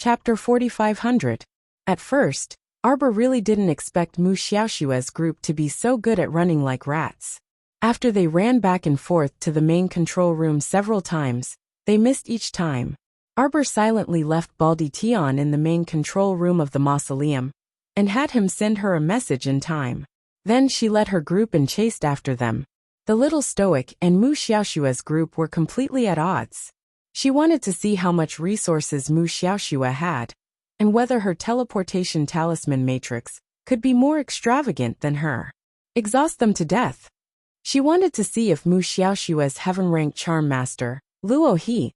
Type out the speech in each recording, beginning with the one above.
Chapter 4500. At first, Arbor really didn't expect Mu Xiaoxue's group to be so good at running like rats. After they ran back and forth to the main control room several times, they missed each time. Arbor silently left Baldi Tian in the main control room of the mausoleum, and had him send her a message in time. Then she led her group and chased after them. The little stoic and Mu Xiaoxue's group were completely at odds. She wanted to see how much resources Mu Xiaoxue had, and whether her teleportation talisman matrix could be more extravagant than her. Exhaust them to death. She wanted to see if Mu Xiaoxue's heaven-ranked charm master, Luo He,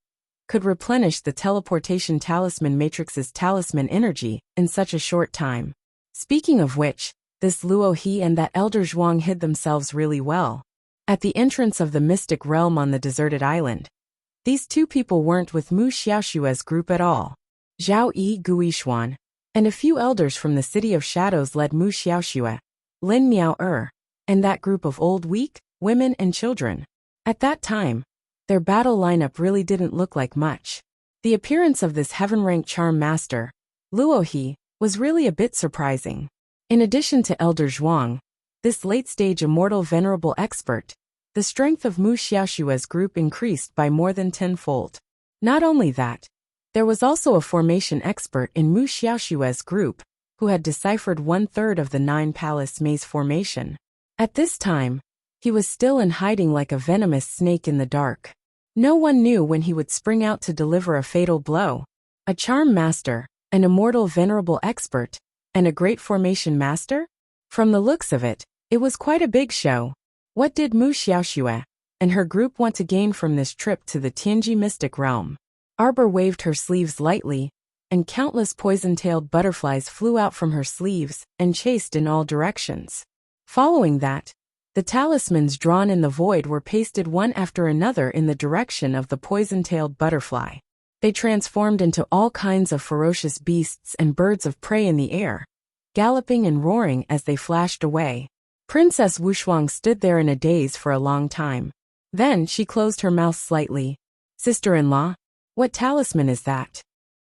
could replenish the teleportation talisman matrix's talisman energy in such a short time. Speaking of which, this Luo He and that Elder Zhuang hid themselves really well. At the entrance of the mystic realm on the deserted island. These two people weren't with Mu Xiaoxue's group at all. Zhao Yi Guishuan, and a few elders from the City of Shadows led Mu Xiaoxue, Lin Miao and that group of old weak women and children. At that time, their battle lineup really didn't look like much. The appearance of this heaven-ranked charm master, Luo He, was really a bit surprising. In addition to Elder Zhuang, this late-stage immortal venerable expert, the strength of Mu Xiaoxue's group increased by more than tenfold. Not only that, there was also a formation expert in Mu Xiaoxue's group, who had deciphered 1/3 of the 9 palace maze formation. At this time, he was still in hiding like a venomous snake in the dark. No one knew when he would spring out to deliver a fatal blow. A charm master, an immortal venerable expert, and a great formation master? From the looks of it, it was quite a big show. What did Mu Xiaoxue and her group want to gain from this trip to the Tianji mystic realm? Arbor waved her sleeves lightly, and countless poison-tailed butterflies flew out from her sleeves and chased in all directions. Following that, the talismans drawn in the void were pasted one after another in the direction of the poison-tailed butterfly. They transformed into all kinds of ferocious beasts and birds of prey in the air, galloping and roaring as they flashed away. Princess Wushuang stood there in a daze for a long time. Then she closed her mouth slightly. Sister-in-law, what talisman is that?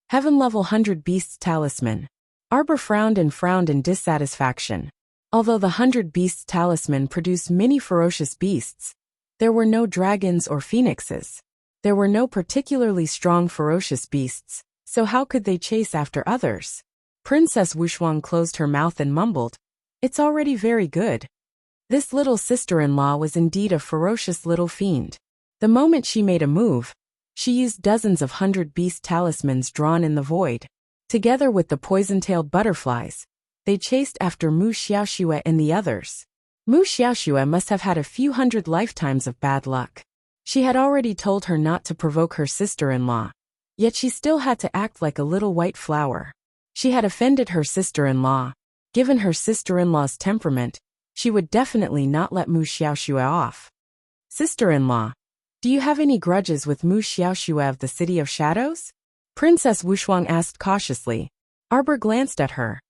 Heaven level 100 Beasts talisman. Arbor frowned in dissatisfaction. Although the 100 Beasts talisman produced many ferocious beasts, there were no dragons or phoenixes. There were no particularly strong ferocious beasts, so how could they chase after others? Princess Wushuang closed her mouth and mumbled, "It's already very good." This little sister-in-law was indeed a ferocious little fiend. The moment she made a move, she used dozens of 100 Beast talismans drawn in the void. Together with the poison-tailed butterflies, they chased after Mu Xiaoxue and the others. Mu Xiaoxue must have had a few hundred lifetimes of bad luck. She had already told her not to provoke her sister-in-law, yet she still had to act like a little white flower. She had offended her sister-in-law. Given her sister-in-law's temperament, she would definitely not let Mu Xiaoxue off. Sister-in-law, do you have any grudges with Mu Xiaoxue of the City of Shadows? Princess Wushuang asked cautiously. Arbor glanced at her.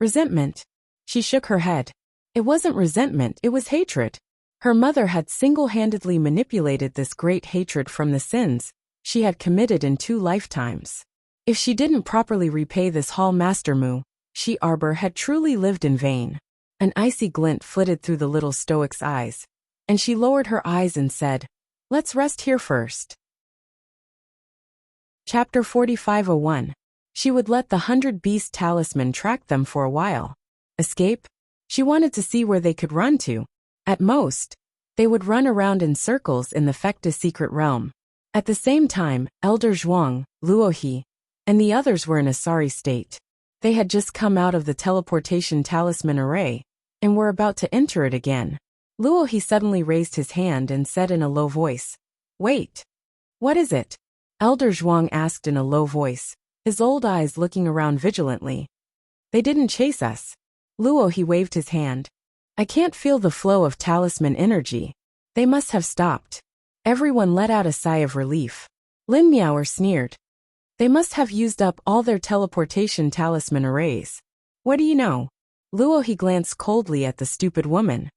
Resentment. She shook her head. It wasn't resentment, it was hatred. Her mother had single-handedly manipulated this great hatred from the sins she had committed in 2 lifetimes. If she didn't properly repay this Hall Master Mu, she Arbor had truly lived in vain. An icy glint flitted through the little stoic's eyes, and she lowered her eyes and said, "Let's rest here first." Chapter 4501. She would let the 100 Beast talisman track them for a while. Escape? She wanted to see where they could run to. At most, they would run around in circles in the Fecta secret realm. At the same time, Elder Zhuang, Luo He, and the others were in a sorry state. They had just come out of the teleportation talisman array, and were about to enter it again. Luo He suddenly raised his hand and said in a low voice, "Wait. What is it?" Elder Zhuang asked in a low voice, his old eyes looking around vigilantly. "They didn't chase us." Luo He waved his hand. "I can't feel the flow of talisman energy. They must have stopped." Everyone let out a sigh of relief. Lin Miao sneered. "They must have used up all their teleportation talisman arrays." "What do you know?" Luo He glanced coldly at the stupid woman.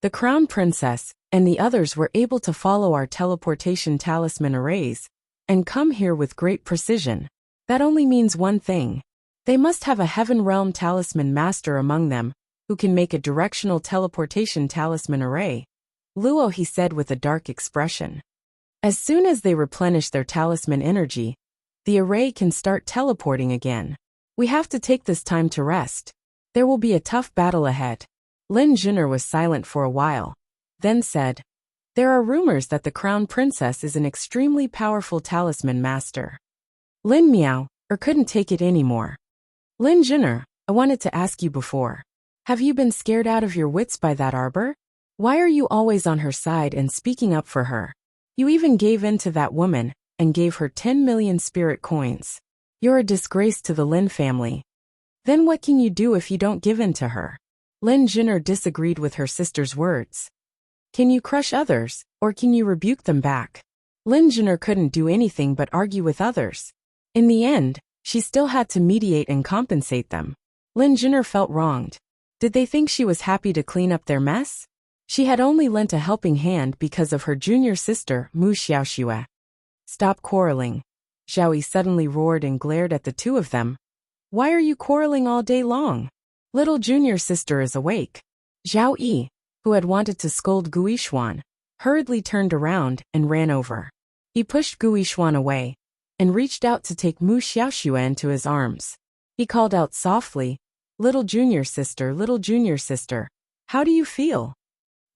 "The Crown Princess and the others were able to follow our teleportation talisman arrays and come here with great precision. That only means one thing. They must have a Heaven Realm talisman master among them, who can make a directional teleportation talisman array. Luo, he said with a dark expression. As soon as they replenish their talisman energy, the array can start teleporting again. We have to take this time to rest. There will be a tough battle ahead. Lin Jun'er was silent for a while, then said, there are rumors that the Crown Princess is an extremely powerful talisman master. Lin Miao, couldn't take it anymore. Lin Jun'er, I wanted to ask you before. Have you been scared out of your wits by that arbor? Why are you always on her side and speaking up for her? You even gave in to that woman, and gave her 10 million spirit coins. You're a disgrace to the Lin family. Then what can you do if you don't give in to her? Lin Jun'er disagreed with her sister's words. Can you crush others, or can you rebuke them back? Lin Jun'er couldn't do anything but argue with others. In the end, she still had to mediate and compensate them. Lin Jun'er felt wronged. Did they think she was happy to clean up their mess? She had only lent a helping hand because of her junior sister, Mu Xiaoxue. Stop quarreling. Zhao Yi suddenly roared and glared at the two of them. Why are you quarreling all day long? Little junior sister is awake. Zhao Yi, who had wanted to scold Guishuan, hurriedly turned around and ran over. He pushed Guishuan away and reached out to take Mu Xiaoxue into his arms. He called out softly, little junior sister, how do you feel?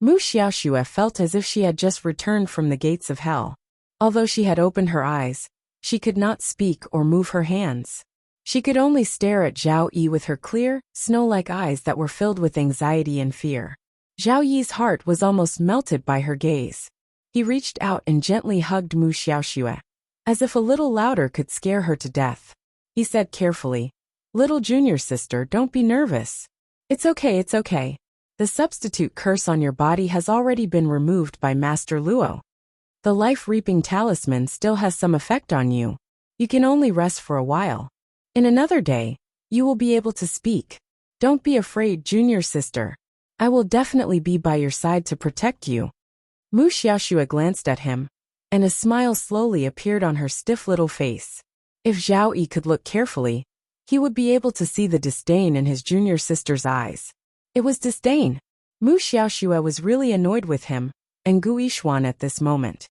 Mu Xiaoxue felt as if she had just returned from the gates of hell. Although she had opened her eyes, she could not speak or move her hands. She could only stare at Zhao Yi with her clear, snow-like eyes that were filled with anxiety and fear. Zhao Yi's heart was almost melted by her gaze. He reached out and gently hugged Mu Xiaoxue. As if a little louder could scare her to death. He said carefully, little junior sister, don't be nervous. It's okay. The substitute curse on your body has already been removed by Master Luo. The life-reaping talisman still has some effect on you. You can only rest for a while. In another day, you will be able to speak. Don't be afraid, junior sister. I will definitely be by your side to protect you. Mu Xiaoxue glanced at him, and a smile slowly appeared on her stiff little face. If Zhao Yi could look carefully, he would be able to see the disdain in his junior sister's eyes. It was disdain. Mu Xiaoxue was really annoyed with him, and Gu Yishuan at this moment.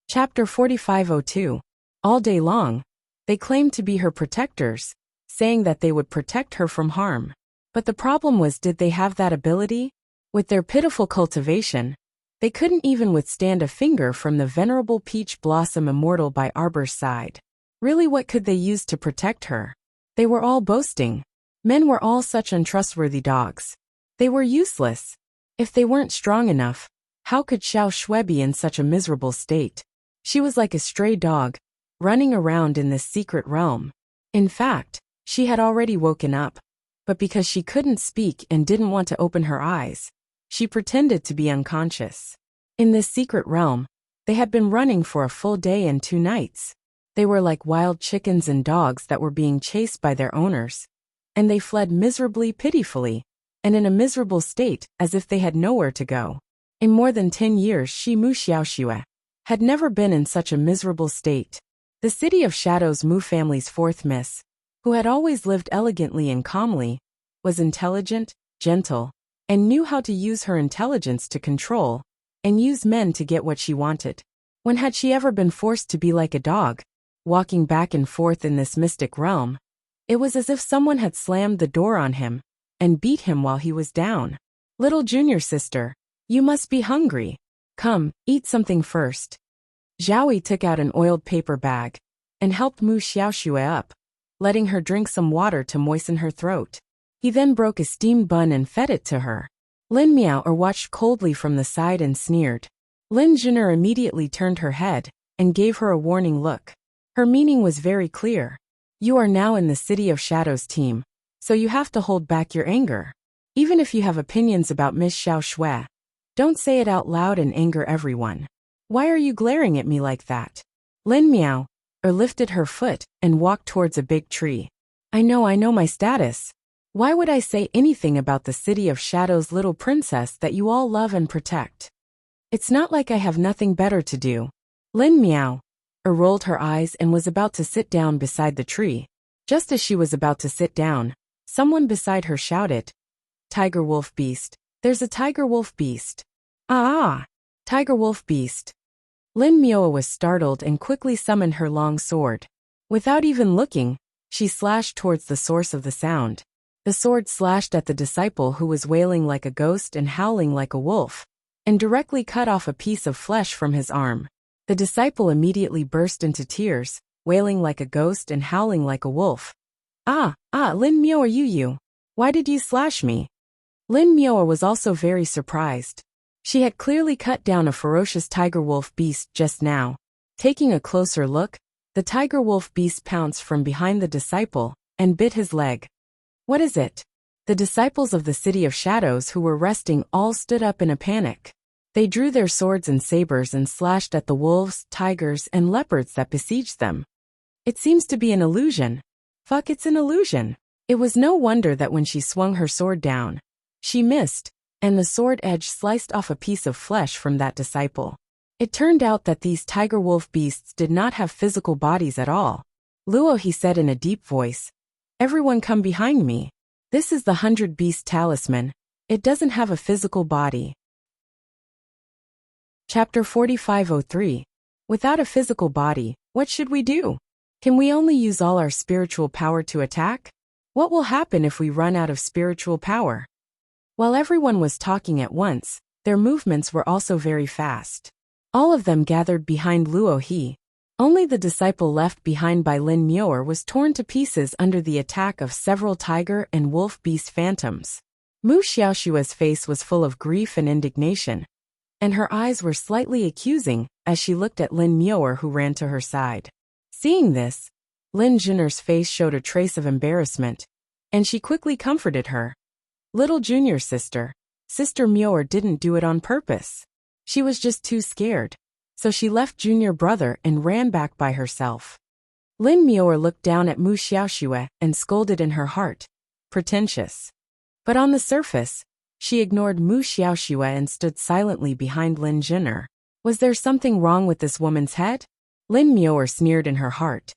Chapter 4502. All day long, they claimed to be her protectors, saying that they would protect her from harm. But the problem was, did they have that ability? With their pitiful cultivation, they couldn't even withstand a finger from the venerable peach blossom immortal by Arbor's side. Really, what could they use to protect her? They were all boasting. Men were all such untrustworthy dogs. They were useless. If they weren't strong enough, how could Xiao Shui be in such a miserable state? She was like a stray dog, running around in this secret realm. In fact, she had already woken up, but because she couldn't speak and didn't want to open her eyes, she pretended to be unconscious. In this secret realm, they had been running for a full day and 2 nights. They were like wild chickens and dogs that were being chased by their owners, and they fled miserably, pitifully, and in a miserable state, as if they had nowhere to go. In more than 10 years, Mu Xiaoxue had never been in such a miserable state. The City of Shadows Mu family's 4th miss, who had always lived elegantly and calmly, was intelligent, gentle, and knew how to use her intelligence to control and use men to get what she wanted. When had she ever been forced to be like a dog, walking back and forth in this mystic realm? It was as if someone had slammed the door on him and beat him while he was down. Little junior sister, you must be hungry. Come, eat something first. Zhao Yi took out an oiled paper bag and helped Mu Xiaoxue up, letting her drink some water to moisten her throat. He then broke a steamed bun and fed it to her. Lin Miao watched coldly from the side and sneered. Lin Jun'er immediately turned her head and gave her a warning look. Her meaning was very clear. You are now in the City of Shadows team, so you have to hold back your anger. Even if you have opinions about Miss Xiao Shui, don't say it out loud and anger everyone. Why are you glaring at me like that? Lin Miao lifted her foot and walked towards a big tree. I know my status. Why would I say anything about the City of Shadows little princess that you all love and protect? It's not like I have nothing better to do. Lin Miao rolled her eyes and was about to sit down beside the tree. Just as she was about to sit down, someone beside her shouted, "Tiger wolf beast! There's a tiger wolf beast! Ah! Tiger wolf beast!" Lin Mioa was startled and quickly summoned her long sword. Without even looking, she slashed towards the source of the sound. The sword slashed at the disciple who was wailing like a ghost and howling like a wolf, and directly cut off a piece of flesh from his arm. The disciple immediately burst into tears, wailing like a ghost and howling like a wolf. Lin Mioa, you. Why did you slash me?" Lin Mioa was also very surprised. She had clearly cut down a ferocious tiger wolf beast just now. Taking a closer look, the tiger wolf beast pounced from behind the disciple and bit his leg. "What is it?" The disciples of the City of Shadows who were resting all stood up in a panic. They drew their swords and sabers and slashed at the wolves, tigers, and leopards that besieged them. "It seems to be an illusion." "Fuck, it's an illusion." It was no wonder that when she swung her sword down, she missed, and the sword edge sliced off a piece of flesh from that disciple. It turned out that these tiger wolf beasts did not have physical bodies at all. "Luo," he said in a deep voice, "everyone come behind me. This is the 100 Beast Talisman. It doesn't have a physical body." Chapter 4503. Without a physical body, what should we do? Can we only use all our spiritual power to attack? What will happen if we run out of spiritual power? While everyone was talking at once, their movements were also very fast. All of them gathered behind Luo He. Only the disciple left behind by Lin Mioa was torn to pieces under the attack of several tiger and wolf beast phantoms. Mu Xiaoshua's face was full of grief and indignation, and her eyes were slightly accusing as she looked at Lin Mioa who ran to her side. Seeing this, Lin Jun'er's face showed a trace of embarrassment, and she quickly comforted her. "Little junior sister, Sister Mioa didn't do it on purpose. She was just too scared, so she left junior brother and ran back by herself." Lin Mioa looked down at Mu Xiaoshue and scolded in her heart, "Pretentious." But on the surface, she ignored Mu Xiaoshue and stood silently behind Lin Jun'er. Was there something wrong with this woman's head? Lin Mioa sneered in her heart.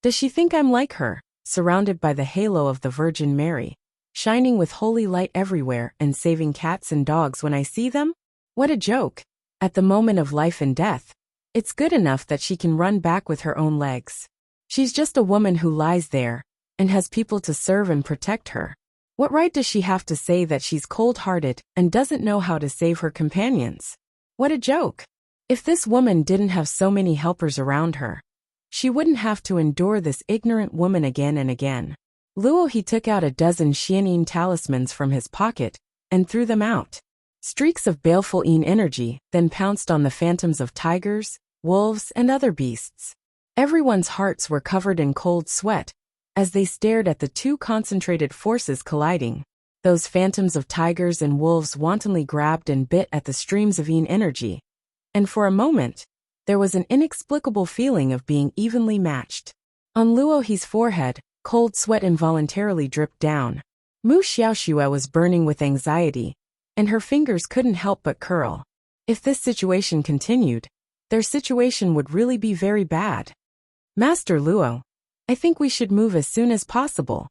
"Does she think I'm like her, surrounded by the halo of the Virgin Mary, shining with holy light everywhere and saving cats and dogs when I see them? What a joke. At the moment of life and death, it's good enough that she can run back with her own legs. She's just a woman who lies there and has people to serve and protect her. What right does she have to say that she's cold-hearted and doesn't know how to save her companions? What a joke. If this woman didn't have so many helpers around her, she wouldn't have to endure this ignorant woman again and again." Luo He took out a dozen Xianin talismans from his pocket and threw them out. Streaks of baleful Yin energy then pounced on the phantoms of tigers, wolves, and other beasts. Everyone's hearts were covered in cold sweat as they stared at the two concentrated forces colliding. Those phantoms of tigers and wolves wantonly grabbed and bit at the streams of Yin energy, and for a moment, there was an inexplicable feeling of being evenly matched. On Luo He's forehead, cold sweat involuntarily dripped down. Mu Xiaoshue was burning with anxiety, and her fingers couldn't help but curl. If this situation continued, their situation would really be very bad. "Master Luo, I think we should move as soon as possible."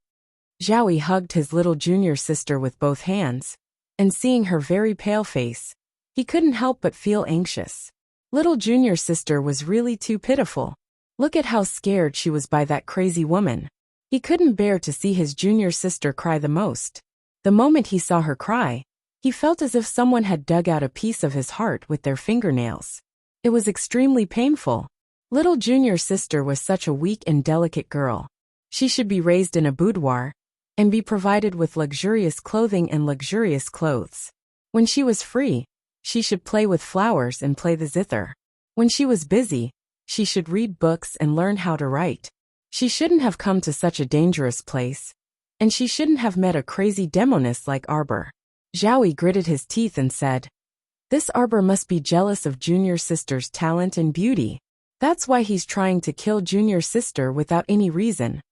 Zhaoyi hugged his little junior sister with both hands, and seeing her very pale face, he couldn't help but feel anxious. Little junior sister was really too pitiful. Look at how scared she was by that crazy woman. He couldn't bear to see his junior sister cry the most. The moment he saw her cry, he felt as if someone had dug out a piece of his heart with their fingernails. It was extremely painful. Little junior sister was such a weak and delicate girl. She should be raised in a boudoir and be provided with luxurious clothing and luxurious clothes. When she was free, she should play with flowers and play the zither. When she was busy, she should read books and learn how to write. She shouldn't have come to such a dangerous place, and she shouldn't have met a crazy demoness like Arbor. Zhaoyi gritted his teeth and said, "This Arbor must be jealous of junior sister's talent and beauty. That's why he's trying to kill junior sister without any reason."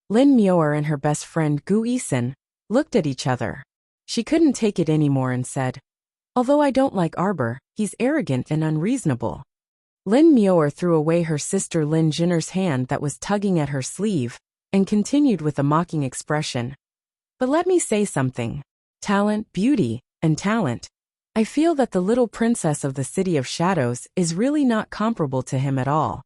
Lin Mioa and her best friend Gu Yisun looked at each other. She couldn't take it anymore and said, "Although I don't like Arbor, he's arrogant and unreasonable." Lin Muir threw away her sister Lin Jinner's hand that was tugging at her sleeve, and continued with a mocking expression. But let me say something. Talent, beauty, and talent. I feel that the little princess of the City of Shadows is really not comparable to him at all.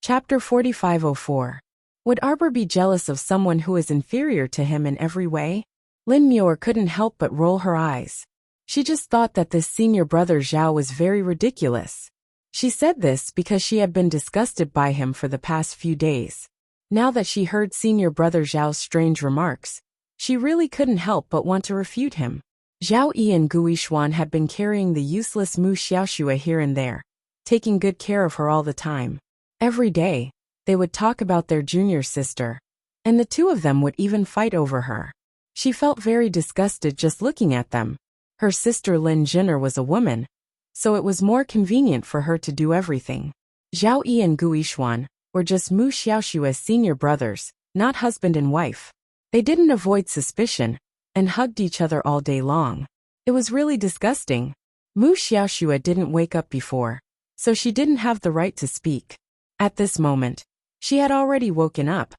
Chapter 4504. Would Arbor be jealous of someone who is inferior to him in every way? Lin Muir couldn't help but roll her eyes. She just thought that this senior brother Zhao was very ridiculous. She said this because she had been disgusted by him for the past few days. Now that she heard senior brother Zhao's strange remarks, she really couldn't help but want to refute him. Zhao Yi and Guishuan had been carrying the useless Mu Xiaoxue here and there, taking good care of her all the time. Every day, they would talk about their junior sister, and the two of them would even fight over her. She felt very disgusted just looking at them. Her sister Lin Jinner was a woman, so it was more convenient for her to do everything. Zhao Yi and Guishuan were just Mu Xiaoxue's senior brothers, not husband and wife. They didn't avoid suspicion, and hugged each other all day long. It was really disgusting. Mu Xiaoxue didn't wake up before, so she didn't have the right to speak. At this moment, she had already woken up,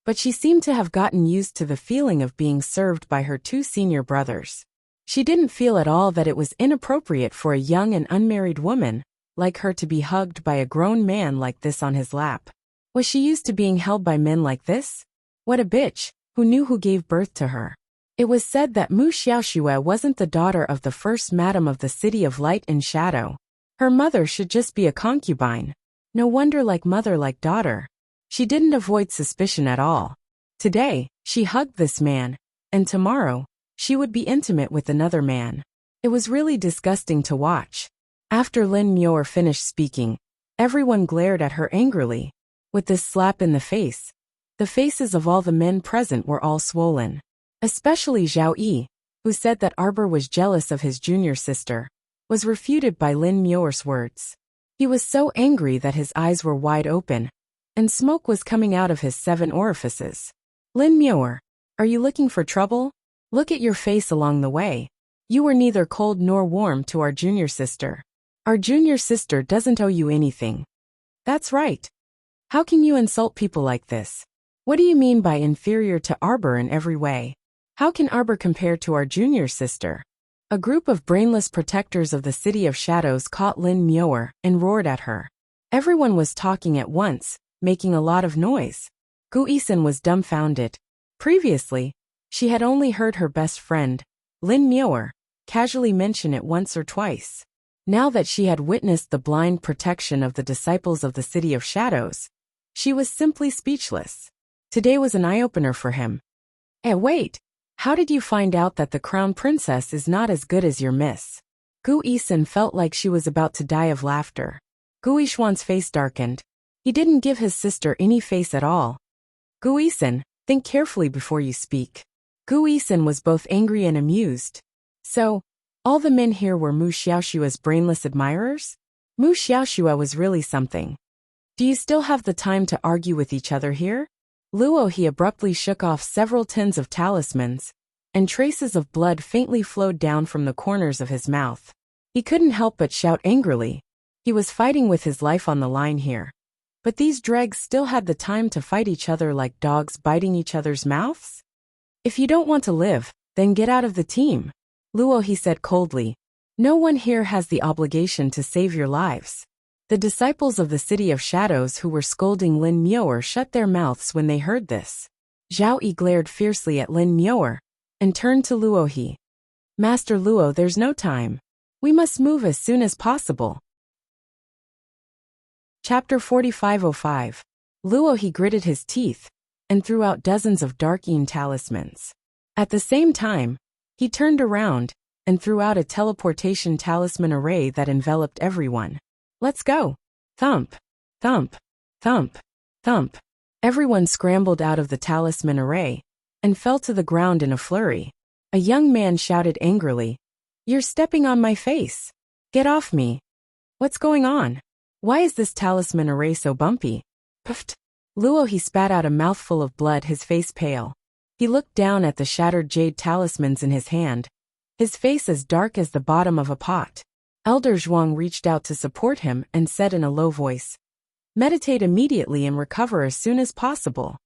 but she seemed to have gotten used to the feeling of being served by her two senior brothers. She didn't feel at all that it was inappropriate for a young and unmarried woman like her to be hugged by a grown man like this on his lap. Was she used to being held by men like this? What a bitch, who knew who gave birth to her. It was said that Mu Xiaoxue wasn't the daughter of the first madam of the City of Light and Shadow. Her mother should just be a concubine. No wonder like mother like daughter. She didn't avoid suspicion at all. Today, she hugged this man, and tomorrow, she would be intimate with another man. It was really disgusting to watch. After Lin Muir finished speaking, everyone glared at her angrily. With this slap in the faces of all the men present were all swollen. Especially Zhao Yi, who said that Arbor was jealous of his junior sister, was refuted by Lin Muir's words. He was so angry that his eyes were wide open, and smoke was coming out of his 7 orifices. Lin Muir, are you looking for trouble? Look at your face along the way. You were neither cold nor warm to our junior sister. Our junior sister doesn't owe you anything. That's right. How can you insult people like this? What do you mean by inferior to Arbor in every way? How can Arbor compare to our junior sister? A group of brainless protectors of the City of Shadows caught Lin Muir and roared at her. Everyone was talking at once, making a lot of noise. Gu Yisen was dumbfounded. Previously, she had only heard her best friend, Lin Muir, casually mention it once or twice. Now that she had witnessed the blind protection of the disciples of the City of Shadows, she was simply speechless. Today was an eye-opener for him. Wait! How did you find out that the crown princess is not as good as your miss? Gu Yisen felt like she was about to die of laughter. Gu Yishuan's face darkened. He didn't give his sister any face at all. Gu Yisen, think carefully before you speak. Gu Yisen was both angry and amused. So, all the men here were Mu Xiaoxue's brainless admirers? Mu Xiaoxue was really something. Do you still have the time to argue with each other here? Luo he abruptly shook off several tins of talismans, and traces of blood faintly flowed down from the corners of his mouth. He couldn't help but shout angrily. He was fighting with his life on the line here. But these dregs still had the time to fight each other like dogs biting each other's mouths? If you don't want to live, then get out of the team. Luo he said coldly. No one here has the obligation to save your lives. The disciples of the City of Shadows who were scolding Lin Muir shut their mouths when they heard this. Zhao Yi glared fiercely at Lin Muir, and turned to Luo he. Master Luo, there's no time. We must move as soon as possible. Chapter 4505. Luo he gritted his teeth, and threw out dozens of dark-een talismans. At the same time, he turned around, and threw out a teleportation talisman array that enveloped everyone. Let's go. Thump, thump, thump, thump. Everyone scrambled out of the talisman array, and fell to the ground in a flurry. A young man shouted angrily, You're stepping on my face. Get off me. What's going on? Why is this talisman array so bumpy? Puffed. Luo he spat out a mouthful of blood, his face pale. He looked down at the shattered jade talismans in his hand, his face as dark as the bottom of a pot. Elder Zhuang reached out to support him and said in a low voice, "Meditate immediately and recover as soon as possible."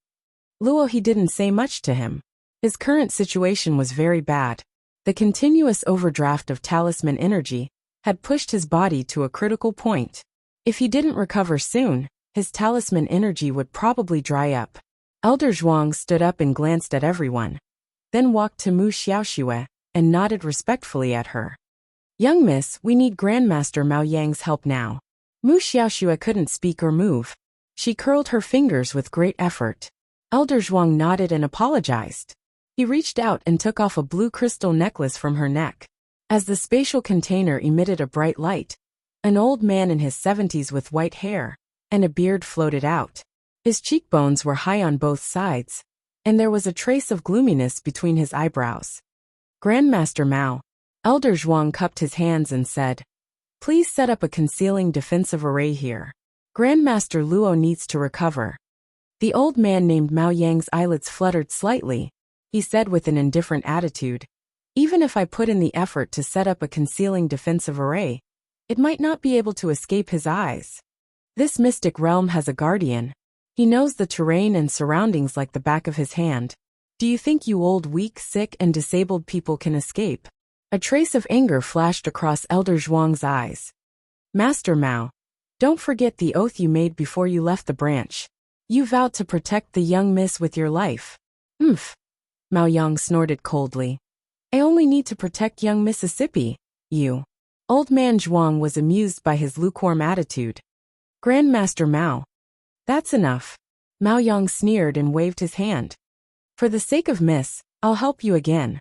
Luo he didn't say much to him. His current situation was very bad. The continuous overdraft of talisman energy had pushed his body to a critical point. If he didn't recover soon, his talisman energy would probably dry up. Elder Zhuang stood up and glanced at everyone, then walked to Mu Xiaoxue and nodded respectfully at her. "Young miss, we need Grandmaster Mao Yang's help now." Mu Xiaoxue couldn't speak or move. She curled her fingers with great effort. Elder Zhuang nodded and apologized. He reached out and took off a blue crystal necklace from her neck. As the spatial container emitted a bright light, an old man in his 70s with white hair and a beard floated out. His cheekbones were high on both sides, and there was a trace of gloominess between his eyebrows. "Grandmaster Mao." Elder Zhuang cupped his hands and said, "Please set up a concealing defensive array here. Grandmaster Luo needs to recover." The old man named Mao Yang's eyelids fluttered slightly. He said with an indifferent attitude, "Even if I put in the effort to set up a concealing defensive array, it might not be able to escape his eyes. This mystic realm has a guardian. He knows the terrain and surroundings like the back of his hand. Do you think you old, weak, sick, and disabled people can escape?" A trace of anger flashed across Elder Zhuang's eyes. "Master Mao, don't forget the oath you made before you left the branch. You vowed to protect the young miss with your life." "Umph." Mao Yang snorted coldly. "I only need to protect young Mississippi, you." Old man Zhuang was amused by his lukewarm attitude. "Grandmaster Mao." "That's enough." Mao Yang sneered and waved his hand. "For the sake of Miss, I'll help you again."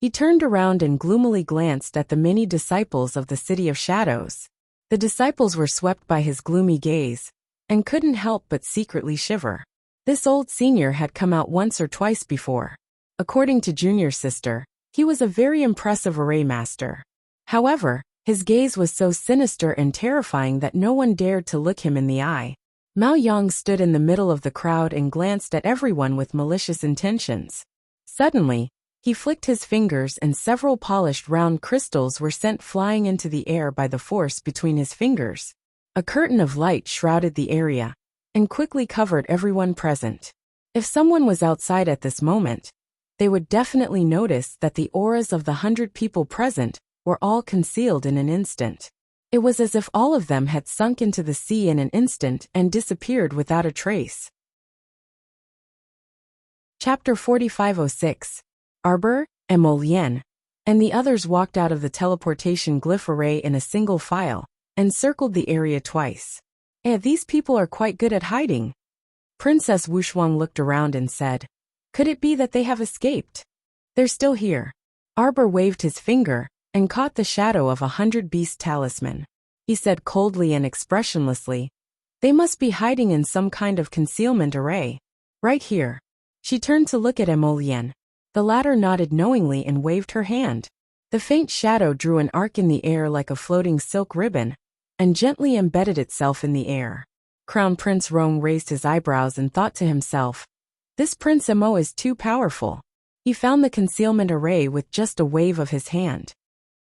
He turned around and gloomily glanced at the many disciples of the City of Shadows. The disciples were swept by his gloomy gaze and couldn't help but secretly shiver. This old senior had come out once or twice before. According to Junior Sister, he was a very impressive array master. However, his gaze was so sinister and terrifying that no one dared to look him in the eye. Mao Yang stood in the middle of the crowd and glanced at everyone with malicious intentions. Suddenly, he flicked his fingers and several polished round crystals were sent flying into the air by the force between his fingers. A curtain of light shrouded the area and quickly covered everyone present. If someone was outside at this moment, they would definitely notice that the auras of the 100 people present were all concealed in an instant. It was as if all of them had sunk into the sea in an instant and disappeared without a trace. Chapter 4506. Arbor, Emolien, and the others walked out of the teleportation glyph array in a single file and circled the area twice. These people are quite good at hiding." Princess Wushuang looked around and said, "Could it be that they have escaped? They're still here." Arbor waved his finger and caught the shadow of 100-beast talisman. He said coldly and expressionlessly, "They must be hiding in some kind of concealment array. Right here." She turned to look at Emolien. The latter nodded knowingly and waved her hand. The faint shadow drew an arc in the air like a floating silk ribbon and gently embedded itself in the air. Crown Prince Rong raised his eyebrows and thought to himself, "This Prince Emo is too powerful." He found the concealment array with just a wave of his hand.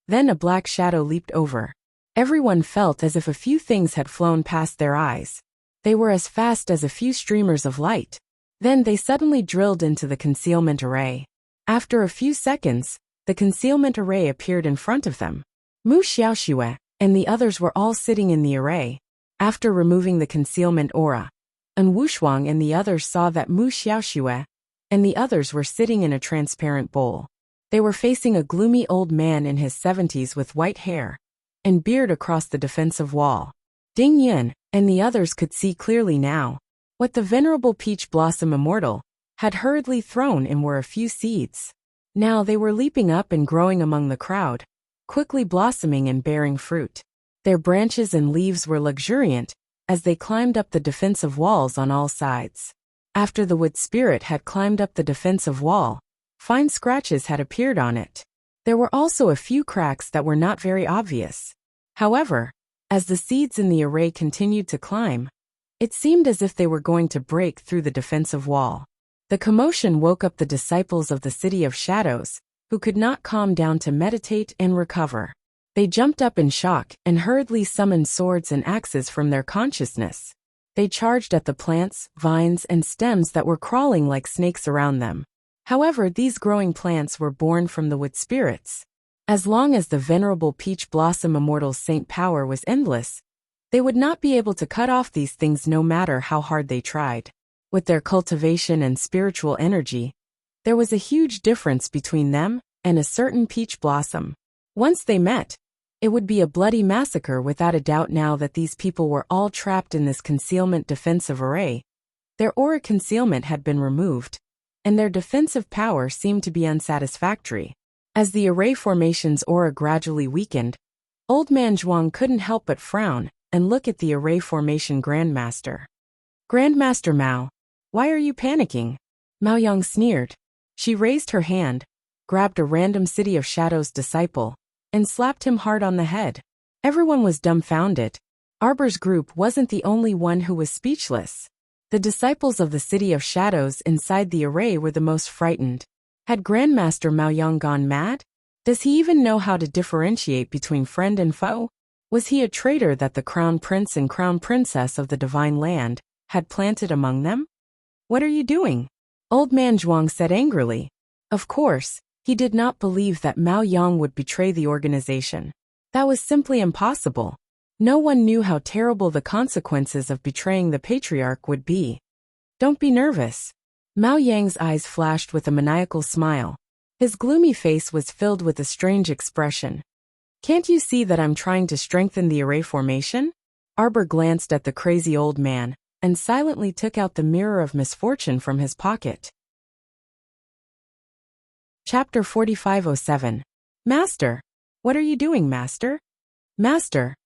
Then a black shadow leaped over. Everyone felt as if a few things had flown past their eyes. They were as fast as a few streamers of light. Then they suddenly drilled into the concealment array. After a few seconds, the concealment array appeared in front of them. Mu Xiaoxue and the others were all sitting in the array. After removing the concealment aura, An Wushuang and the others saw that Mu Xiaoxue and the others were sitting in a transparent bowl. They were facing a gloomy old man in his 70s with white hair and beard across the defensive wall. Ding Yun and the others could see clearly now. What the venerable Peach Blossom Immortal had hurriedly thrown in were a few seeds. Now they were leaping up and growing among the crowd, quickly blossoming and bearing fruit. Their branches and leaves were luxuriant as they climbed up the defensive walls on all sides. After the wood spirit had climbed up the defensive wall, fine scratches had appeared on it. There were also a few cracks that were not very obvious. However, as the seeds in the array continued to climb, it seemed as if they were going to break through the defensive wall. The commotion woke up the disciples of the City of Shadows, who could not calm down to meditate and recover. They jumped up in shock and hurriedly summoned swords and axes from their consciousness. They charged at the plants, vines, and stems that were crawling like snakes around them. However, these growing plants were born from the wood spirits. As long as the venerable peach blossom immortal's saint power was endless, they would not be able to cut off these things no matter how hard they tried. With their cultivation and spiritual energy, there was a huge difference between them and a certain peach blossom. Once they met, it would be a bloody massacre without a doubt. Now that these people were all trapped in this concealment defensive array, their aura concealment had been removed, and their defensive power seemed to be unsatisfactory. As the array formation's aura gradually weakened, Old Man Zhuang couldn't help but frown and look at the array formation Grandmaster. Grandmaster Mao, why are you panicking? Mao Yang sneered. She raised her hand, grabbed a random City of Shadows disciple, and slapped him hard on the head. Everyone was dumbfounded. Arbor's group wasn't the only one who was speechless. The disciples of the City of Shadows inside the array were the most frightened. Had Grandmaster Mao Yang gone mad? Does he even know how to differentiate between friend and foe? Was he a traitor that the Crown Prince and Crown Princess of the Divine Land had planted among them? What are you doing? Old Man Zhuang said angrily. Of course, he did not believe that Mao Yang would betray the organization. That was simply impossible. No one knew how terrible the consequences of betraying the patriarch would be. Don't be nervous. Mao Yang's eyes flashed with a maniacal smile. His gloomy face was filled with a strange expression. Can't you see that I'm trying to strengthen the array formation? Arbor glanced at the crazy old man and silently took out the mirror of misfortune from his pocket. Chapter 4507. Master! What are you doing, Master? Master!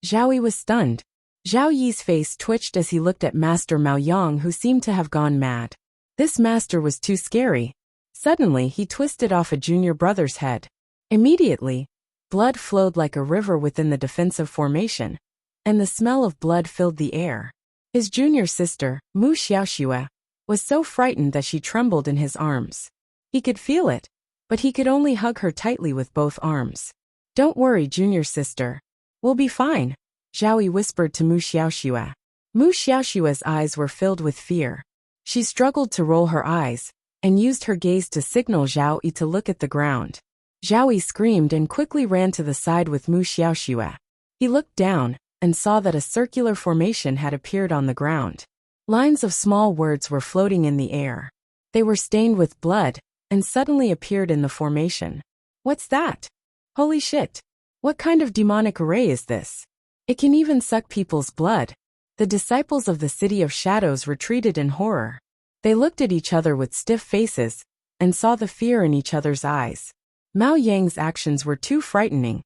Zhao Yi was stunned. Zhao Yi's face twitched as he looked at Master Mao Yang, who seemed to have gone mad. This master was too scary. Suddenly, he twisted off a junior brother's head. Immediately, blood flowed like a river within the defensive formation, and the smell of blood filled the air. His junior sister, Mu Xiaoxue, was so frightened that she trembled in his arms. He could feel it, but he could only hug her tightly with both arms. Don't worry, junior sister. We'll be fine, Zhao Yi whispered to Mu Xiaoxue. Mu Xiaoxue's eyes were filled with fear. She struggled to roll her eyes, and used her gaze to signal Zhao Yi to look at the ground. Zhao Yi screamed and quickly ran to the side with Mu Xiaoxue. He looked down and saw that a circular formation had appeared on the ground. Lines of small words were floating in the air. They were stained with blood and suddenly appeared in the formation. What's that? Holy shit! What kind of demonic array is this? It can even suck people's blood. The disciples of the City of Shadows retreated in horror. They looked at each other with stiff faces and saw the fear in each other's eyes. Mao Yang's actions were too frightening,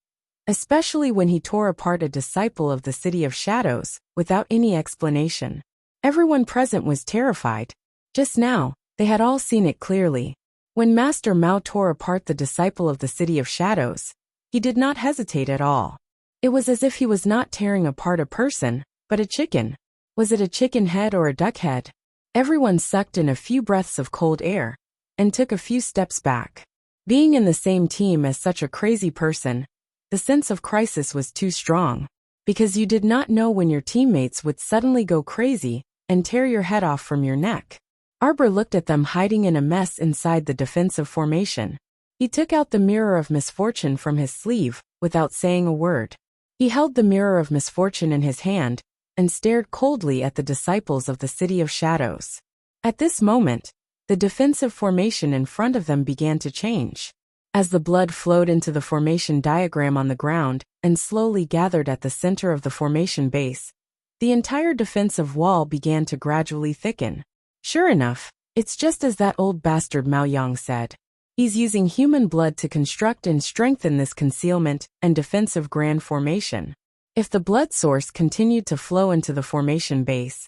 especially when he tore apart a disciple of the City of Shadows without any explanation. Everyone present was terrified. Just now, they had all seen it clearly. When Master Mao tore apart the disciple of the City of Shadows, he did not hesitate at all. It was as if he was not tearing apart a person, but a chicken. Was it a chicken head or a duck head? Everyone sucked in a few breaths of cold air and took a few steps back. Being in the same team as such a crazy person, the sense of crisis was too strong, because you did not know when your teammates would suddenly go crazy and tear your head off from your neck. Arbor looked at them hiding in a mess inside the defensive formation. He took out the mirror of misfortune from his sleeve without saying a word. He held the mirror of misfortune in his hand and stared coldly at the disciples of the City of Shadows. At this moment, the defensive formation in front of them began to change. As the blood flowed into the formation diagram on the ground and slowly gathered at the center of the formation base, the entire defensive wall began to gradually thicken. Sure enough, it's just as that old bastard Mao Yang said. He's using human blood to construct and strengthen this concealment and defensive grand formation. If the blood source continued to flow into the formation base,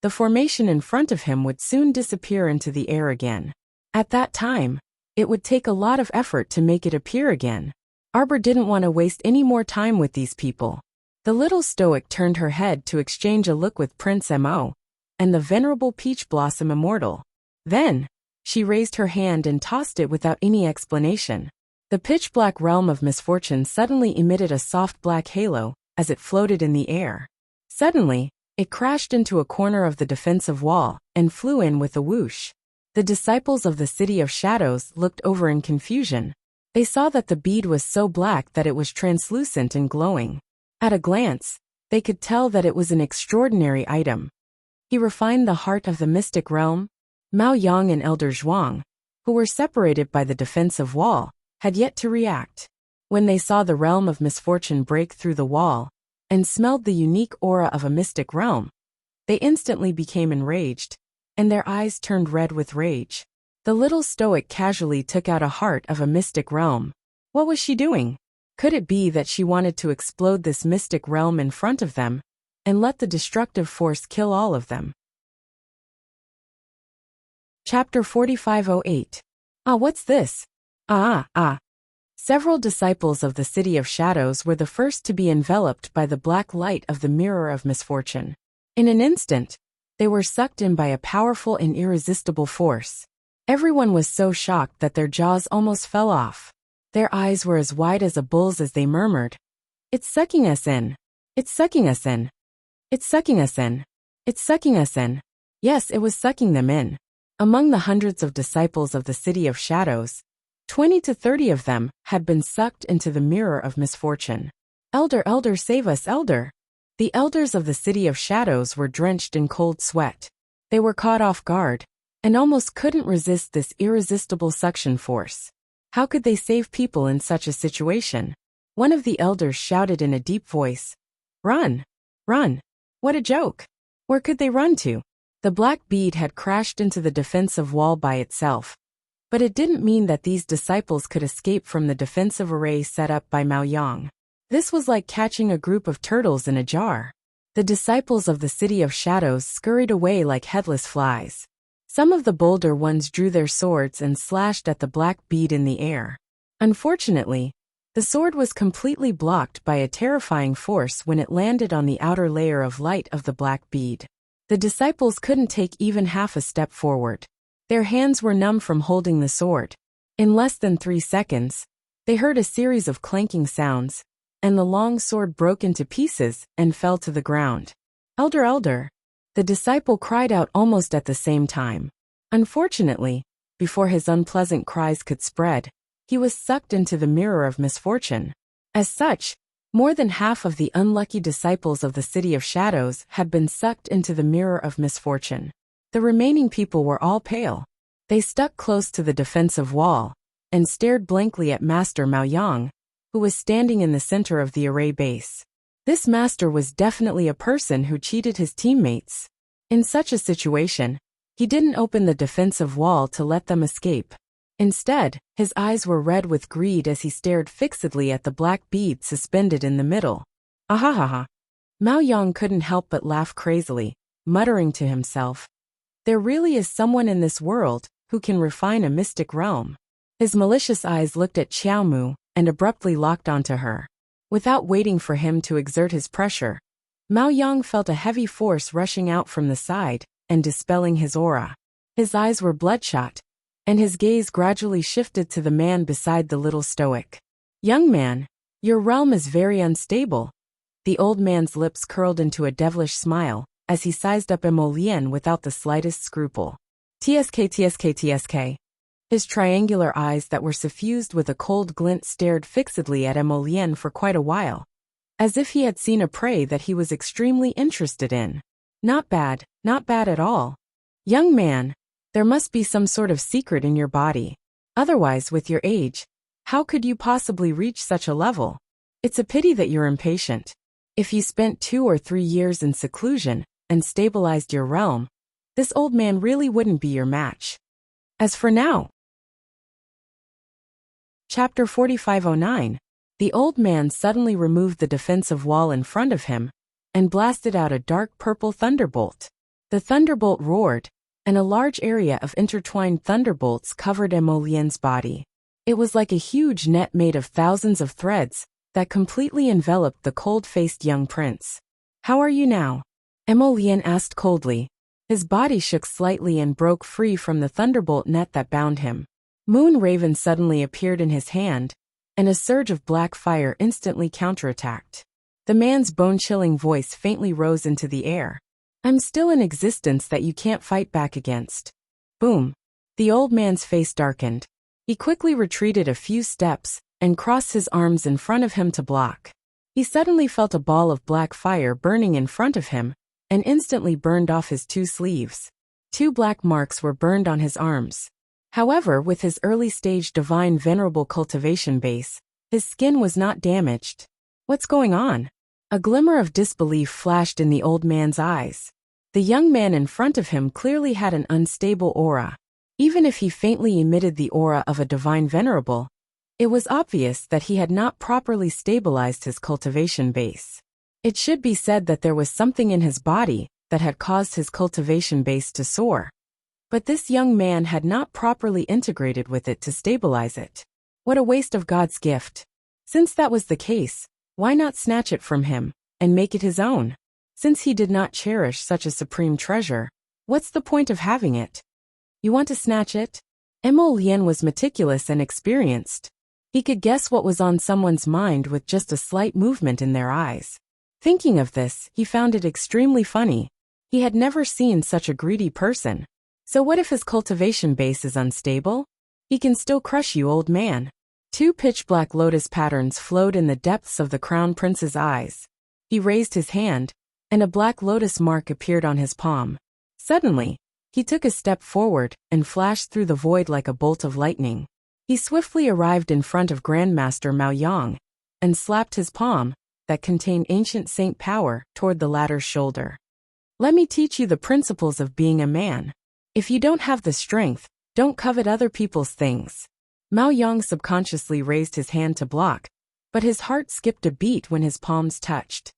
the formation in front of him would soon disappear into the air again. At that time, it would take a lot of effort to make it appear again. Arbor didn't want to waste any more time with these people. The little stoic turned her head to exchange a look with Prince Mo and the venerable Peach Blossom Immortal. Then, she raised her hand and tossed it without any explanation. The pitch-black realm of misfortune suddenly emitted a soft black halo as it floated in the air. Suddenly, it crashed into a corner of the defensive wall and flew in with a whoosh. The disciples of the City of Shadows looked over in confusion. They saw that the bead was so black that it was translucent and glowing. At a glance, they could tell that it was an extraordinary item. He refined the heart of the mystic realm. Mao Yang and Elder Zhuang, who were separated by the defensive wall, had yet to react. When they saw the realm of misfortune break through the wall and smelled the unique aura of a mystic realm, they instantly became enraged, and their eyes turned red with rage. The little stoic casually took out a heart of a mystic realm. What was she doing? Could it be that she wanted to explode this mystic realm in front of them and let the destructive force kill all of them? Chapter 4508. What's this? Several disciples of the City of Shadows were the first to be enveloped by the black light of the mirror of misfortune. In an instant, they were sucked in by a powerful and irresistible force. Everyone was so shocked that their jaws almost fell off. Their eyes were as wide as a bull's as they murmured, "It's sucking us in. It's sucking us in. It's sucking us in. It's sucking us in." Yes, it was sucking them in. Among the hundreds of disciples of the City of Shadows, 20 to 30 of them had been sucked into the mirror of misfortune. "Elder, elder, save us, elder!" The elders of the City of Shadows were drenched in cold sweat. They were caught off guard and almost couldn't resist this irresistible suction force. How could they save people in such a situation? One of the elders shouted in a deep voice, "Run! Run! What a joke! Where could they run to?" The black bead had crashed into the defensive wall by itself, but it didn't mean that these disciples could escape from the defensive array set up by Mao Yang. This was like catching a group of turtles in a jar. The disciples of the City of Shadows scurried away like headless flies. Some of the bolder ones drew their swords and slashed at the black bead in the air. Unfortunately, the sword was completely blocked by a terrifying force when it landed on the outer layer of light of the black bead. The disciples couldn't take even half a step forward. Their hands were numb from holding the sword. In less than 3 seconds, they heard a series of clanking sounds, and the long sword broke into pieces and fell to the ground. "Elder, elder!" the disciple cried out almost at the same time. Unfortunately, before his unpleasant cries could spread, he was sucked into the mirror of misfortune. As such, more than half of the unlucky disciples of the City of Shadows had been sucked into the mirror of misfortune. The remaining people were all pale. They stuck close to the defensive wall and stared blankly at Master Mao Yang, who was standing in the center of the array base. This master was definitely a person who cheated his teammates. In such a situation, he didn't open the defensive wall to let them escape. Instead, his eyes were red with greed as he stared fixedly at the black bead suspended in the middle. Ahahaha. Mao Yang couldn't help but laugh crazily, muttering to himself, "There really is someone in this world who can refine a mystic realm." His malicious eyes looked at Qiao Mu and abruptly locked onto her. Without waiting for him to exert his pressure, Mao Yang felt a heavy force rushing out from the side and dispelling his aura. His eyes were bloodshot, and his gaze gradually shifted to the man beside the little stoic. "Young man, your realm is very unstable." The old man's lips curled into a devilish smile as he sized up Emolien without the slightest scruple. "TSK, TSK, TSK." His triangular eyes that were suffused with a cold glint stared fixedly at Emolien for quite a while, as if he had seen a prey that he was extremely interested in. Not bad at all. "Young man, there must be some sort of secret in your body. Otherwise, with your age, how could you possibly reach such a level? It's a pity that you're impatient. If you spent 2 or 3 years in seclusion and stabilized your realm, this old man really wouldn't be your match. As for now..." Chapter 4509. The old man suddenly removed the defensive wall in front of him and blasted out a dark purple thunderbolt. The thunderbolt roared, and a large area of intertwined thunderbolts covered Emolien's body. It was like a huge net made of thousands of threads that completely enveloped the cold-faced young prince. "How are you now?" Emolien asked coldly. His body shook slightly and broke free from the thunderbolt net that bound him. Moon Raven suddenly appeared in his hand and a surge of black fire instantly counterattacked. The man's bone-chilling voice faintly rose into the air. I'm still in existence that you can't fight back against. Boom. The old man's face darkened. He quickly retreated a few steps and crossed his arms in front of him to block. He suddenly felt a ball of black fire burning in front of him and instantly burned off his 2 sleeves. 2 black marks were burned on his arms. However, with his early-stage divine venerable cultivation base, his skin was not damaged. What's going on? A glimmer of disbelief flashed in the old man's eyes. The young man in front of him clearly had an unstable aura. Even if he faintly emitted the aura of a divine venerable, it was obvious that he had not properly stabilized his cultivation base. It should be said that there was something in his body that had caused his cultivation base to soar. But this young man had not properly integrated with it to stabilize it. What a waste of God's gift. Since that was the case, why not snatch it from him and make it his own? Since he did not cherish such a supreme treasure, what's the point of having it? You want to snatch it? Mo Lian was meticulous and experienced. He could guess what was on someone's mind with just a slight movement in their eyes. Thinking of this, he found it extremely funny. He had never seen such a greedy person. So what if his cultivation base is unstable? He can still crush you, old man. 2 pitch-black lotus patterns flowed in the depths of the crown prince's eyes. He raised his hand, and a black lotus mark appeared on his palm. Suddenly, he took a step forward and flashed through the void like a bolt of lightning. He swiftly arrived in front of Grandmaster Mao Yang and slapped his palm, that contained ancient saint power, toward the latter's shoulder. Let me teach you the principles of being a man. If you don't have the strength, don't covet other people's things. Mao Yang subconsciously raised his hand to block, but his heart skipped a beat when his palms touched.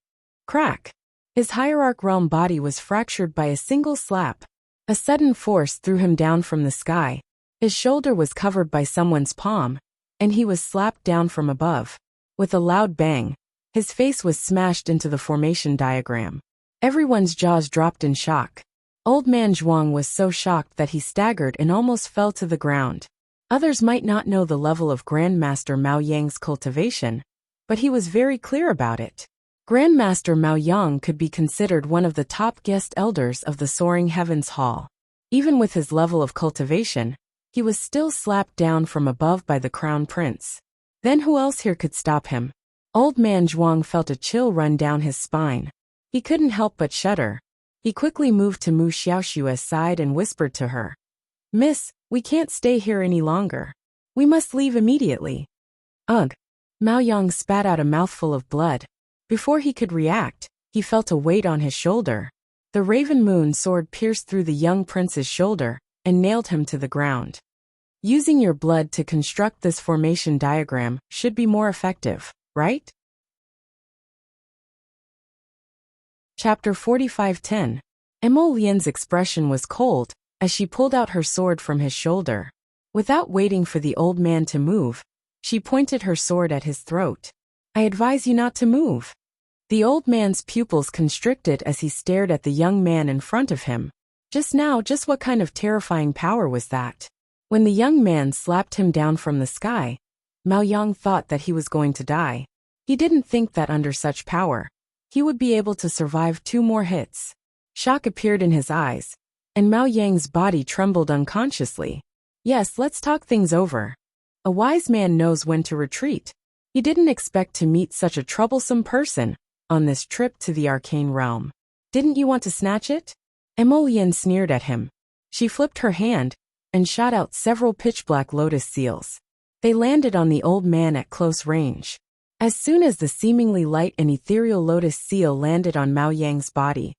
Crack! His hierarch realm body was fractured by a single slap. A sudden force threw him down from the sky. His shoulder was covered by someone's palm, and he was slapped down from above. With a loud bang, his face was smashed into the formation diagram. Everyone's jaws dropped in shock. Old man Zhuang was so shocked that he staggered and almost fell to the ground. Others might not know the level of Grandmaster Mao Yang's cultivation, but he was very clear about it. Grandmaster Mao Yang could be considered one of the top guest elders of the Soaring Heavens Hall. Even with his level of cultivation, he was still slapped down from above by the crown prince. Then who else here could stop him? Old man Zhuang felt a chill run down his spine. He couldn't help but shudder. He quickly moved to Mu Xiaoshua's side and whispered to her, "Miss, we can't stay here any longer. We must leave immediately." Ugh! Mao Yang spat out a mouthful of blood. Before he could react, he felt a weight on his shoulder. The raven moon sword pierced through the young prince's shoulder and nailed him to the ground. Using your blood to construct this formation diagram should be more effective, right? Chapter 45:10. Mo Lian's expression was cold as she pulled out her sword from his shoulder. Without waiting for the old man to move, she pointed her sword at his throat. "I advise you not to move." The old man's pupils constricted as he stared at the young man in front of him. Just what kind of terrifying power was that? When the young man slapped him down from the sky, Mao Yang thought that he was going to die. He didn't think that under such power, he would be able to survive 2 more hits. Shock appeared in his eyes, and Mao Yang's body trembled unconsciously. Yes, let's talk things over. A wise man knows when to retreat. He didn't expect to meet such a troublesome person on this trip to the arcane realm. Didn't you want to snatch it? Mo Lian sneered at him. She flipped her hand and shot out several pitch-black lotus seals. They landed on the old man at close range. As soon as the seemingly light and ethereal lotus seal landed on Mao Yang's body,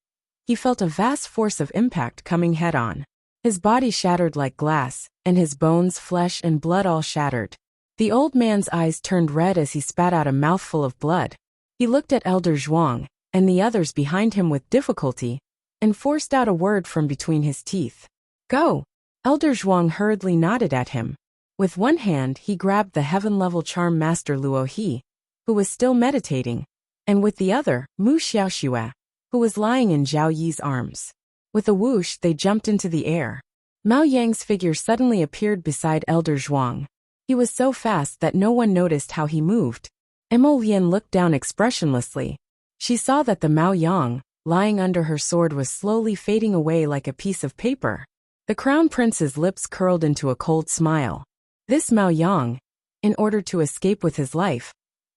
he felt a vast force of impact coming head-on. His body shattered like glass, and his bones, flesh, and blood all shattered. The old man's eyes turned red as he spat out a mouthful of blood. He looked at Elder Zhuang and the others behind him with difficulty, and forced out a word from between his teeth. "Go!" Elder Zhuang hurriedly nodded at him. With one hand he grabbed the heaven-level charm master Luo He, who was still meditating, and with the other, Mu Xiaoxue, who was lying in Zhao Yi's arms. With a whoosh they jumped into the air. Mao Yang's figure suddenly appeared beside Elder Zhuang. He was so fast that no one noticed how he moved. Emolian looked down expressionlessly. She saw that the Mao Yang, lying under her sword, was slowly fading away like a piece of paper. The crown prince's lips curled into a cold smile. This Mao Yang, in order to escape with his life,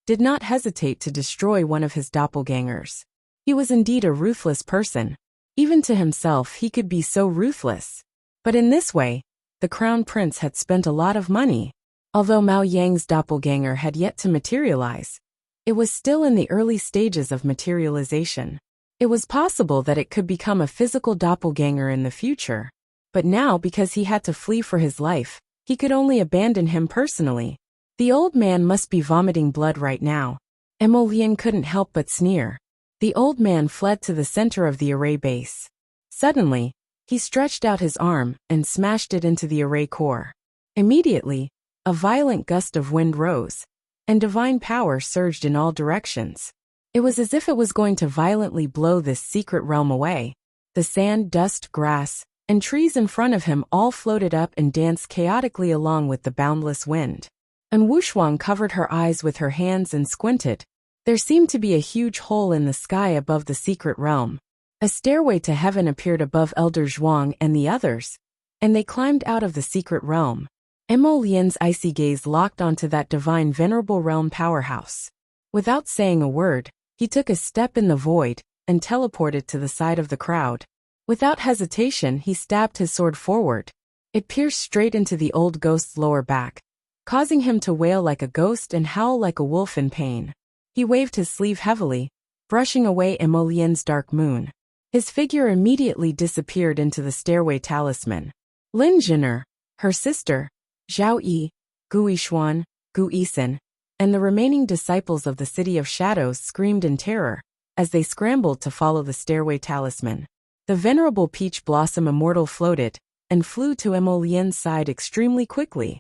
did not hesitate to destroy one of his doppelgangers. He was indeed a ruthless person. Even to himself he could be so ruthless. But in this way, the crown prince had spent a lot of money. Although Mao Yang's doppelganger had yet to materialize, it was still in the early stages of materialization. It was possible that it could become a physical doppelganger in the future. But now, because he had to flee for his life, he could only abandon him personally. The old man must be vomiting blood right now. Emolian couldn't help but sneer. The old man fled to the center of the array base. Suddenly, he stretched out his arm and smashed it into the array core. Immediately, a violent gust of wind rose, and divine power surged in all directions. It was as if it was going to violently blow this secret realm away. The sand, dust, grass, and trees in front of him all floated up and danced chaotically along with the boundless wind. And Wuxia covered her eyes with her hands and squinted. There seemed to be a huge hole in the sky above the secret realm. A stairway to heaven appeared above Elder Zhuang and the others, and they climbed out of the secret realm. Emolian's icy gaze locked onto that divine venerable realm powerhouse. Without saying a word, he took a step in the void and teleported to the side of the crowd. Without hesitation, he stabbed his sword forward. It pierced straight into the old ghost's lower back, causing him to wail like a ghost and howl like a wolf in pain. He waved his sleeve heavily, brushing away Emolian's dark moon. His figure immediately disappeared into the stairway talisman. Lin Jin'er, her sister, Zhao Yi, Gu Yishuan, Gu Yisan, and the remaining disciples of the City of Shadows screamed in terror as they scrambled to follow the stairway talisman. The venerable peach blossom immortal floated and flew to Emolian's side extremely quickly.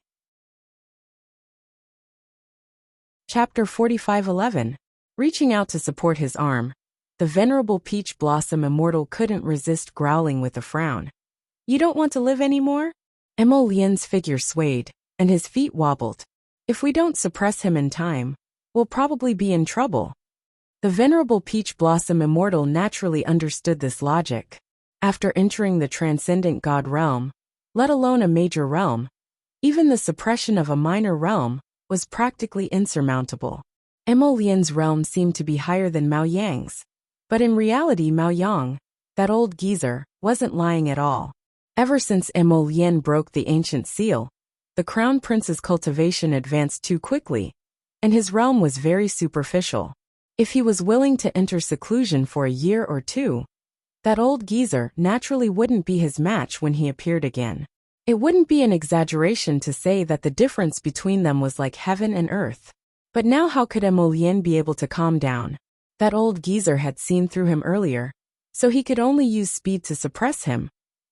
Chapter 45:11. Reaching out to support his arm, the venerable peach blossom immortal couldn't resist growling with a frown. "You don't want to live anymore?" Emolian's figure swayed, and his feet wobbled. "If we don't suppress him in time, we'll probably be in trouble." The venerable peach blossom immortal naturally understood this logic. After entering the transcendent god realm, let alone a major realm, even the suppression of a minor realm was practically insurmountable. Emolian's realm seemed to be higher than Mao Yang's, but in reality Mao Yang, that old geezer, wasn't lying at all. Ever since Emolian broke the ancient seal, the crown prince's cultivation advanced too quickly, and his realm was very superficial. If he was willing to enter seclusion for a year or two, that old geezer naturally wouldn't be his match when he appeared again. It wouldn't be an exaggeration to say that the difference between them was like heaven and earth. But now how could Emolian be able to calm down? That old geezer had seen through him earlier, so he could only use speed to suppress him.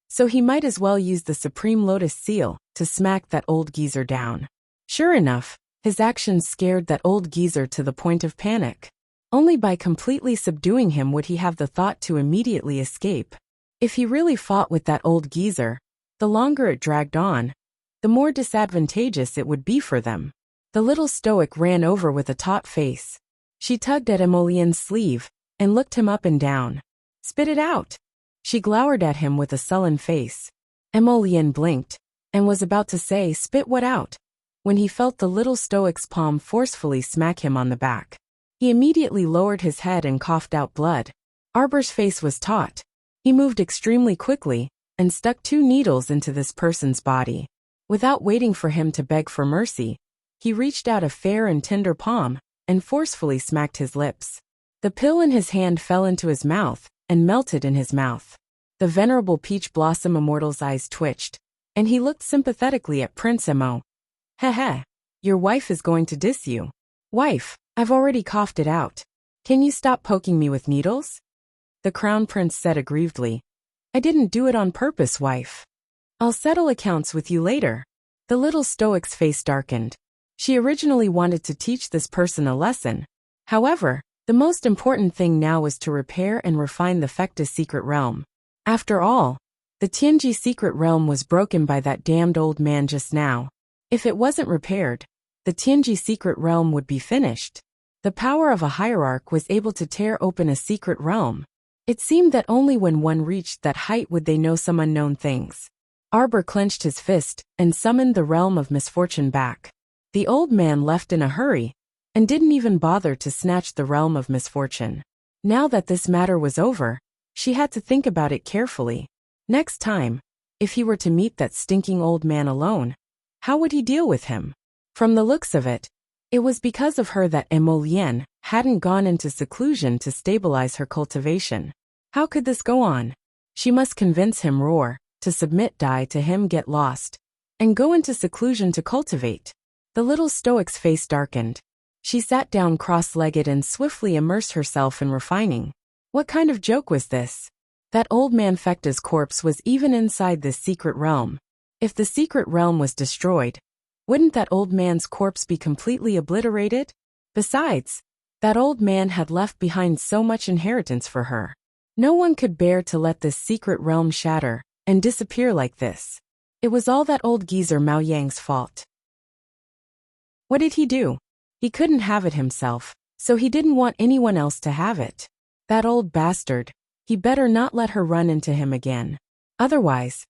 So he might as well use the Supreme Lotus Seal to smack that old geezer down. Sure enough, his actions scared that old geezer to the point of panic. Only by completely subduing him would he have the thought to immediately escape. If he really fought with that old geezer, the longer it dragged on, the more disadvantageous it would be for them. The little stoic ran over with a taut face. She tugged at Emolian's sleeve and looked him up and down. "Spit it out." She glowered at him with a sullen face. Emolian blinked and was about to say, "Spit what out?" when he felt the little stoic's palm forcefully smack him on the back. He immediately lowered his head and coughed out blood. Arbor's face was taut. He moved extremely quickly and stuck 2 needles into this person's body. Without waiting for him to beg for mercy, he reached out a fair and tender palm and forcefully smacked his lips. The pill in his hand fell into his mouth and melted in his mouth. The venerable peach blossom immortal's eyes twitched, and he looked sympathetically at Prince Emo. "Heh, your wife is going to diss you." "Wife, I've already coughed it out. Can you stop poking me with needles?" The crown prince said aggrievedly. "I didn't do it on purpose, wife. I'll settle accounts with you later." The little stoic's face darkened. She originally wanted to teach this person a lesson. However, the most important thing now was to repair and refine the Fecta secret realm. After all, the Tianji secret realm was broken by that damned old man just now. If it wasn't repaired, the Tianji secret realm would be finished. The power of a hierarch was able to tear open a secret realm. It seemed that only when one reached that height would they know some unknown things. Arbor clenched his fist and summoned the realm of misfortune back. The old man left in a hurry and didn't even bother to snatch the realm of misfortune. Now that this matter was over, she had to think about it carefully. Next time, if he were to meet that stinking old man alone, how would he deal with him? From the looks of it, it was because of her that Emolienne hadn't gone into seclusion to stabilize her cultivation. How could this go on? She must convince him to submit die to him get lost, and go into seclusion to cultivate. The little stoic's face darkened. She sat down cross-legged and swiftly immersed herself in refining. What kind of joke was this? That old man Fecta's corpse was even inside this secret realm. If the secret realm was destroyed, wouldn't that old man's corpse be completely obliterated? Besides, that old man had left behind so much inheritance for her. No one could bear to let this secret realm shatter and disappear like this. It was all that old geezer Mao Yang's fault. What did he do? He couldn't have it himself, so he didn't want anyone else to have it. That old bastard. He better not let her run into him again. Otherwise.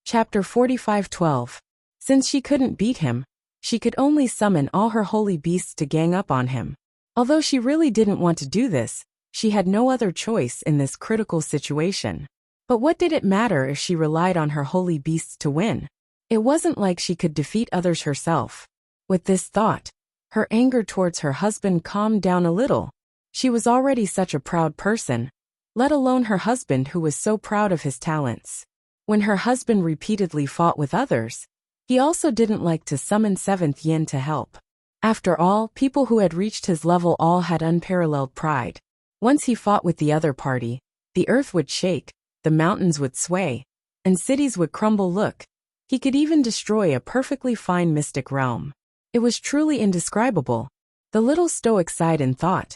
Chapter 45:12. Since she couldn't beat him, she could only summon all her holy beasts to gang up on him. Although she really didn't want to do this, she had no other choice in this critical situation. But what did it matter if she relied on her holy beasts to win? It wasn't like she could defeat others herself. With this thought, her anger towards her husband calmed down a little. She was already such a proud person, let alone her husband who was so proud of his talents. When her husband repeatedly fought with others, he also didn't like to summon Seventh Yin to help. After all, people who had reached his level all had unparalleled pride. Once he fought with the other party, the earth would shake, the mountains would sway, and cities would crumble. Look, he could even destroy a perfectly fine mystic realm. It was truly indescribable. The little stoic sighed and thought,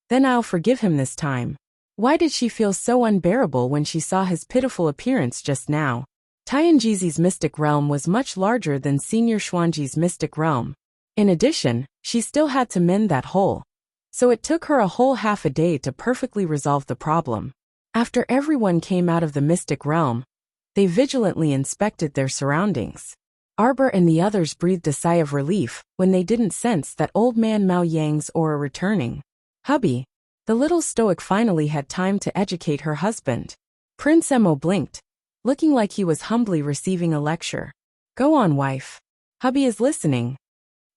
then I'll forgive him this time. Why did she feel so unbearable when she saw his pitiful appearance just now? Tianji's mystic realm was much larger than Senior Xuanji's mystic realm. In addition, she still had to mend that hole. So it took her a whole half a day to perfectly resolve the problem. After everyone came out of the mystic realm, they vigilantly inspected their surroundings. Arbor and the others breathed a sigh of relief when they didn't sense that old man Mao Yang's aura returning. Hubby, the little stoic finally had time to educate her husband. Prince Emo blinked, looking like he was humbly receiving a lecture. Go on, wife. Hubby is listening.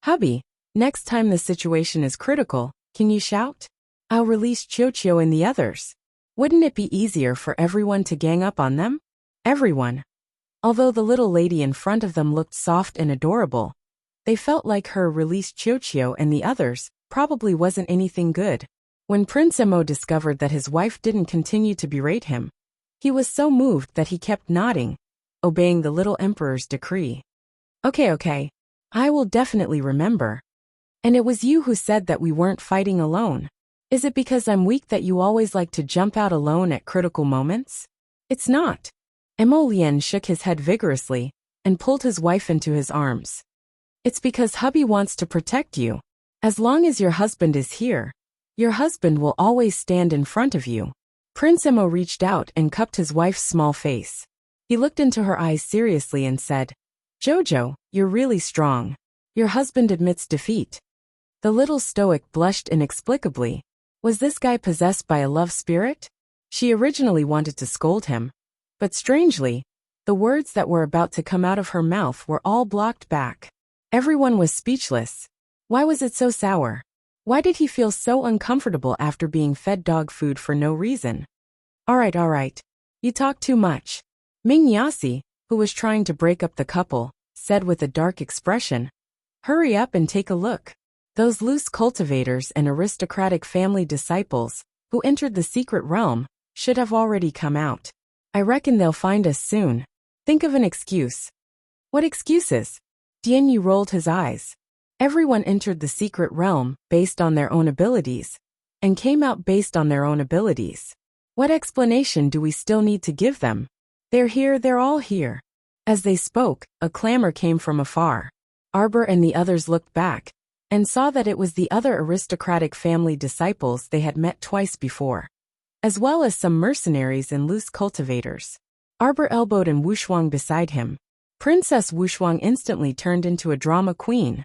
Hubby, next time the situation is critical, can you shout? I'll release Chiochio and the others. Wouldn't it be easier for everyone to gang up on them? Everyone. Although the little lady in front of them looked soft and adorable, they felt like her release Chiochio and the others probably wasn't anything good. When Prince Emo discovered that his wife didn't continue to berate him, he was so moved that he kept nodding, obeying the little emperor's decree. Okay, I will definitely remember. And it was you who said that we weren't fighting alone. Is it because I'm weak that you always like to jump out alone at critical moments? It's not. Emolienne shook his head vigorously and pulled his wife into his arms. It's because hubby wants to protect you. As long as your husband is here, your husband will always stand in front of you. Prince Emo reached out and cupped his wife's small face. He looked into her eyes seriously and said, Jojo, you're really strong. Your husband admits defeat. The little stoic blushed inexplicably. Was this guy possessed by a love spirit? She originally wanted to scold him, but strangely, the words that were about to come out of her mouth were all blocked back. Everyone was speechless. Why was it so sour? Why did he feel so uncomfortable after being fed dog food for no reason? All right. You talk too much. Ming Yasi, who was trying to break up the couple, said with a dark expression, hurry up and take a look. Those loose cultivators and aristocratic family disciples, who entered the secret realm, should have already come out. I reckon they'll find us soon. Think of an excuse. What excuses? Dianyu rolled his eyes. Everyone entered the secret realm based on their own abilities, and came out based on their own abilities. What explanation do we still need to give them? They're here, they're all here. As they spoke, a clamor came from afar. Arbor and the others looked back, and saw that it was the other aristocratic family disciples they had met twice before, as well as some mercenaries and loose cultivators. Arbor elbowed in Wuxia beside him. Princess Wuxia instantly turned into a drama queen.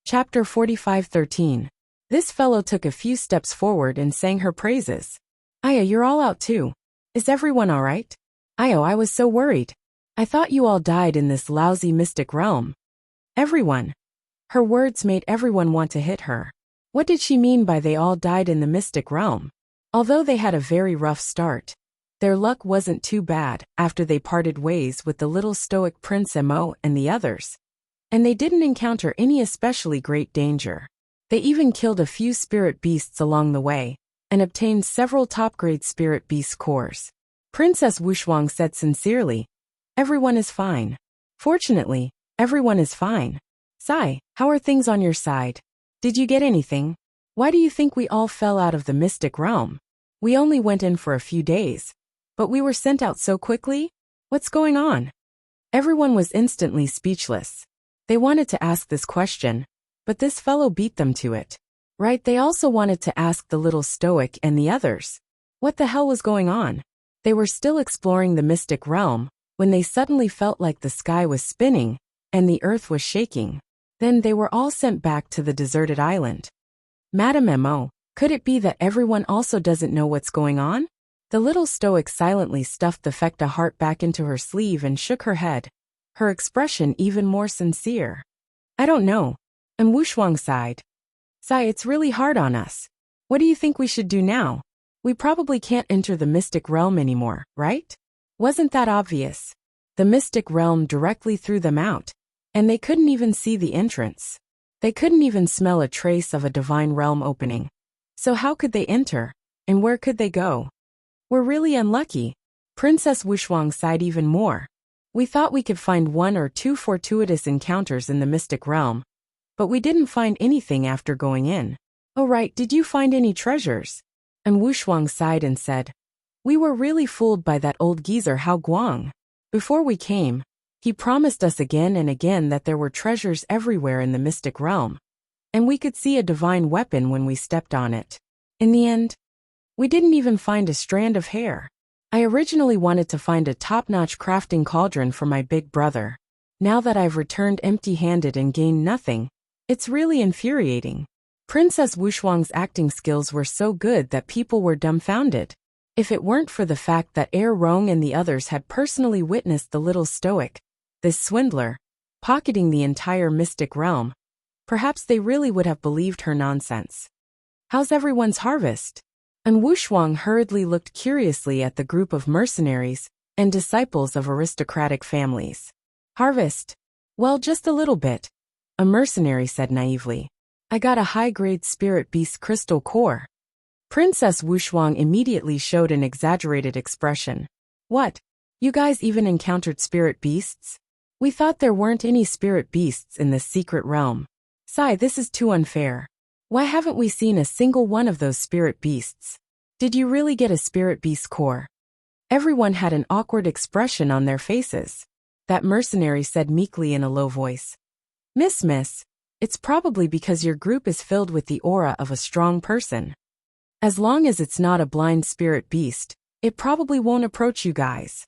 Chapter 45:13. This fellow took a few steps forward and sang her praises. Aya, you're all out too. Is everyone alright? Ayo, I was so worried. I thought you all died in this lousy mystic realm. Everyone. Her words made everyone want to hit her. What did she mean by they all died in the mystic realm? Although they had a very rough start, their luck wasn't too bad after they parted ways with the little stoic Prince Mo and the others. And they didn't encounter any especially great danger. They even killed a few spirit beasts along the way, and obtained several top-grade spirit beast cores. Princess Wuxia said sincerely, everyone is fine. Fortunately, everyone is fine. Sai, how are things on your side? Did you get anything? Why do you think we all fell out of the mystic realm? We only went in for a few days, but we were sent out so quickly? What's going on? Everyone was instantly speechless. They wanted to ask this question, but this fellow beat them to it. Right, they also wanted to ask the little stoic and the others. What the hell was going on? They were still exploring the mystic realm, when they suddenly felt like the sky was spinning, and the earth was shaking. Then they were all sent back to the deserted island. Madam Mo, could it be that everyone also doesn't know what's going on? The little stoic silently stuffed the Fecta heart back into her sleeve and shook her head, her expression even more sincere. I don't know. And Wuxia sighed. Sai, it's really hard on us. What do you think we should do now? We probably can't enter the mystic realm anymore, right? Wasn't that obvious? The mystic realm directly threw them out, and they couldn't even see the entrance. They couldn't even smell a trace of a divine realm opening. So how could they enter, and where could they go? We're really unlucky. Princess Wuxia sighed even more. We thought we could find one or two fortuitous encounters in the mystic realm, but we didn't find anything after going in. Oh right, did you find any treasures? And Wuxia sighed and said, we were really fooled by that old geezer Hao Guang. Before we came, he promised us again and again that there were treasures everywhere in the mystic realm, and we could see a divine weapon when we stepped on it. In the end, we didn't even find a strand of hair. I originally wanted to find a top-notch crafting cauldron for my big brother. Now that I've returned empty-handed and gained nothing, it's really infuriating. Princess Wuxia's acting skills were so good that people were dumbfounded. If it weren't for the fact that Rong and the others had personally witnessed the little stoic, this swindler, pocketing the entire mystic realm, perhaps they really would have believed her nonsense. How's everyone's harvest? And Wuxia hurriedly looked curiously at the group of mercenaries and disciples of aristocratic families. Harvest? Well, just a little bit. A mercenary said naively. I got a high-grade spirit beast crystal core. Princess Wuxia immediately showed an exaggerated expression. What? You guys even encountered spirit beasts? We thought there weren't any spirit beasts in this secret realm. Sai, this is too unfair. Why haven't we seen a single one of those spirit beasts? Did you really get a spirit beast core? Everyone had an awkward expression on their faces. That mercenary said meekly in a low voice. Miss, it's probably because your group is filled with the aura of a strong person. As long as it's not a blind spirit beast, it probably won't approach you guys.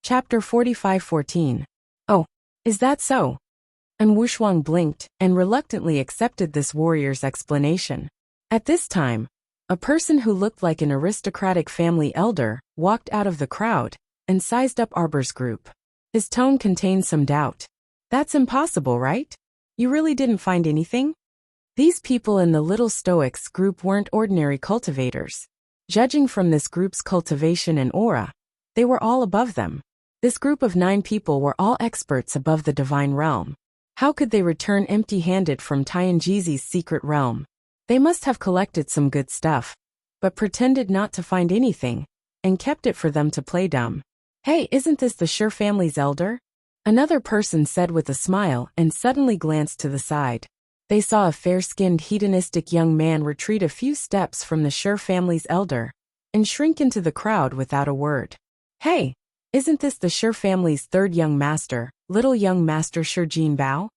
Chapter 45:14. Oh, is that so? And Wuxia blinked and reluctantly accepted this warrior's explanation. At this time, a person who looked like an aristocratic family elder walked out of the crowd and sized up Arbor's group. His tone contained some doubt. That's impossible, right? You really didn't find anything? These people in the Little Stoics group weren't ordinary cultivators. Judging from this group's cultivation and aura, they were all above them. This group of 9 people were all experts above the divine realm. How could they return empty-handed from Tianjizi's secret realm? They must have collected some good stuff, but pretended not to find anything, and kept it for them to play dumb. Hey, isn't this the Sher family's elder? Another person said with a smile and suddenly glanced to the side. They saw a fair-skinned hedonistic young man retreat a few steps from the Sher family's elder, and shrink into the crowd without a word. Hey, isn't this the Shi family's third young master, little young master Shi Jinbao?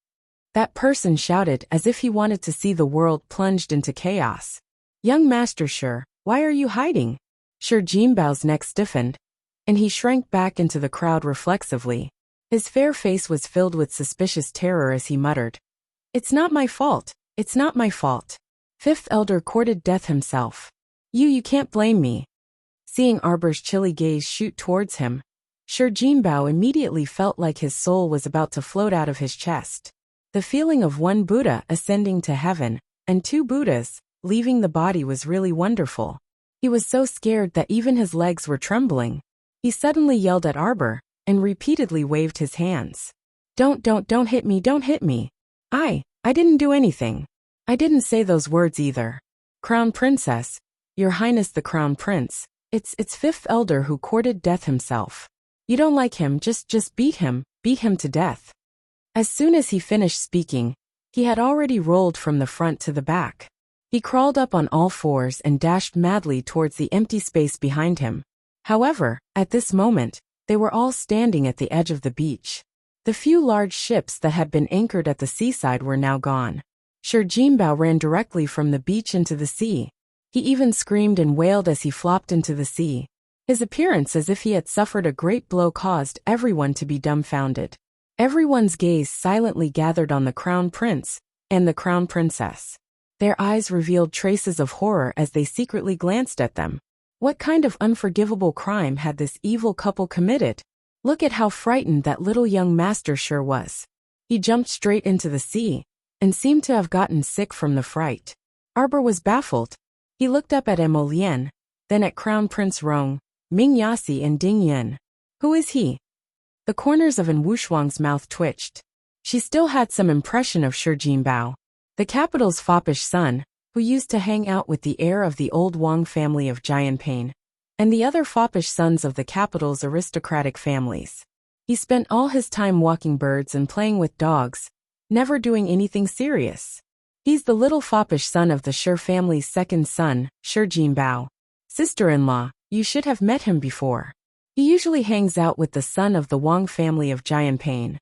That person shouted as if he wanted to see the world plunged into chaos. Young master Shi, why are you hiding? Shi Jinbao's neck stiffened, and he shrank back into the crowd reflexively. His fair face was filled with suspicious terror as he muttered, "It's not my fault, it's not my fault. Fifth elder courted death himself. You can't blame me." Seeing Arbor's chilly gaze shoot towards him, Shi Jinbao immediately felt like his soul was about to float out of his chest. The feeling of one Buddha ascending to heaven, and two Buddhas leaving the body was really wonderful. He was so scared that even his legs were trembling. He suddenly yelled at Arbor, and repeatedly waved his hands. Don't hit me, don't hit me. I didn't do anything. I didn't say those words either. Crown Princess, Your Highness the Crown Prince, it's Fifth Elder who courted death himself. You don't like him, just beat him to death." As soon as he finished speaking, he had already rolled from the front to the back. He crawled up on all fours and dashed madly towards the empty space behind him. However, at this moment, they were all standing at the edge of the beach. The few large ships that had been anchored at the seaside were now gone. Shi Jinbao ran directly from the beach into the sea. He even screamed and wailed as he flopped into the sea. His appearance as if he had suffered a great blow caused everyone to be dumbfounded. Everyone's gaze silently gathered on the Crown Prince and the Crown Princess. Their eyes revealed traces of horror as they secretly glanced at them. What kind of unforgivable crime had this evil couple committed? Look at how frightened that little young master Shi was. He jumped straight into the sea, and seemed to have gotten sick from the fright. Arbor was baffled. He looked up at Emolien, then at Crown Prince Rong, Ming Yasi and Ding Yin. Who is he? The corners of An Wushuang's mouth twitched. She still had some impression of Shi Jinbao, the capital's foppish son, who used to hang out with the heir of the old Wang family of Jianping, and the other foppish sons of the capital's aristocratic families. He spent all his time walking birds and playing with dogs, never doing anything serious. He's the little foppish son of the Shi family's second son, Shi Jinbao. Sister-in-law, you should have met him before. He usually hangs out with the son of the Wang family of Jianping.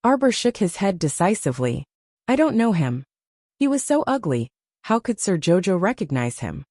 Arbor shook his head decisively. I don't know him. He was so ugly, how could Sir Jojo recognize him?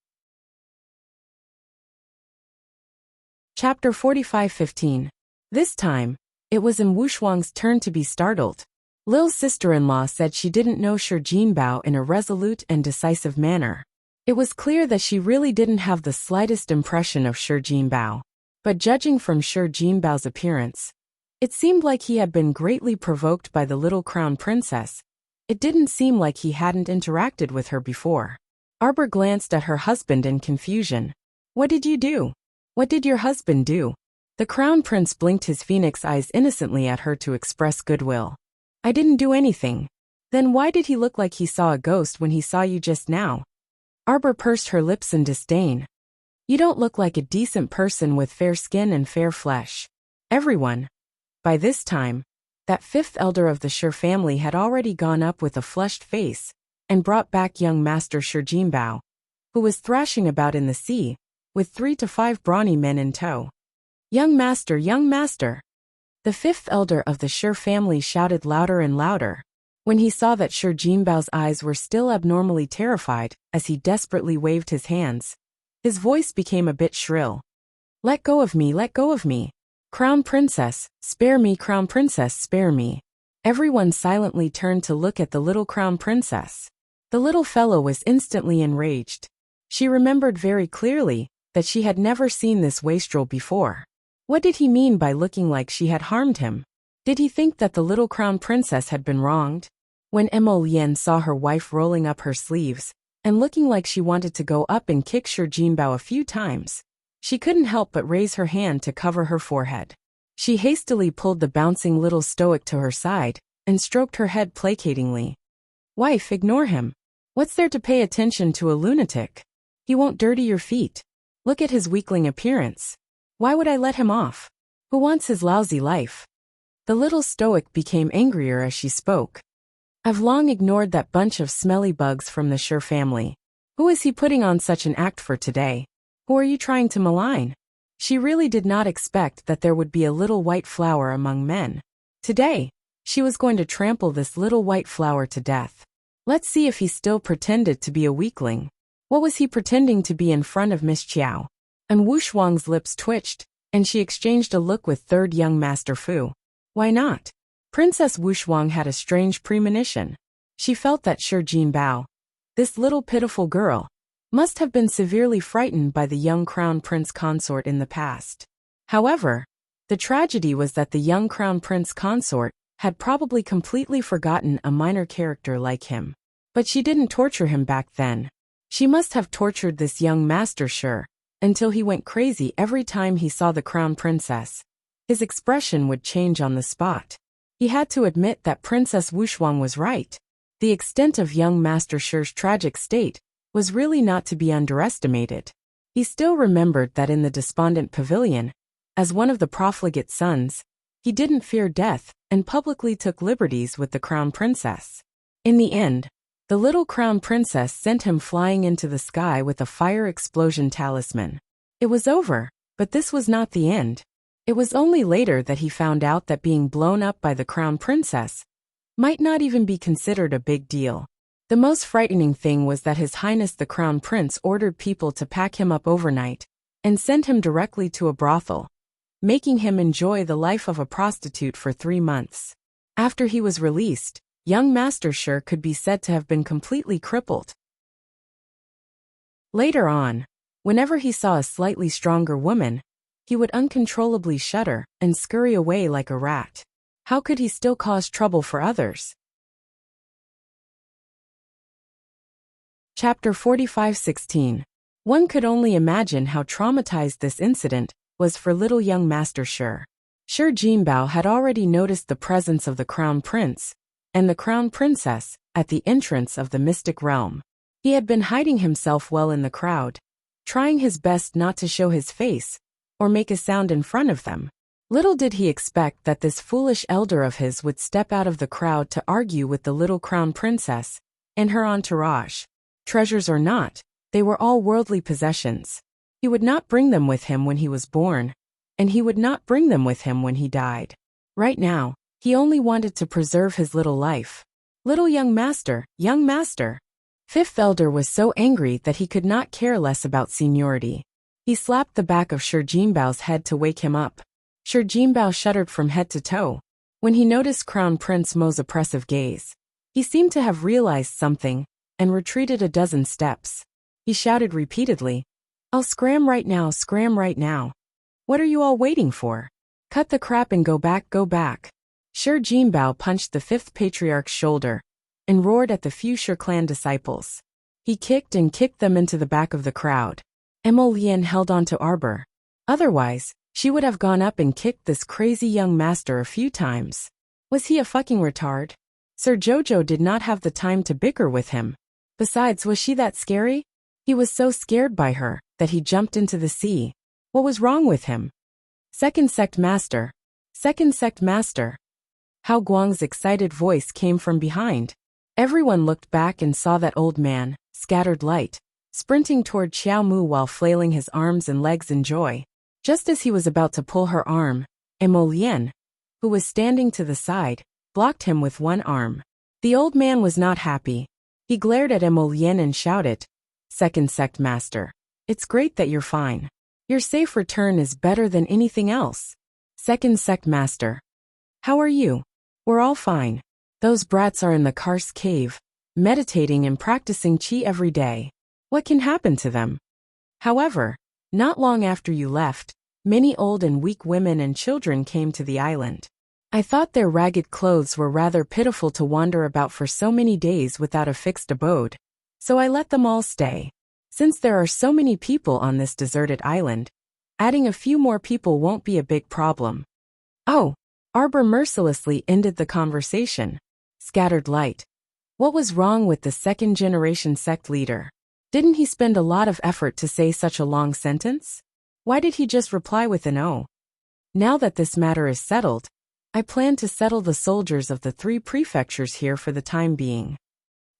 Chapter 45:15. This time, it was An Wushuang's turn to be startled. Lil's sister-in-law said she didn't know Shi Jinbao in a resolute and decisive manner. It was clear that she really didn't have the slightest impression of Shi Jinbao. But judging from Shi Jinbao's appearance, it seemed like he had been greatly provoked by the little Crown Princess. It didn't seem like he hadn't interacted with her before. Arbor glanced at her husband in confusion. What did you do? What did your husband do? The Crown Prince blinked his phoenix eyes innocently at her to express goodwill. I didn't do anything. Then why did he look like he saw a ghost when he saw you just now? Arbor pursed her lips in disdain. You don't look like a decent person with fair skin and fair flesh. Everyone. By this time, that fifth elder of the Shi family had already gone up with a flushed face, and brought back young master Shi Jinbao, who was thrashing about in the sea, with 3 to 5 brawny men in tow. Young master, young master! The fifth elder of the Shi family shouted louder and louder. When he saw that Shi Jinbao's eyes were still abnormally terrified, as he desperately waved his hands, his voice became a bit shrill. Let go of me, let go of me! Crown Princess, spare me, Crown Princess, spare me! Everyone silently turned to look at the little Crown Princess. The little fellow was instantly enraged. She remembered very clearly that she had never seen this wastrel before. What did he mean by looking like she had harmed him? Did he think that the little Crown Princess had been wronged? When Emolien saw her wife rolling up her sleeves, and looking like she wanted to go up and kick Shi Jinbao a few times, she couldn't help but raise her hand to cover her forehead. She hastily pulled the bouncing little stoic to her side, and stroked her head placatingly. Wife, ignore him. What's there to pay attention to a lunatic? He won't dirty your feet. Look at his weakling appearance. Why would I let him off? Who wants his lousy life? The little stoic became angrier as she spoke. I've long ignored that bunch of smelly bugs from the Shi family. Who is he putting on such an act for today? Who are you trying to malign? She really did not expect that there would be a little white flower among men. Today, she was going to trample this little white flower to death. Let's see if he still pretended to be a weakling. What was he pretending to be in front of Miss Qiao? And Wu Shuang's lips twitched, and she exchanged a look with third young Master Fu. Why not? Princess Wu Shuang had a strange premonition. She felt that Shi Jinbao, this little pitiful girl, must have been severely frightened by the young crown prince consort in the past. However, the tragedy was that the young crown prince consort had probably completely forgotten a minor character like him. But she didn't torture him back then. She must have tortured this young Master Shi until he went crazy every time he saw the crown princess. His expression would change on the spot. He had to admit that Princess Wu Shuang was right. The extent of young Master Shi's tragic state was really not to be underestimated. He still remembered that in the despondent pavilion, as one of the profligate sons, he didn't fear death and publicly took liberties with the crown princess. In the end, the little crown princess sent him flying into the sky with a fire explosion talisman. It was over, but this was not the end. It was only later that he found out that being blown up by the crown princess might not even be considered a big deal. The most frightening thing was that His Highness the Crown Prince ordered people to pack him up overnight and send him directly to a brothel, making him enjoy the life of a prostitute for 3 months. After he was released, young Master Shi could be said to have been completely crippled. Later on, whenever he saw a slightly stronger woman, he would uncontrollably shudder and scurry away like a rat. How could he still cause trouble for others? Chapter 45:16. One could only imagine how traumatized this incident was for little young Master Shi. Shi Jinbao had already noticed the presence of the Crown Prince and the Crown Princess at the entrance of the mystic realm. He had been hiding himself well in the crowd, trying his best not to show his face or make a sound in front of them. Little did he expect that this foolish elder of his would step out of the crowd to argue with the little Crown Princess and her entourage. Treasures or not, they were all worldly possessions. He would not bring them with him when he was born, and he would not bring them with him when he died. Right now, he only wanted to preserve his little life. Little young master, young master. Fifth elder was so angry that he could not care less about seniority. He slapped the back of Shi Jinbao's head to wake him up. Shi Jinbao shuddered from head to toe when he noticed Crown Prince Mo's oppressive gaze. He seemed to have realized something and retreated a dozen steps. He shouted repeatedly, "I'll scram right now, scram right now. What are you all waiting for? Cut the crap and go back, go back." Shi Jinbao punched the fifth patriarch's shoulder and roared at the few Shi clan disciples. He kicked and kicked them into the back of the crowd. Emolian held on to Arbor. Otherwise, she would have gone up and kicked this crazy young master a few times. Was he a fucking retard? Sir Jojo did not have the time to bicker with him. Besides, was she that scary? He was so scared by her that he jumped into the sea. What was wrong with him? Second sect master. Second sect master. Hao Guang's excited voice came from behind. Everyone looked back and saw that old man, Scattered Light, sprinting toward Xiao Mu while flailing his arms and legs in joy. Just as he was about to pull her arm, Emolian, who was standing to the side, blocked him with one arm. The old man was not happy. He glared at Emolian and shouted, "Second sect master, it's great that you're fine. Your safe return is better than anything else. Second sect master. How are you? We're all fine. Those brats are in the Karst cave, meditating and practicing qi every day. What can happen to them? However, not long after you left, many old and weak women and children came to the island. I thought their ragged clothes were rather pitiful to wander about for so many days without a fixed abode, so I let them all stay. Since there are so many people on this deserted island, adding a few more people won't be a big problem." Oh, Arbor mercilessly ended the conversation. Scattered Light. What was wrong with the second-generation sect leader? Didn't he spend a lot of effort to say such a long sentence? Why did he just reply with an "oh"? Now that this matter is settled, I plan to settle the soldiers of the 3 prefectures here for the time being.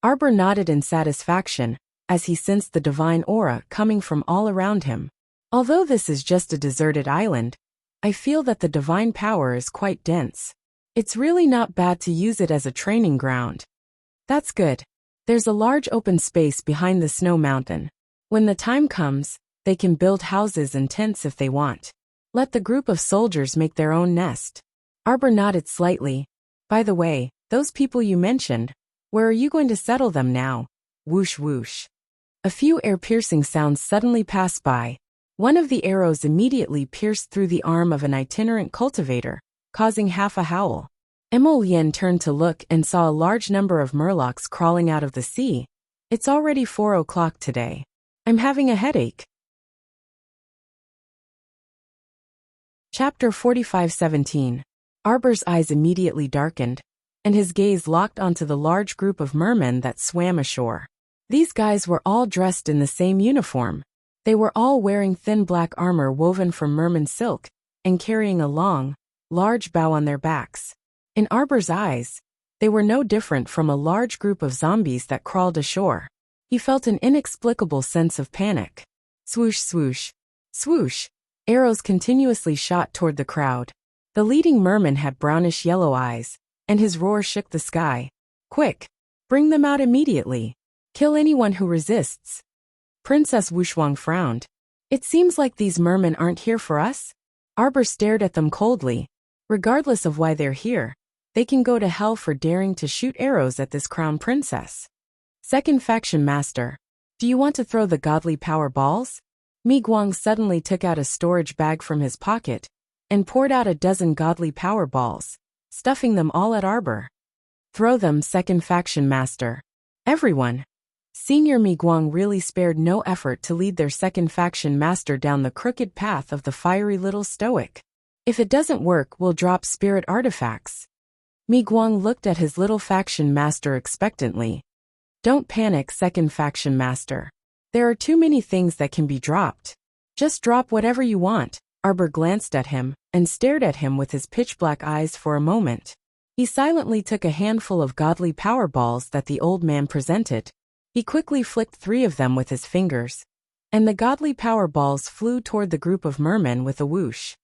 Arbor nodded in satisfaction as he sensed the divine aura coming from all around him. Although this is just a deserted island, I feel that the divine power is quite dense. It's really not bad to use it as a training ground. That's good. There's a large open space behind the snow mountain. When the time comes, they can build houses and tents if they want. Let the group of soldiers make their own nest. Arbor nodded slightly. By the way, those people you mentioned, where are you going to settle them now? Whoosh whoosh. A few air-piercing sounds suddenly passed by. One of the arrows immediately pierced through the arm of an itinerant cultivator, causing half a howl. Emolien turned to look and saw a large number of murlocs crawling out of the sea. It's already 4 o'clock today. I'm having a headache. Chapter 45:17. Arbor's eyes immediately darkened, and his gaze locked onto the large group of mermen that swam ashore. These guys were all dressed in the same uniform. They were all wearing thin black armor woven from merman silk, and carrying a long, large bow on their backs. In Arbor's eyes, they were no different from a large group of zombies that crawled ashore. He felt an inexplicable sense of panic. Swoosh swoosh. Swoosh. Arrows continuously shot toward the crowd. The leading merman had brownish yellow eyes, and his roar shook the sky. Quick! Bring them out immediately. Kill anyone who resists. Princess Wushuang frowned. It seems like these mermen aren't here for us? Arbor stared at them coldly. Regardless of why they're here, they can go to hell for daring to shoot arrows at this crown princess. Second faction master. Do you want to throw the godly power balls? Mi Guang suddenly took out a storage bag from his pocket and poured out a dozen godly power balls, stuffing them all at Arbor. Throw them, second faction master. Everyone. Senior Mi Guang really spared no effort to lead their second faction master down the crooked path of the fiery little stoic. If it doesn't work, we'll drop spirit artifacts. Mi Guang looked at his little faction master expectantly. Don't panic, second faction master. There are too many things that can be dropped. Just drop whatever you want. Arbor glanced at him and stared at him with his pitch-black eyes for a moment. He silently took a handful of godly power balls that the old man presented. He quickly flicked 3 of them with his fingers, and the godly power balls flew toward the group of mermen with a whoosh.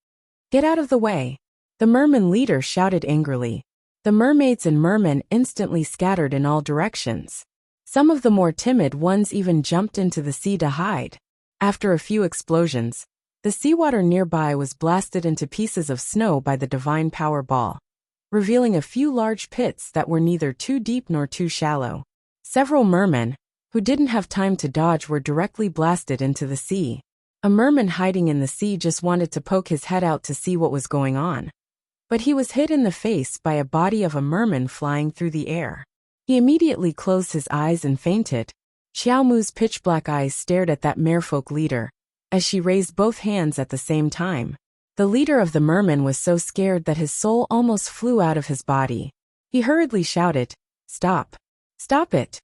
Get out of the way! The merman leader shouted angrily. The mermaids and mermen instantly scattered in all directions. Some of the more timid ones even jumped into the sea to hide. After a few explosions, the seawater nearby was blasted into pieces of snow by the divine power ball, revealing a few large pits that were neither too deep nor too shallow. Several mermen, who didn't have time to dodge, were directly blasted into the sea. A merman hiding in the sea just wanted to poke his head out to see what was going on. But he was hit in the face by a body of a merman flying through the air. He immediately closed his eyes and fainted. Xiaomu's pitch-black eyes stared at that merfolk leader, as she raised both hands at the same time. The leader of the mermen was so scared that his soul almost flew out of his body. He hurriedly shouted, "Stop! Stop it!"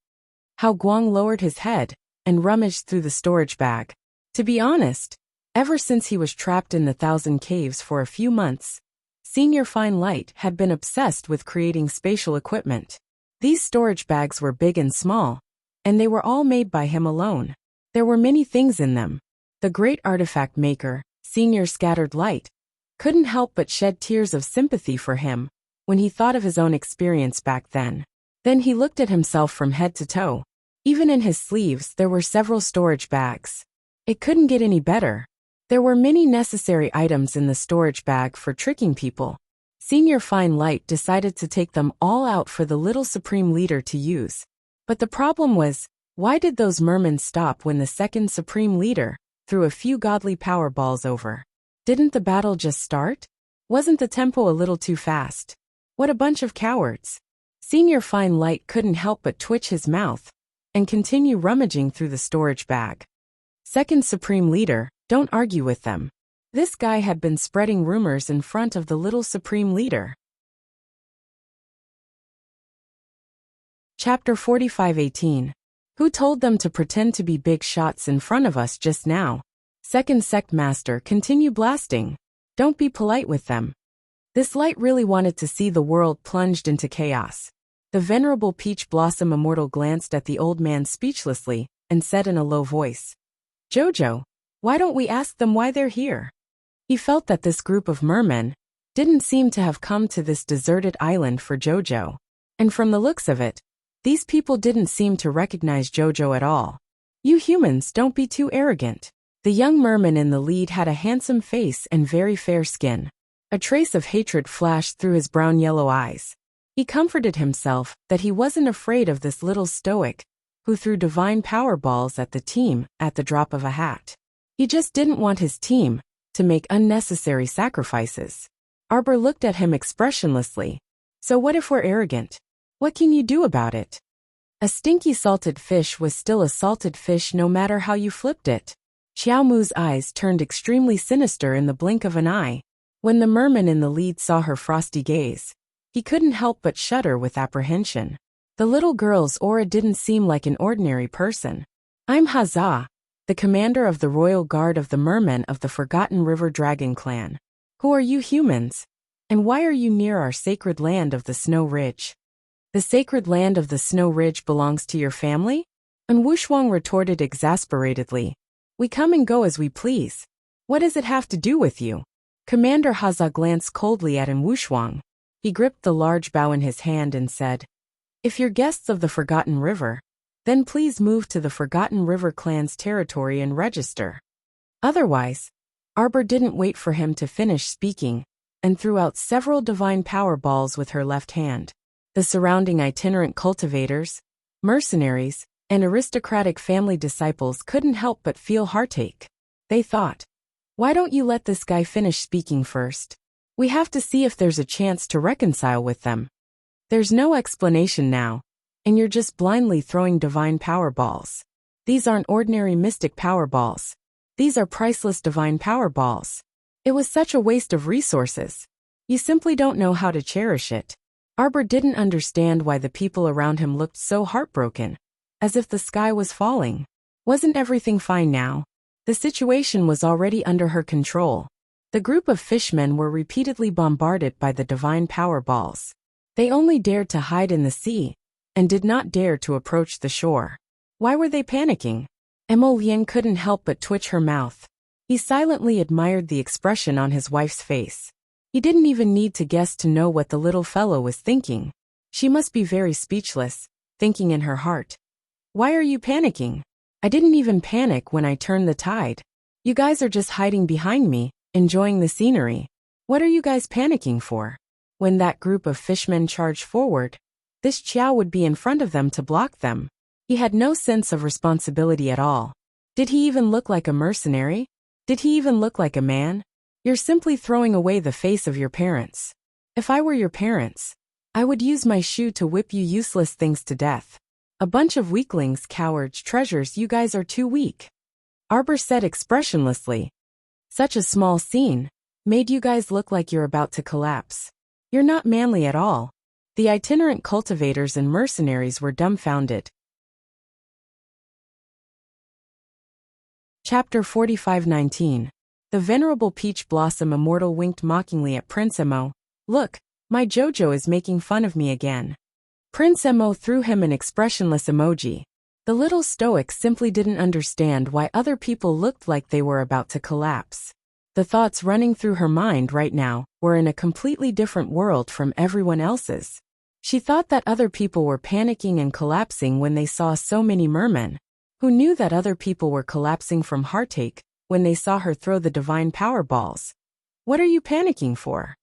Hao Guang lowered his head and rummaged through the storage bag. To be honest, ever since he was trapped in the 1,000 Caves for a few months, Senior Fine Light had been obsessed with creating spatial equipment. These storage bags were big and small, and they were all made by him alone. There were many things in them. The great artifact maker, Senior Scattered Light, couldn't help but shed tears of sympathy for him when he thought of his own experience back then. Then he looked at himself from head to toe. Even in his sleeves there were several storage bags. It couldn't get any better. There were many necessary items in the storage bag for tricking people. Senior Fine Light decided to take them all out for the little Supreme Leader to use. But the problem was, why did those mermen stop when the second Supreme Leader threw a few godly power balls over? Didn't the battle just start? Wasn't the tempo a little too fast? What a bunch of cowards. Senior Fine Light couldn't help but twitch his mouth and continue rummaging through the storage bag. Second Supreme Leader, don't argue with them. This guy had been spreading rumors in front of the little Supreme Leader. Chapter 45:18. Who told them to pretend to be big shots in front of us just now? Second Sect Master, continue blasting. Don't be polite with them. This light really wanted to see the world plunged into chaos. The venerable Peach Blossom Immortal glanced at the old man speechlessly and said in a low voice, "Jojo, Why don't we ask them why they're here? He felt that this group of mermen didn't seem to have come to this deserted island for Jojo. And from the looks of it, these people didn't seem to recognize Jojo at all. You humans, don't be too arrogant. The young merman in the lead had a handsome face and very fair skin. A trace of hatred flashed through his brown-yellow eyes. He comforted himself that he wasn't afraid of this little stoic who threw divine power balls at the team at the drop of a hat. He just didn't want his team to make unnecessary sacrifices. Arbor looked at him expressionlessly. So what if we're arrogant? What can you do about it? A stinky salted fish was still a salted fish no matter how you flipped it. Xiao Mu's eyes turned extremely sinister in the blink of an eye. When the merman in the lead saw her frosty gaze, he couldn't help but shudder with apprehension. The little girl's aura didn't seem like an ordinary person. I'm Hazza, the commander of the royal guard of the mermen of the Forgotten River Dragon clan. Who are you humans? And why are you near our sacred land of the Snow Ridge? The sacred land of the Snow Ridge belongs to your family? And Wushuang retorted exasperatedly. We come and go as we please. What does it have to do with you? Commander Hazza glanced coldly at Wushuang. He gripped the large bow in his hand and said, If you're guests of the Forgotten River, then please move to the Forgotten River clan's territory and register. Otherwise, Arbor didn't wait for him to finish speaking and threw out several divine power balls with her left hand. The surrounding itinerant cultivators, mercenaries, and aristocratic family disciples couldn't help but feel heartache. They thought, why don't you let this guy finish speaking first? We have to see if there's a chance to reconcile with them. There's no explanation now, and you're just blindly throwing divine power balls. These aren't ordinary mystic power balls. These are priceless divine power balls. It was such a waste of resources. You simply don't know how to cherish it. Arbor didn't understand why the people around him looked so heartbroken, as if the sky was falling. Wasn't everything fine now? The situation was already under her control. The group of fishmen were repeatedly bombarded by the divine power balls. They only dared to hide in the sea, and did not dare to approach the shore. Why were they panicking? Emolian couldn't help but twitch her mouth. He silently admired the expression on his wife's face. He didn't even need to guess to know what the little fellow was thinking. She must be very speechless, thinking in her heart. Why are you panicking? I didn't even panic when I turned the tide. You guys are just hiding behind me, enjoying the scenery. What are you guys panicking for? When that group of fishmen charged forward, this Qiao would be in front of them to block them. He had no sense of responsibility at all. Did he even look like a mercenary? Did he even look like a man? You're simply throwing away the face of your parents. If I were your parents, I would use my shoe to whip you useless things to death. A bunch of weaklings, cowards, treasures, you guys are too weak. Arbor said expressionlessly. Such a small scene made you guys look like you're about to collapse. You're not manly at all. The itinerant cultivators and mercenaries were dumbfounded. Chapter 45:19. The venerable peach blossom immortal winked mockingly at Prince Emo. Look, my Jojo is making fun of me again. Prince Emo threw him an expressionless emoji. The little stoic simply didn't understand why other people looked like they were about to collapse. The thoughts running through her mind right now were in a completely different world from everyone else's. She thought that other people were panicking and collapsing when they saw so many mermen, who knew that other people were collapsing from heartache when they saw her throw the divine power balls. What are you panicking for?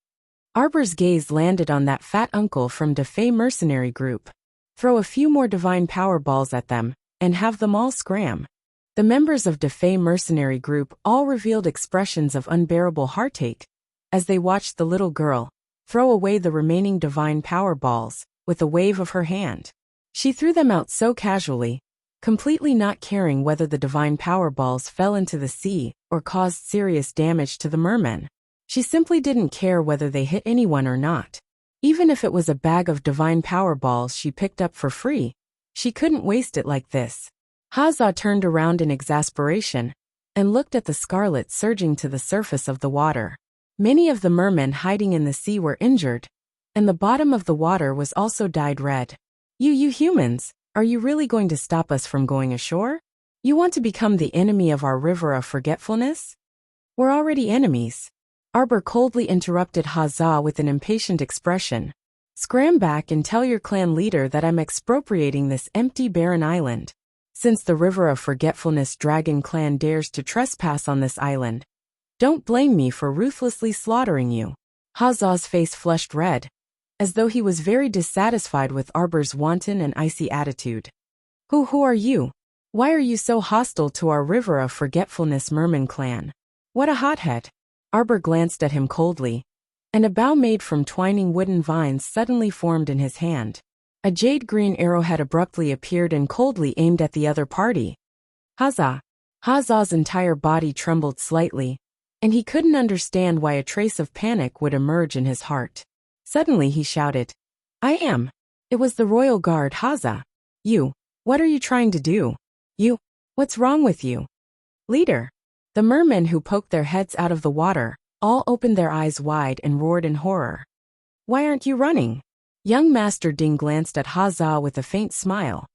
Arbor's gaze landed on that fat uncle from DeFay mercenary group. Throw a few more divine power balls at them, and have them all scram. The members of DeFay mercenary group all revealed expressions of unbearable heartache as they watched the little girl throw away the remaining divine power balls with a wave of her hand. She threw them out so casually, completely not caring whether the divine power balls fell into the sea or caused serious damage to the mermen. She simply didn't care whether they hit anyone or not. Even if it was a bag of divine power balls she picked up for free, she couldn't waste it like this. Hazza turned around in exasperation and looked at the scarlet surging to the surface of the water. Many of the mermen hiding in the sea were injured, and the bottom of the water was also dyed red. You humans, are you really going to stop us from going ashore? You want to become the enemy of our river of forgetfulness? We're already enemies. Arbor coldly interrupted Hazza with an impatient expression. Scram back and tell your clan leader that I'm expropriating this empty barren island. Since the river of forgetfulness dragon clan dares to trespass on this island, don't blame me for ruthlessly slaughtering you. Hazza's face flushed red, as though he was very dissatisfied with Arbor's wanton and icy attitude. Who are you? Why are you so hostile to our river of forgetfulness merman clan? What a hothead. Arbor glanced at him coldly, and a bow made from twining wooden vines suddenly formed in his hand. A jade-green arrowhead abruptly appeared and coldly aimed at the other party. Hazza. Hazza's entire body trembled slightly, and he couldn't understand why a trace of panic would emerge in his heart. Suddenly he shouted, I am. It was the royal guard, Hazza. You. What are you trying to do? You. What's wrong with you? Leader. The mermen who poked their heads out of the water all opened their eyes wide and roared in horror. Why aren't you running? Young Master Ding glanced at Hazza with a faint smile.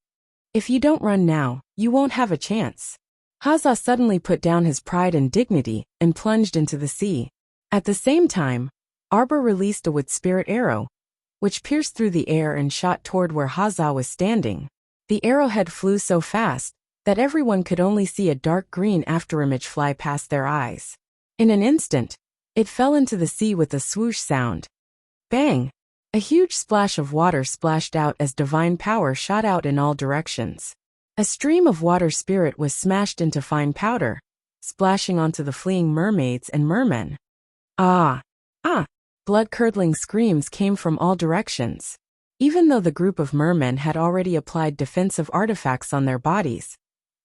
If you don't run now, you won't have a chance. Hazza suddenly put down his pride and dignity and plunged into the sea. At the same time, Arbor released a wood spirit arrow, which pierced through the air and shot toward where Hazza was standing. The arrowhead flew so fast that everyone could only see a dark green afterimage fly past their eyes. In an instant, it fell into the sea with a swoosh sound. Bang! A huge splash of water splashed out as divine power shot out in all directions. A stream of water spirit was smashed into fine powder, splashing onto the fleeing mermaids and mermen. Ah! Ah! Blood-curdling screams came from all directions. Even though the group of mermen had already applied defensive artifacts on their bodies,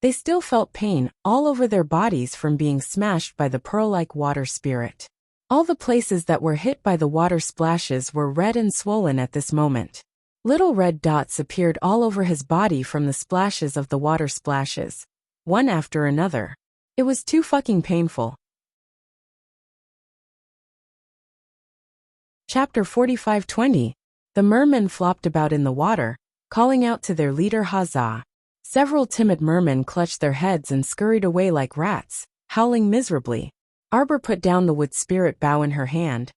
they still felt pain all over their bodies from being smashed by the pearl-like water spirit. All the places that were hit by the water splashes were red and swollen at this moment. Little red dots appeared all over his body from the splashes of the water splashes, one after another. It was too fucking painful. Chapter 45-20. The mermen flopped about in the water, calling out to their leader Hazza. Several timid mermen clutched their heads and scurried away like rats, howling miserably. Arbor put down the wood spirit bow in her hand,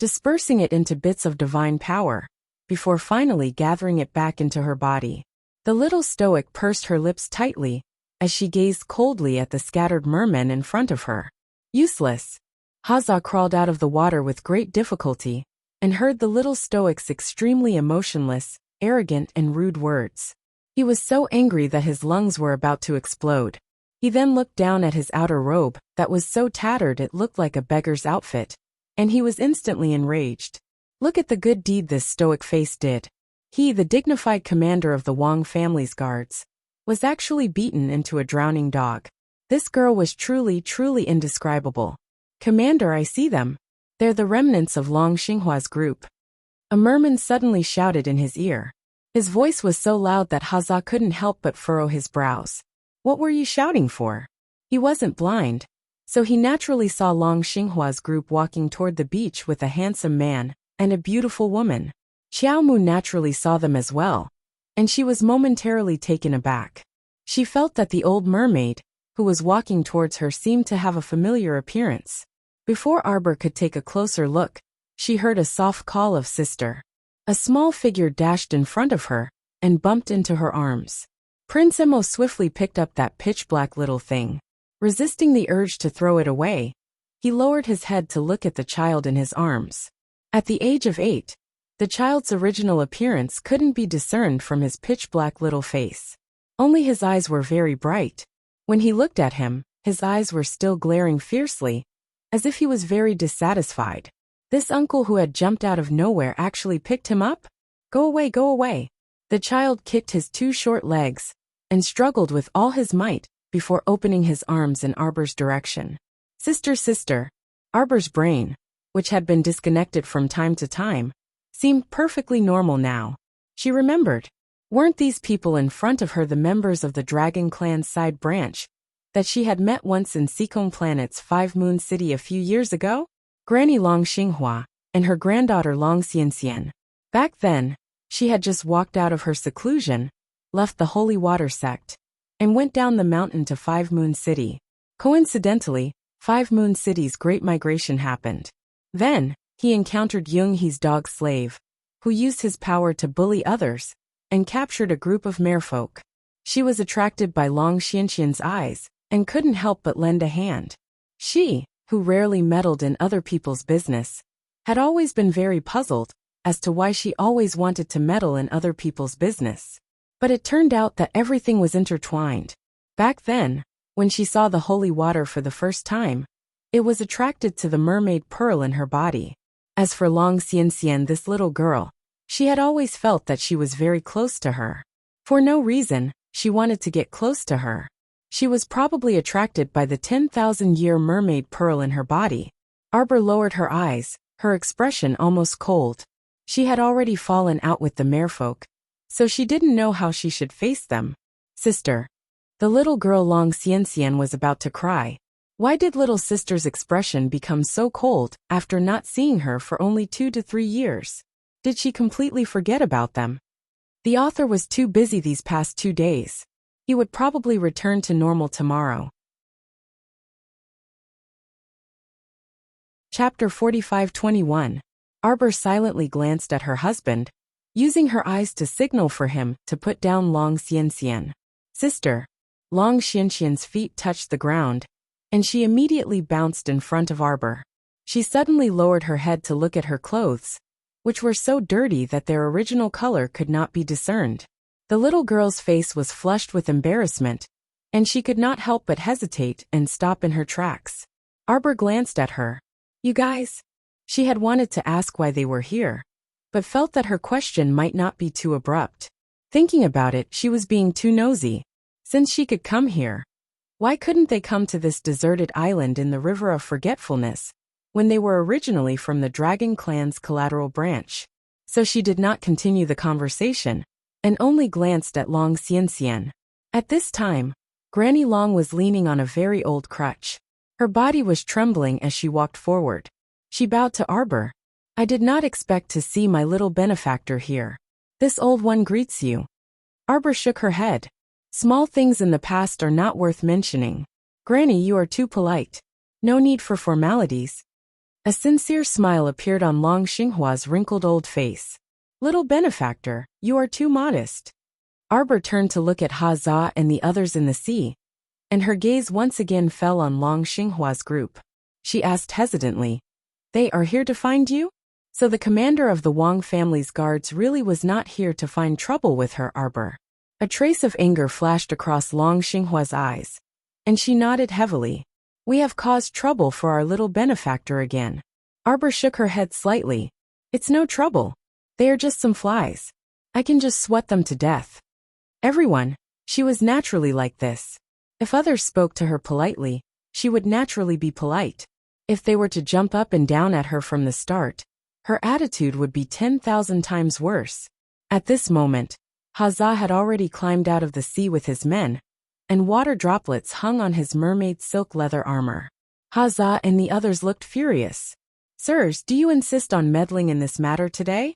dispersing it into bits of divine power, before finally gathering it back into her body. The little stoic pursed her lips tightly, as she gazed coldly at the scattered mermen in front of her. Useless. Hazza crawled out of the water with great difficulty, and heard the little stoic's extremely emotionless, arrogant and rude words. He was so angry that his lungs were about to explode. He then looked down at his outer robe, that was so tattered it looked like a beggar's outfit, and he was instantly enraged. Look at the good deed this stoic face did. He, the dignified commander of the Wang family's guards, was actually beaten into a drowning dog. This girl was truly indescribable. Commander, I see them. They're the remnants of Long Xinghua's group. A merman suddenly shouted in his ear. His voice was so loud that Hazza couldn't help but furrow his brows. What were you shouting for? He wasn't blind, so he naturally saw Long Xinghua's group walking toward the beach with a handsome man and a beautiful woman. Xiaomu naturally saw them as well, and she was momentarily taken aback. She felt that the old mermaid, who was walking towards her, seemed to have a familiar appearance. Before Arbor could take a closer look, she heard a soft call of sister. A small figure dashed in front of her and bumped into her arms. Prince Emo swiftly picked up that pitch-black little thing. Resisting the urge to throw it away, he lowered his head to look at the child in his arms. At the age of 8, the child's original appearance couldn't be discerned from his pitch-black little face. Only his eyes were very bright. When he looked at him, his eyes were still glaring fiercely, as if he was very dissatisfied. This uncle who had jumped out of nowhere actually picked him up? Go away, go away. The child kicked his 2 short legs and struggled with all his might before opening his arms in Arbor's direction. Sister. Arbor's brain, which had been disconnected from time to time, seemed perfectly normal now. She remembered. Weren't these people in front of her the members of the Dragon Clan's side branch that she had met once in Seacombe Planet's 5 Moon City a few years ago? Granny Long Xinghua and her granddaughter Long Xianxian. Back then, she had just walked out of her seclusion, left the Holy Water sect, and went down the mountain to Five Moon City. Coincidentally, Five Moon City's great migration happened. Then, he encountered Young He's dog slave, who used his power to bully others, and captured a group of merfolk. She was attracted by Long Xianxian's eyes, and couldn't help but lend a hand. She, who rarely meddled in other people's business, had always been very puzzled as to why she always wanted to meddle in other people's business. But it turned out that everything was intertwined. Back then, when she saw the holy water for the first time, it was attracted to the mermaid pearl in her body. As for Long Xianxian, this little girl, she had always felt that she was very close to her. For no reason, she wanted to get close to her. She was probably attracted by the 10,000-year mermaid pearl in her body. Arbor lowered her eyes, her expression almost cold. She had already fallen out with the merfolk, so she didn't know how she should face them. Sister. The little girl Long Xianxian was about to cry. Why did little sister's expression become so cold after not seeing her for only 2 to 3 years? Did she completely forget about them? The author was too busy these past 2 days. He would probably return to normal tomorrow. Chapter 45:21. Arbor silently glanced at her husband, using her eyes to signal for him to put down Long Xianxian. Sister. Long Xianxian's feet touched the ground, and she immediately bounced in front of Arbor. She suddenly lowered her head to look at her clothes, which were so dirty that their original color could not be discerned. The little girl's face was flushed with embarrassment, and she could not help but hesitate and stop in her tracks. Arbor glanced at her. You guys? She had wanted to ask why they were here, but felt that her question might not be too abrupt. Thinking about it, she was being too nosy. Since she could come here, why couldn't they come to this deserted island in the River of Forgetfulness, when they were originally from the Dragon Clan's collateral branch? So she did not continue the conversation, and only glanced at Long Xianxian. At this time, Granny Long was leaning on a very old crutch. Her body was trembling as she walked forward. She bowed to Arbor. I did not expect to see my little benefactor here. This old one greets you. Arbor shook her head. Small things in the past are not worth mentioning. Granny, you are too polite. No need for formalities. A sincere smile appeared on Long Xinghua's wrinkled old face. Little benefactor, you are too modest. Arbor turned to look at Za and the others in the sea, and her gaze once again fell on Long Xinghua's group. She asked hesitantly, They are here to find you? So the commander of the Wang family's guards really was not here to find trouble with her, Arbor. A trace of anger flashed across Long Xinghua's eyes, and she nodded heavily. We have caused trouble for our little benefactor again. Arbor shook her head slightly. It's no trouble. They are just some flies. I can just sweat them to death. Everyone, she was naturally like this. If others spoke to her politely, she would naturally be polite. If they were to jump up and down at her from the start, her attitude would be 10,000 times worse. At this moment, Za had already climbed out of the sea with his men, and water droplets hung on his mermaid silk leather armor. Za and the others looked furious. Sirs, do you insist on meddling in this matter today?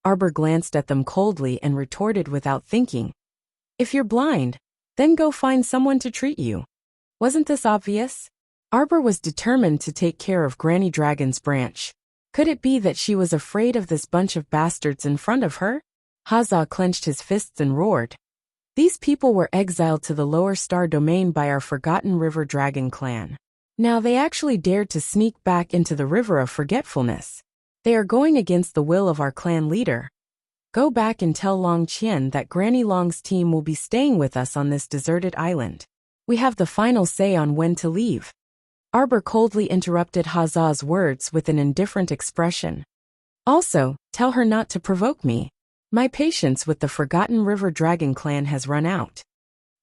Arbor glanced at them coldly and retorted without thinking. If you're blind, then go find someone to treat you. Wasn't this obvious? Arbor was determined to take care of Granny Dragon's branch. Could it be that she was afraid of this bunch of bastards in front of her? Za clenched his fists and roared. These people were exiled to the lower star domain by our Forgotten River Dragon clan. Now they actually dared to sneak back into the River of Forgetfulness. They are going against the will of our clan leader. Go back and tell Long Qian that Granny Long's team will be staying with us on this deserted island. We have the final say on when to leave. Arbor coldly interrupted Za's words with an indifferent expression. Also, tell her not to provoke me. My patience with the Forgotten River Dragon clan has run out.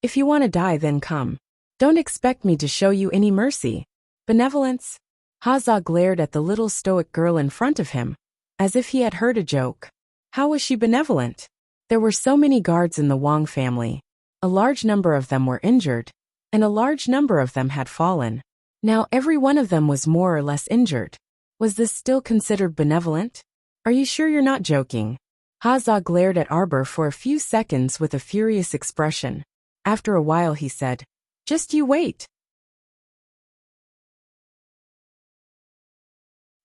If you want to die, then come. Don't expect me to show you any mercy. Benevolence? Za glared at the little stoic girl in front of him, as if he had heard a joke. How was she benevolent? There were so many guards in the Wang family. A large number of them were injured, and a large number of them had fallen. Now every one of them was more or less injured. Was this still considered benevolent? Are you sure you're not joking? Za glared at Arbor for a few seconds with a furious expression. After a while he said, "Just you wait."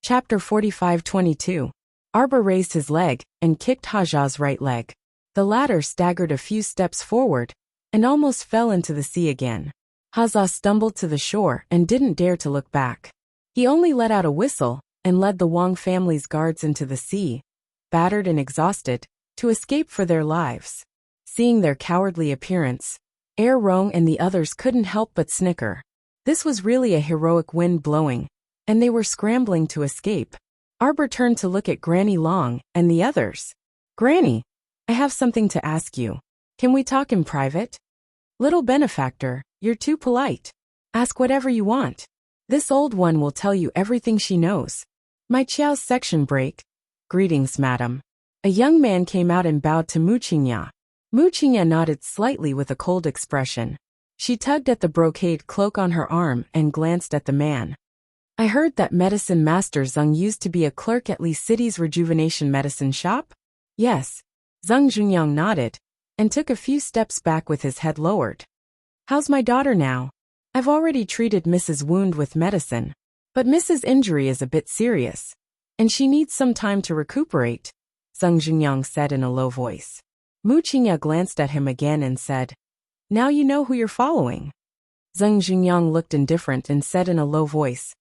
Chapter 45:22. Arbor raised his leg and kicked Haja's right leg. The latter staggered a few steps forward and almost fell into the sea again. Haja stumbled to the shore and didn't dare to look back. He only let out a whistle and led the Wang family's guards into the sea, battered and exhausted, to escape for their lives. Seeing their cowardly appearance, Rong and the others couldn't help but snicker. This was really a heroic wind blowing, and they were scrambling to escape. Arbor turned to look at Granny Long and the others. "Granny, I have something to ask you. Can we talk in private?" "Little benefactor, you're too polite. Ask whatever you want. This old one will tell you everything she knows." "My Chiao's section break." "Greetings, madam." A young man came out and bowed to Wuxia. Wuxia nodded slightly with a cold expression. She tugged at the brocade cloak on her arm and glanced at the man. "I heard that medicine master Zeng used to be a clerk at Li City's rejuvenation medicine shop?" "Yes." Zeng Junyang nodded and took a few steps back with his head lowered. "How's my daughter now?" "I've already treated Mrs. Wound with medicine, but Mrs. Injury is a bit serious, and she needs some time to recuperate," Zeng Junyang said in a low voice. Wuxia glanced at him again and said, "Now you know who you're following." Zeng Junyang looked indifferent and said in a low voice,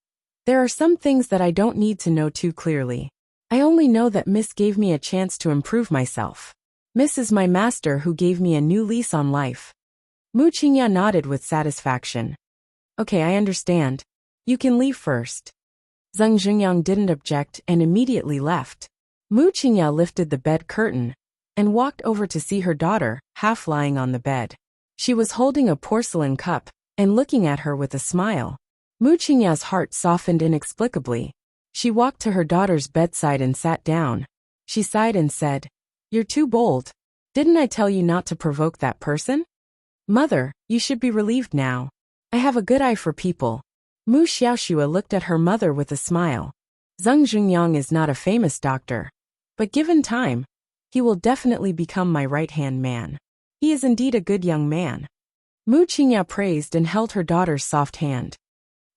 "There are some things that I don't need to know too clearly. I only know that Miss gave me a chance to improve myself. Miss is my master who gave me a new lease on life." Wuxia nodded with satisfaction. "Okay, I understand. You can leave first." Zeng Junyang didn't object and immediately left. Wuxia lifted the bed curtain and walked over to see her daughter, half lying on the bed. She was holding a porcelain cup and looking at her with a smile. Wuxia's heart softened inexplicably. She walked to her daughter's bedside and sat down. She sighed and said, "You're too bold. Didn't I tell you not to provoke that person?" "Mother, you should be relieved now. I have a good eye for people." Mu Xiaoxue looked at her mother with a smile. "Zeng Junyang is not a famous doctor, but given time, he will definitely become my right-hand man. He is indeed a good young man." Wuxia praised and held her daughter's soft hand.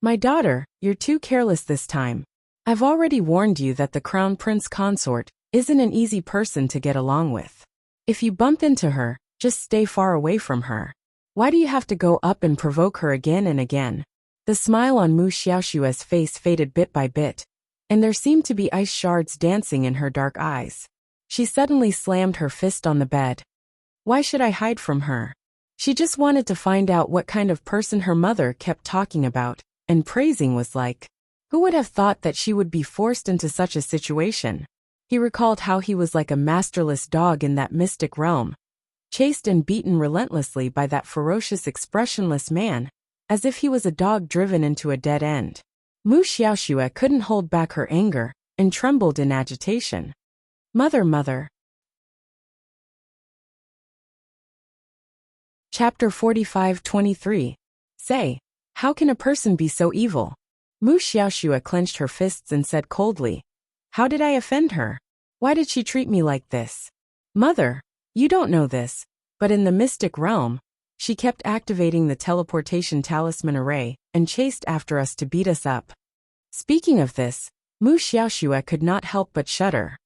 "My daughter, you're too careless this time. I've already warned you that the Crown Prince Consort isn't an easy person to get along with. If you bump into her, just stay far away from her. Why do you have to go up and provoke her again and again?" The smile on Mu Xiaoxue's face faded bit by bit, and there seemed to be ice shards dancing in her dark eyes. She suddenly slammed her fist on the bed. "Why should I hide from her? She just wanted to find out what kind of person her mother kept talking about and praising was like. Who would have thought that she would be forced into such a situation?" He recalled how he was like a masterless dog in that mystic realm, chased and beaten relentlessly by that ferocious expressionless man, as if he was a dog driven into a dead end. Mu Xiaoxue couldn't hold back her anger and trembled in agitation. Mother. Chapter 45:23. Say, how can a person be so evil? Mu Xiaoxue clenched her fists and said coldly, "How did I offend her? Why did she treat me like this?" "Mother, you don't know this, but in the mystic realm, she kept activating the teleportation talisman array and chased after us to beat us up." Speaking of this, Mu Xiaoxue could not help but shudder.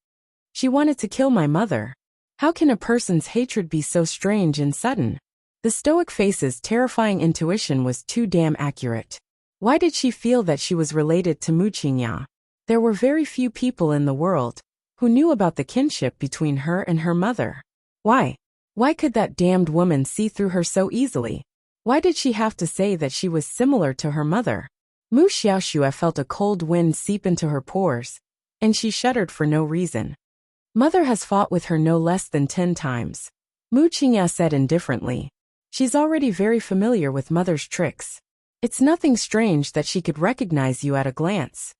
"She wanted to kill my mother. How can a person's hatred be so strange and sudden?" The stoic face's terrifying intuition was too damn accurate. Why did she feel that she was related to Wuxia? There were very few people in the world who knew about the kinship between her and her mother. Why? Why could that damned woman see through her so easily? Why did she have to say that she was similar to her mother? Mu Xiaoxue felt a cold wind seep into her pores, and she shuddered for no reason. "Mother has fought with her no less than 10 times. Wuxia said indifferently. "She's already very familiar with Mother's tricks. It's nothing strange that she could recognize you at a glance.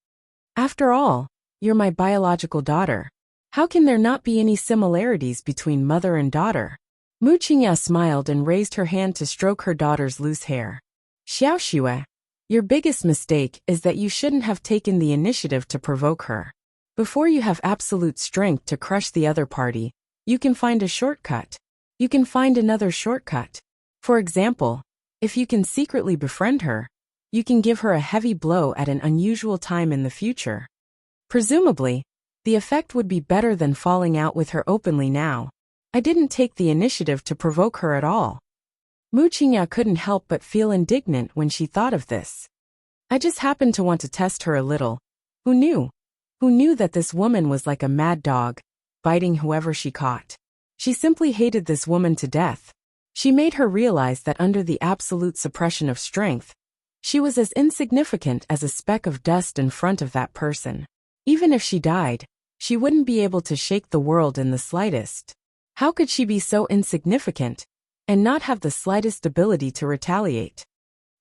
After all, you're my biological daughter. How can there not be any similarities between mother and daughter?" Wuxia smiled and raised her hand to stroke her daughter's loose hair. "Xiaoxue, your biggest mistake is that you shouldn't have taken the initiative to provoke her. Before you have absolute strength to crush the other party, you can find a shortcut. You can find another shortcut. For example, if you can secretly befriend her, you can give her a heavy blow at an unusual time in the future. Presumably, the effect would be better than falling out with her openly now. I didn't take the initiative to provoke her at all. Wuxia couldn't help but feel indignant when she thought of this. I just happened to want to test her a little. Who knew? Who knew that this woman was like a mad dog, biting whoever she caught? She simply hated this woman to death. She made her realize that under the absolute suppression of strength, she was as insignificant as a speck of dust in front of that person. Even if she died, she wouldn't be able to shake the world in the slightest. How could she be so insignificant and not have the slightest ability to retaliate?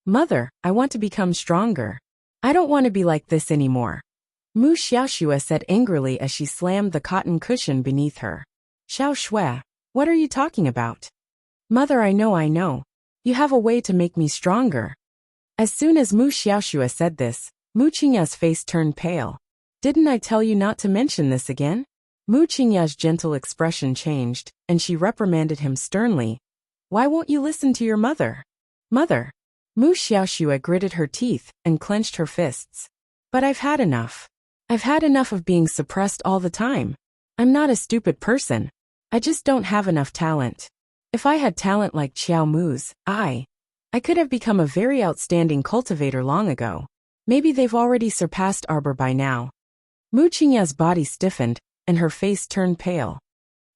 Mother, I want to become stronger. I don't want to be like this anymore. Mu Xiaoxue said angrily as she slammed the cotton cushion beneath her. Xiao Shui, what are you talking about? Mother, I know. You have a way to make me stronger. As soon as Mu Xiaoxue said this, Mu Qingya's face turned pale. Didn't I tell you not to mention this again? Mu Qingya's gentle expression changed, and she reprimanded him sternly. Why won't you listen to your mother? Mother. Mu Xiaoxue gritted her teeth and clenched her fists. But I've had enough. I've had enough of being suppressed all the time. I'm not a stupid person. I just don't have enough talent. If I had talent like Qiao Mu's, I could have become a very outstanding cultivator long ago. Maybe they've already surpassed Arbor by now. Mu Qingya's body stiffened, and her face turned pale.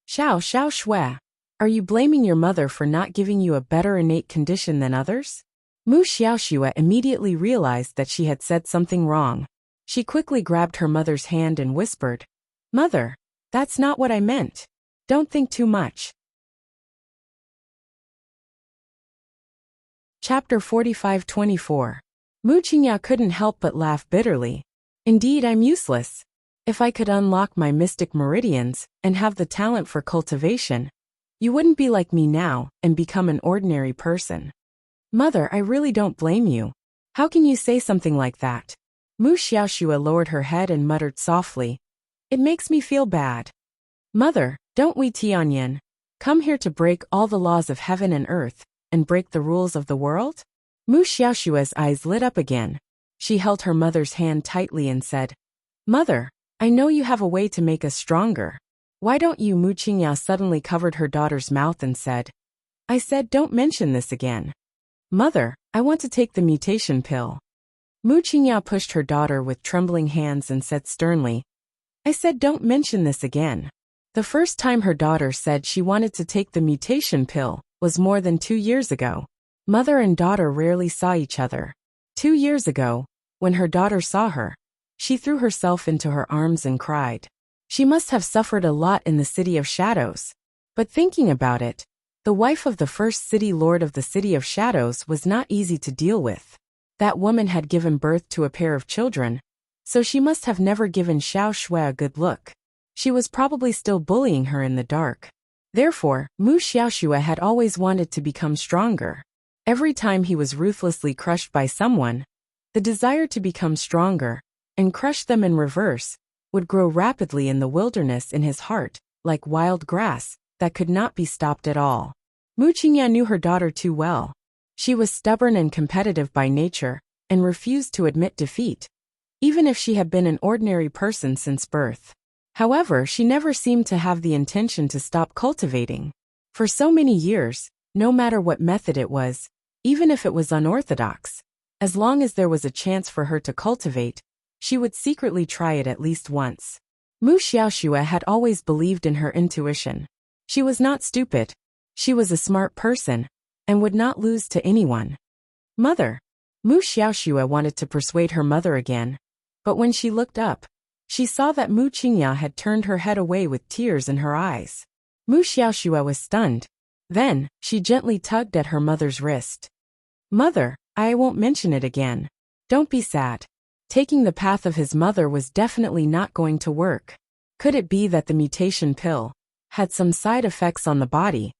Xiao Shui, are you blaming your mother for not giving you a better innate condition than others? Mu Xiaoxue immediately realized that she had said something wrong. She quickly grabbed her mother's hand and whispered, Mother, that's not what I meant. Don't think too much. Chapter 45-24. Mu Qingya couldn't help but laugh bitterly. Indeed, I'm useless. If I could unlock my mystic meridians and have the talent for cultivation, you wouldn't be like me now and become an ordinary person. Mother, I really don't blame you. How can you say something like that? Mu Xiaoxue lowered her head and muttered softly. It makes me feel bad. Mother, don't we Tianyan come here to break all the laws of heaven and earth and break the rules of the world? Mu Xiaoxue's eyes lit up again. She held her mother's hand tightly and said, Mother, I know you have a way to make us stronger. Why don't you? Mu Qingya suddenly covered her daughter's mouth and said, I said don't mention this again. Mother, I want to take the mutation pill. Mu Qingya pushed her daughter with trembling hands and said sternly, I said don't mention this again. The first time her daughter said she wanted to take the mutation pill was more than 2 years ago. Mother and daughter rarely saw each other. 2 years ago, when her daughter saw her, she threw herself into her arms and cried. She must have suffered a lot in the City of Shadows. But thinking about it, the wife of the first city lord of the City of Shadows was not easy to deal with. That woman had given birth to a pair of children, so she must have never given Xiao Shui a good look. She was probably still bullying her in the dark. Therefore, Mu Xiaoxue had always wanted to become stronger. Every time he was ruthlessly crushed by someone, the desire to become stronger and crush them in reverse would grow rapidly in the wilderness in his heart, like wild grass that could not be stopped at all. Mu Qingya knew her daughter too well. She was stubborn and competitive by nature and refused to admit defeat, even if she had been an ordinary person since birth. However, she never seemed to have the intention to stop cultivating. For so many years, no matter what method it was, even if it was unorthodox, as long as there was a chance for her to cultivate, she would secretly try it at least once. Mu Xiaoxue had always believed in her intuition. She was not stupid. She was a smart person and would not lose to anyone. Mother. Mu Xiaoxue wanted to persuade her mother again, but when she looked up, she saw that Mu Qingya had turned her head away with tears in her eyes. Mu Xiaoxue was stunned. Then, she gently tugged at her mother's wrist. Mother, I won't mention it again. Don't be sad. Taking the path of his mother was definitely not going to work. Could it be that the mutation pill had some side effects on the body,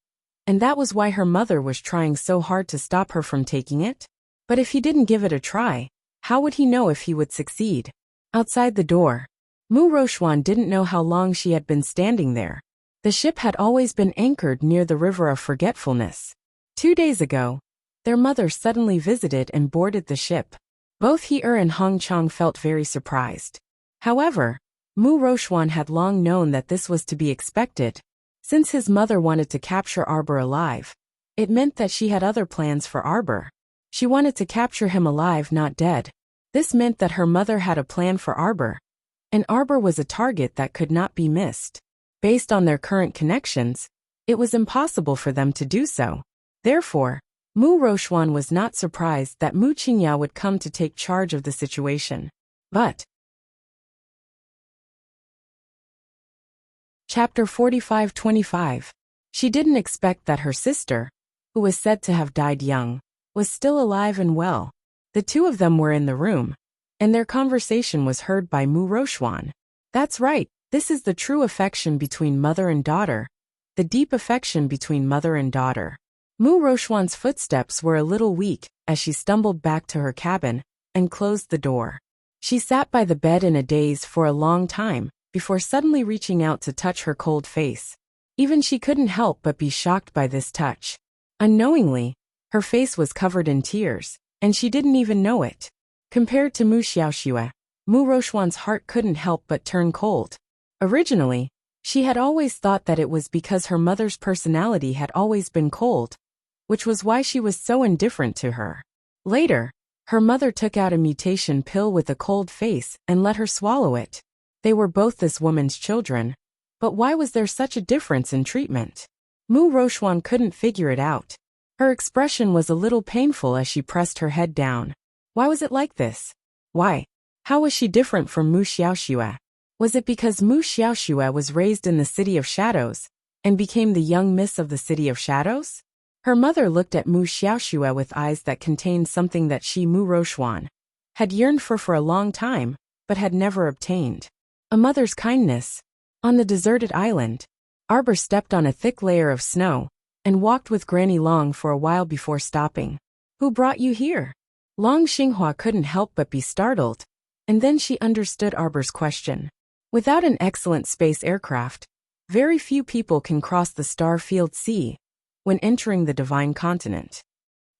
and that was why her mother was trying so hard to stop her from taking it? But if he didn't give it a try, how would he know if he would succeed? Outside the door, Mu Rochuan didn't know how long she had been standing there. The ship had always been anchored near the River of Forgetfulness. 2 days ago, their mother suddenly visited and boarded the ship. Both He and Hong Chang felt very surprised. However, Mu Rochuan had long known that this was to be expected. Since his mother wanted to capture Arbor alive, it meant that she had other plans for Arbor. She wanted to capture him alive, not dead. This meant that her mother had a plan for Arbor, and Arbor was a target that could not be missed. Based on their current connections, it was impossible for them to do so. Therefore, Mu Rochuan was not surprised that Mu Qingya would come to take charge of the situation. But Chapter 45-25. She didn't expect that her sister, who was said to have died young, was still alive and well. The two of them were in the room, and their conversation was heard by Mu Rochuan. That's right, this is the true affection between mother and daughter. The deep affection between mother and daughter. Mu Rochuan's footsteps were a little weak as she stumbled back to her cabin and closed the door. She sat by the bed in a daze for a long time before suddenly reaching out to touch her cold face. Even she couldn't help but be shocked by this touch. Unknowingly, her face was covered in tears, and she didn't even know it. Compared to Mu Xiaoxue, Mu Rochuan's heart couldn't help but turn cold. Originally, she had always thought that it was because her mother's personality had always been cold, which was why she was so indifferent to her. Later, her mother took out a mutation pill with a cold face and let her swallow it. They were both this woman's children, but why was there such a difference in treatment? Mu Rochuan couldn't figure it out. Her expression was a little painful as she pressed her head down. Why was it like this? Why? How was she different from Mu Xiaoxue? Was it because Mu Xiaoxue was raised in the City of Shadows and became the young miss of the City of Shadows? Her mother looked at Mu Xiaoxue with eyes that contained something that she, Mu Rochuan, had yearned for a long time, but had never obtained. A mother's kindness. On the deserted island, Arbor stepped on a thick layer of snow and walked with Granny Long for a while before stopping. Who brought you here? Long Xinghua couldn't help but be startled, and then she understood Arbor's question. Without an excellent space aircraft, very few people can cross the star-filled sea when entering the Divine Continent.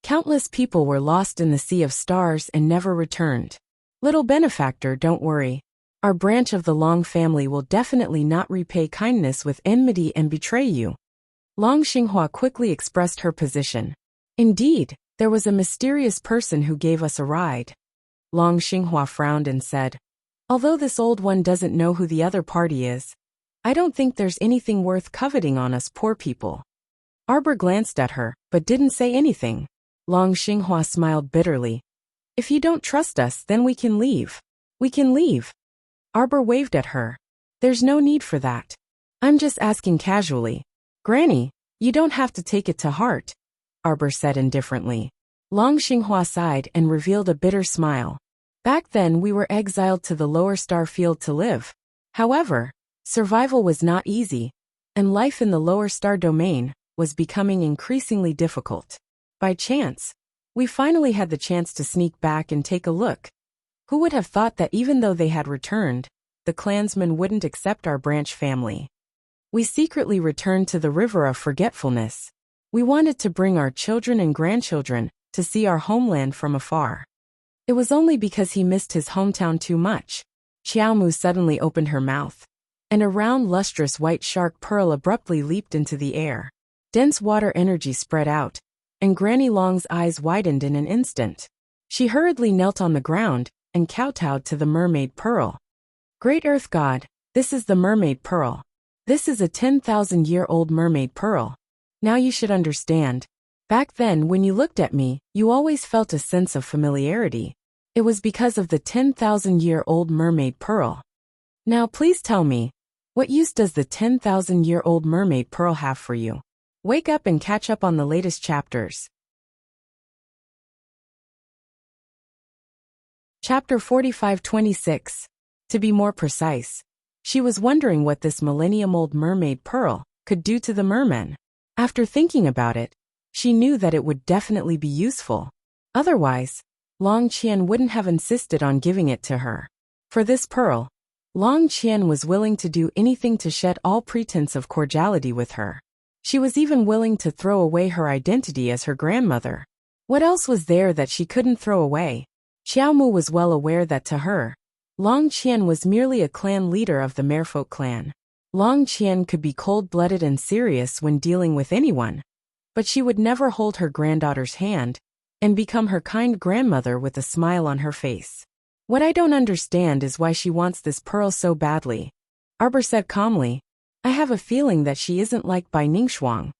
Countless people were lost in the Sea of Stars and never returned. Little benefactor, don't worry. Our branch of the Long family will definitely not repay kindness with enmity and betray you. Long Xinghua quickly expressed her position. Indeed, there was a mysterious person who gave us a ride. Long Xinghua frowned and said, although this old one doesn't know who the other party is, I don't think there's anything worth coveting on us poor people. Arbor glanced at her, but didn't say anything. Long Xinghua smiled bitterly. If you don't trust us, then we can leave. We can leave. Arbor waved at her. There's no need for that. I'm just asking casually. Granny, you don't have to take it to heart, Arbor said indifferently. Long Xinghua sighed and revealed a bitter smile. Back then we were exiled to the lower star field to live. However, survival was not easy, and life in the lower star domain was becoming increasingly difficult. By chance, we finally had the chance to sneak back and take a look. Who would have thought that even though they had returned, the clansmen wouldn't accept our branch family? We secretly returned to the River of Forgetfulness. We wanted to bring our children and grandchildren to see our homeland from afar. It was only because he missed his hometown too much. Qiaomu suddenly opened her mouth, and a round lustrous white shark pearl abruptly leaped into the air. Dense water energy spread out, and Granny Long's eyes widened in an instant. She hurriedly knelt on the ground and kowtowed to the mermaid pearl. Great Earth God, this is the mermaid pearl. This is a 10,000-year-old mermaid pearl. Now you should understand. Back then when you looked at me, you always felt a sense of familiarity. It was because of the 10,000-year-old mermaid pearl. Now please tell me, what use does the 10,000-year-old mermaid pearl have for you? Wake up and catch up on the latest chapters. Chapter 45-26. To be more precise, she was wondering what this millennium-old mermaid pearl could do to the mermen. After thinking about it, she knew that it would definitely be useful. Otherwise, Long Qian wouldn't have insisted on giving it to her. For this pearl, Long Qian was willing to do anything to shed all pretense of cordiality with her. She was even willing to throw away her identity as her grandmother. What else was there that she couldn't throw away? Xiaomu was well aware that to her, Long Qian was merely a clan leader of the Merfolk clan. Long Qian could be cold-blooded and serious when dealing with anyone, but she would never hold her granddaughter's hand and become her kind grandmother with a smile on her face. What I don't understand is why she wants this pearl so badly, Arbor said calmly. I have a feeling that she isn't liked by Ningxuang,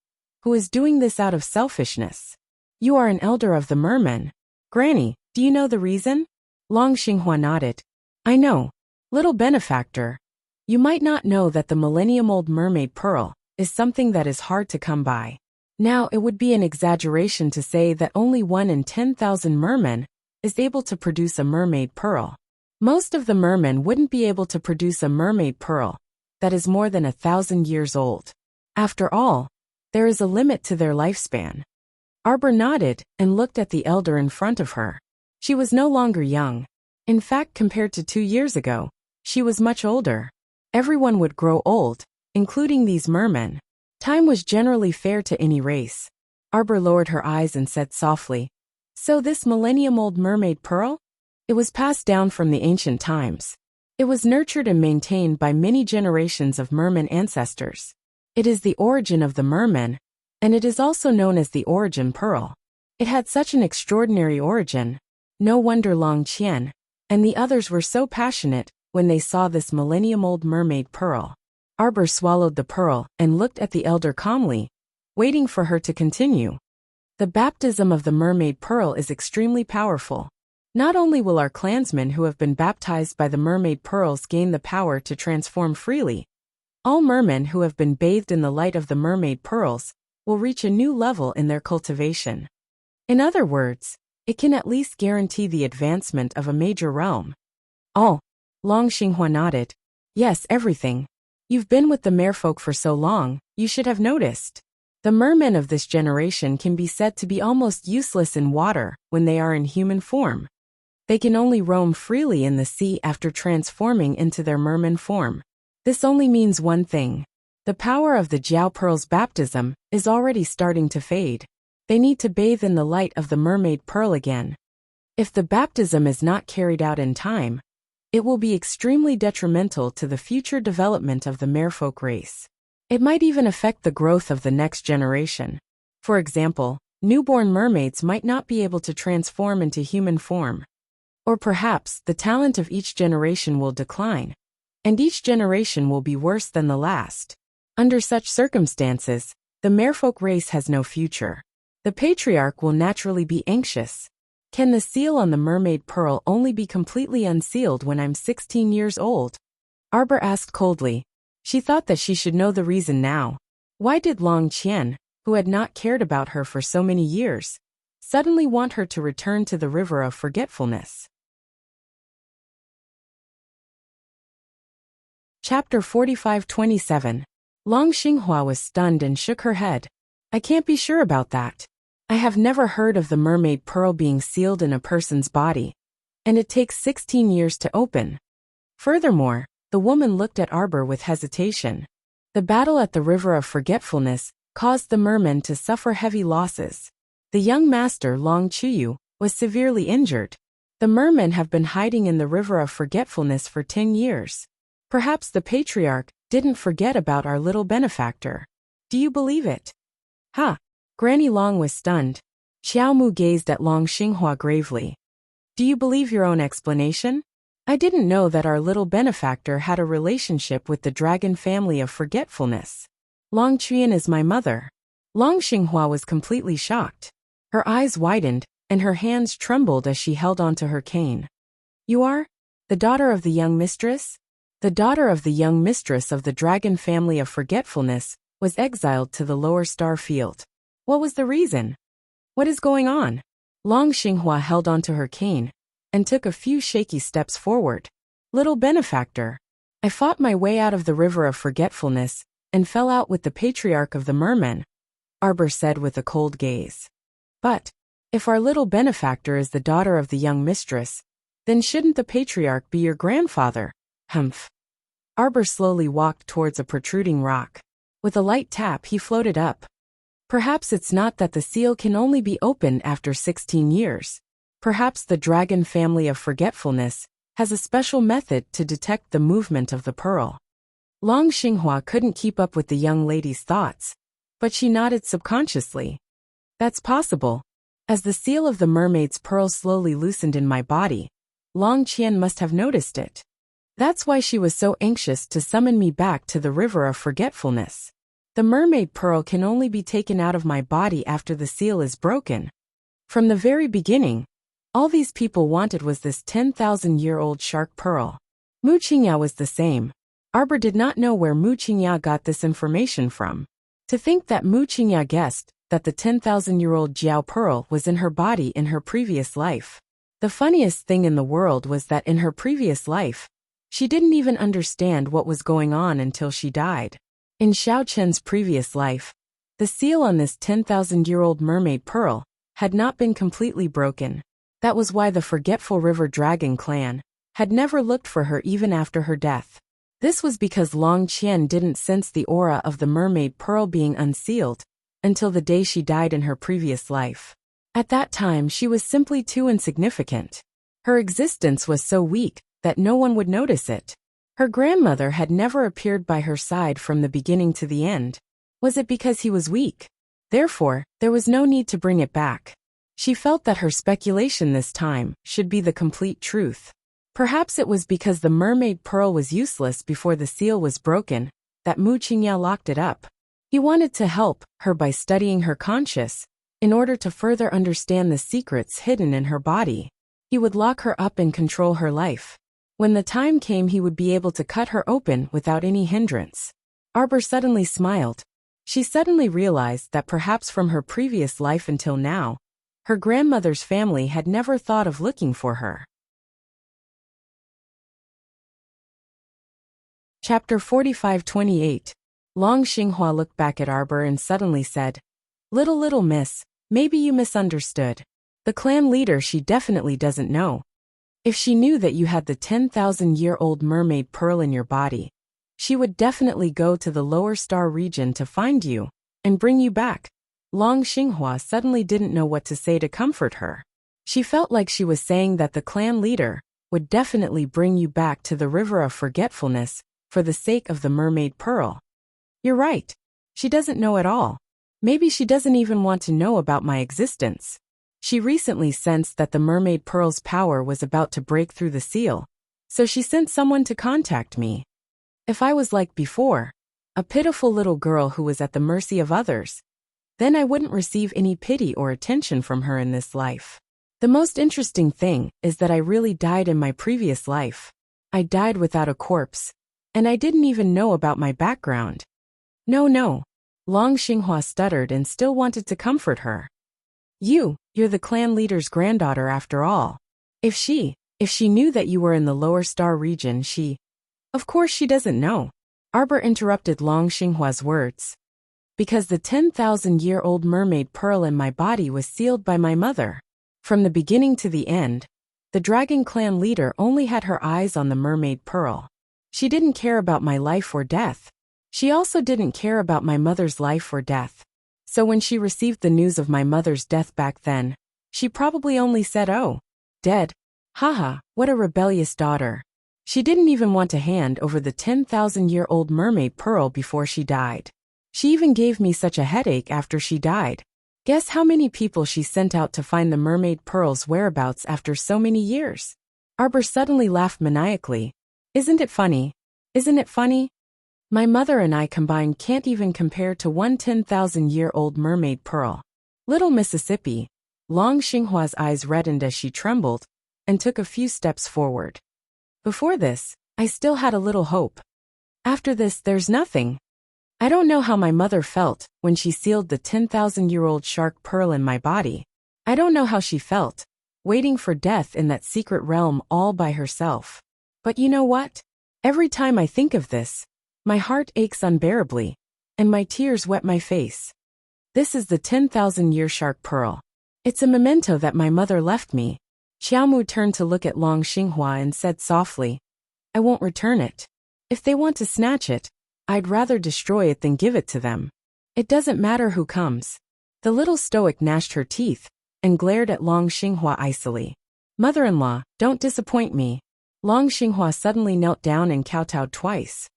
who is doing this out of selfishness. You are an elder of the mermen. Granny, do you know the reason? Long Xinghua nodded. I know. Little benefactor. You might not know that the millennium-old mermaid pearl is something that is hard to come by. Now, it would be an exaggeration to say that only 1 in 10,000 mermen is able to produce a mermaid pearl. Most of the mermen wouldn't be able to produce a mermaid pearl that is more than 1,000 years old. After all, there is a limit to their lifespan. Arbor nodded and looked at the elder in front of her. She was no longer young. In fact, compared to 2 years ago, she was much older. Everyone would grow old, including these mermen. Time was generally fair to any race. Arbor lowered her eyes and said softly, So this millennium-old mermaid pearl? It was passed down from the ancient times. It was nurtured and maintained by many generations of merman ancestors. It is the origin of the mermen, and it is also known as the origin pearl. It had such an extraordinary origin. No wonder Long Qian and the others were so passionate when they saw this millennium-old mermaid pearl. Arbor swallowed the pearl and looked at the elder calmly, waiting for her to continue. The baptism of the mermaid pearl is extremely powerful. Not only will our clansmen who have been baptized by the mermaid pearls gain the power to transform freely, all mermen who have been bathed in the light of the mermaid pearls will reach a new level in their cultivation. In other words, it can at least guarantee the advancement of a major realm. Oh, Long Xinghua nodded. Yes, everything. You've been with the merfolk for so long, you should have noticed. The mermen of this generation can be said to be almost useless in water when they are in human form. They can only roam freely in the sea after transforming into their merman form. This only means one thing. The power of the Jiao Pearl's baptism is already starting to fade. They need to bathe in the light of the mermaid pearl again. If the baptism is not carried out in time, it will be extremely detrimental to the future development of the merfolk race. It might even affect the growth of the next generation. For example, newborn mermaids might not be able to transform into human form. Or perhaps the talent of each generation will decline, and each generation will be worse than the last. Under such circumstances, the merfolk race has no future. The patriarch will naturally be anxious. Can the seal on the mermaid pearl only be completely unsealed when I'm 16 years old? Arbor asked coldly. She thought that she should know the reason now. Why did Long Qian, who had not cared about her for so many years, suddenly want her to return to the river of forgetfulness? Chapter 45-27. Long Xinghua was stunned and shook her head. I can't be sure about that. I have never heard of the mermaid pearl being sealed in a person's body, and it takes 16 years to open. Furthermore, the woman looked at Arbor with hesitation. The battle at the River of Forgetfulness caused the mermen to suffer heavy losses. The young master Long Chuyu was severely injured. The mermen have been hiding in the River of Forgetfulness for 10 years. Perhaps the patriarch didn't forget about our little benefactor. Do you believe it? Ha! Granny Long was stunned. Xiaomu gazed at Long Xinghua gravely. Do you believe your own explanation? I didn't know that our little benefactor had a relationship with the dragon family of forgetfulness. Long Qian is my mother. Long Xinghua was completely shocked. Her eyes widened, and her hands trembled as she held onto her cane. You are? The daughter of the young mistress? The daughter of the young mistress of the dragon family of forgetfulness was exiled to the lower star field. What was the reason? What is going on? Long Xinghua held onto her cane and took a few shaky steps forward. Little benefactor, I fought my way out of the river of forgetfulness and fell out with the patriarch of the mermen, Arbor said with a cold gaze. But, if our little benefactor is the daughter of the young mistress, then shouldn't the patriarch be your grandfather? Humph. Arbor slowly walked towards a protruding rock. With a light tap he floated up. Perhaps it's not that the seal can only be opened after 16 years. Perhaps the dragon family of forgetfulness has a special method to detect the movement of the pearl. Long Xinghua couldn't keep up with the young lady's thoughts, but she nodded subconsciously. That's possible. As the seal of the mermaid's pearl slowly loosened in my body, Long Qian must have noticed it. That's why she was so anxious to summon me back to the river of forgetfulness. The mermaid pearl can only be taken out of my body after the seal is broken. From the very beginning, all these people wanted was this 10,000-year-old shark pearl. Mu Qingya was the same. Arbor did not know where Mu Qingya got this information from. To think that Mu Qingya guessed that the 10,000-year-old Jiao pearl was in her body in her previous life. The funniest thing in the world was that in her previous life, she didn't even understand what was going on until she died. In Xiao Chen's previous life, the seal on this 10,000-year-old mermaid pearl had not been completely broken. That was why the Forgetful River Dragon clan had never looked for her even after her death. This was because Long Qian didn't sense the aura of the mermaid pearl being unsealed until the day she died in her previous life. At that time she was simply too insignificant. Her existence was so weak that no one would notice it. Her grandmother had never appeared by her side from the beginning to the end. Was it because he was weak? Therefore, there was no need to bring it back. She felt that her speculation this time should be the complete truth. Perhaps it was because the mermaid pearl was useless before the seal was broken that Mu Qingya locked it up. He wanted to help her by studying her conscious in order to further understand the secrets hidden in her body. He would lock her up and control her life. When the time came he would be able to cut her open without any hindrance. Arbor suddenly smiled. She suddenly realized that perhaps from her previous life until now, her grandmother's family had never thought of looking for her. Chapter 45-28. Long Xinghua looked back at Arbor and suddenly said, Little miss, maybe you misunderstood. The clan leader she definitely doesn't know. If she knew that you had the 10,000-year-old mermaid pearl in your body, she would definitely go to the lower star region to find you and bring you back. Long Xinghua suddenly didn't know what to say to comfort her. She felt like she was saying that the clan leader would definitely bring you back to the river of forgetfulness for the sake of the mermaid pearl. You're right. She doesn't know at all. Maybe she doesn't even want to know about my existence. She recently sensed that the mermaid pearl's power was about to break through the seal, so she sent someone to contact me. If I was like before, a pitiful little girl who was at the mercy of others, then I wouldn't receive any pity or attention from her in this life. The most interesting thing is that I really died in my previous life. I died without a corpse, and I didn't even know about my background. No. Long Xinghua stuttered and still wanted to comfort her. You're the clan leader's granddaughter after all. If she knew that you were in the lower star region Of course she doesn't know. Arbor interrupted Long Xinghua's words. Because the 10,000-year-old mermaid pearl in my body was sealed by my mother. From the beginning to the end, the dragon clan leader only had her eyes on the mermaid pearl. She didn't care about my life or death. She also didn't care about my mother's life or death. So when she received the news of my mother's death back then, she probably only said, "Oh, dead. Haha, what a rebellious daughter." She didn't even want to hand over the 10,000-year-old mermaid pearl before she died. She even gave me such a headache after she died. Guess how many people she sent out to find the mermaid pearl's whereabouts after so many years? Arbor suddenly laughed maniacally. Isn't it funny? Isn't it funny? My mother and I combined can't even compare to one 10,000-year-old mermaid pearl. Little Mississippi. Long Xinghua's eyes reddened as she trembled and took a few steps forward. Before this, I still had a little hope. After this, there's nothing. I don't know how my mother felt when she sealed the 10,000-year-old shark pearl in my body. I don't know how she felt, waiting for death in that secret realm all by herself. But you know what? Every time I think of this, my heart aches unbearably, and my tears wet my face. This is the 10,000-year shark pearl. It's a memento that my mother left me. Xiaomu turned to look at Long Xinghua and said softly, I won't return it. If they want to snatch it, I'd rather destroy it than give it to them. It doesn't matter who comes. The little stoic gnashed her teeth and glared at Long Xinghua icily. Mother-in-law, don't disappoint me. Long Xinghua suddenly knelt down and kowtowed twice.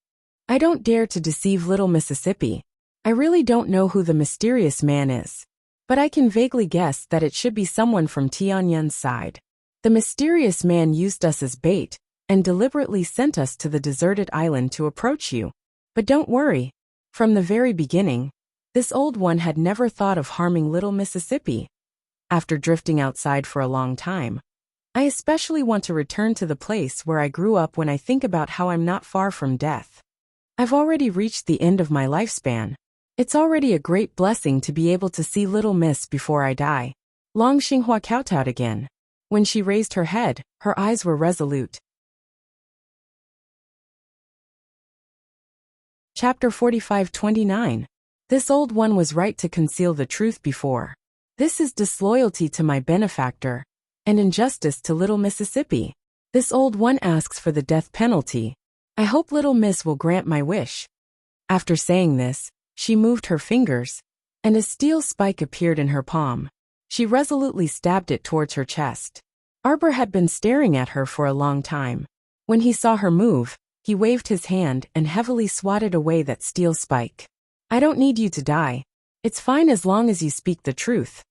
I don't dare to deceive little Mississippi. I really don't know who the mysterious man is. But I can vaguely guess that it should be someone from Tianyun's side. The mysterious man used us as bait and deliberately sent us to the deserted island to approach you. But don't worry. From the very beginning, this old one had never thought of harming little Mississippi. After drifting outside for a long time, I especially want to return to the place where I grew up when I think about how I'm not far from death. I've already reached the end of my lifespan. It's already a great blessing to be able to see little miss before I die. Long Xinghua kowtowed again. When she raised her head, her eyes were resolute. Chapter 45-29. This old one was right to conceal the truth before. This is disloyalty to my benefactor and injustice to little Mississippi. This old one asks for the death penalty. I hope little miss will grant my wish. After saying this, she moved her fingers, and a steel spike appeared in her palm. She resolutely stabbed it towards her chest. Arbor had been staring at her for a long time. When he saw her move, he waved his hand and heavily swatted away that steel spike. I don't need you to die. It's fine as long as you speak the truth.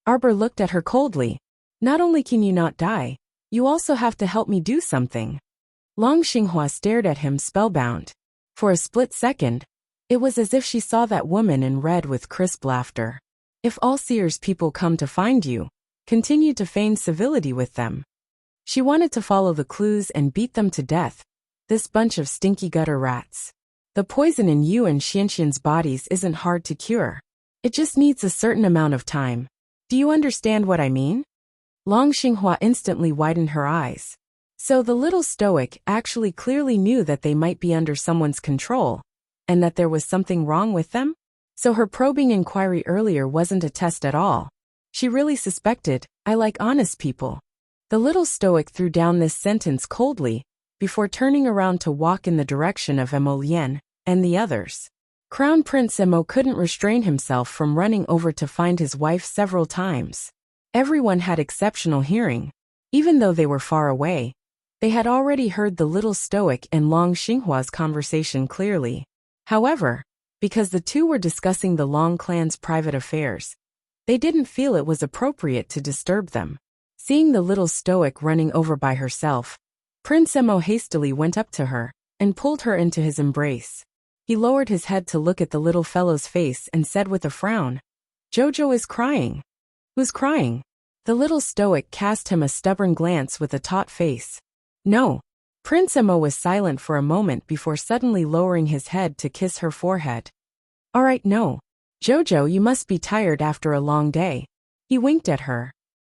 Arbor looked at her coldly. Not only can you not die, you also have to help me do something. Long Xinghua stared at him spellbound. For a split second, it was as if she saw that woman in red with crisp laughter. If all Seer's people come to find you, continue to feign civility with them. She wanted to follow the clues and beat them to death. This bunch of stinky gutter rats. The poison in you and Xianxian's bodies isn't hard to cure. It just needs a certain amount of time. Do you understand what I mean? Long Xinghua instantly widened her eyes. So the little stoic actually clearly knew that they might be under someone's control, and that there was something wrong with them? So her probing inquiry earlier wasn't a test at all. She really suspected, I like honest people. The little stoic threw down this sentence coldly, before turning around to walk in the direction of Emo Lien and the others. Crown Prince Emo couldn't restrain himself from running over to find his wife several times. Everyone had exceptional hearing. Even though they were far away, they had already heard the little stoic and Long Xinghua's conversation clearly. However, because the two were discussing the Long clan's private affairs, they didn't feel it was appropriate to disturb them. Seeing the little stoic running over by herself, Prince Emo hastily went up to her and pulled her into his embrace. He lowered his head to look at the little fellow's face and said with a frown, "Jojo is crying." "Who's crying?" The little stoic cast him a stubborn glance with a taut face. "No." Prince Emo was silent for a moment before suddenly lowering his head to kiss her forehead. "All right, no. Jojo, you must be tired after a long day." He winked at her.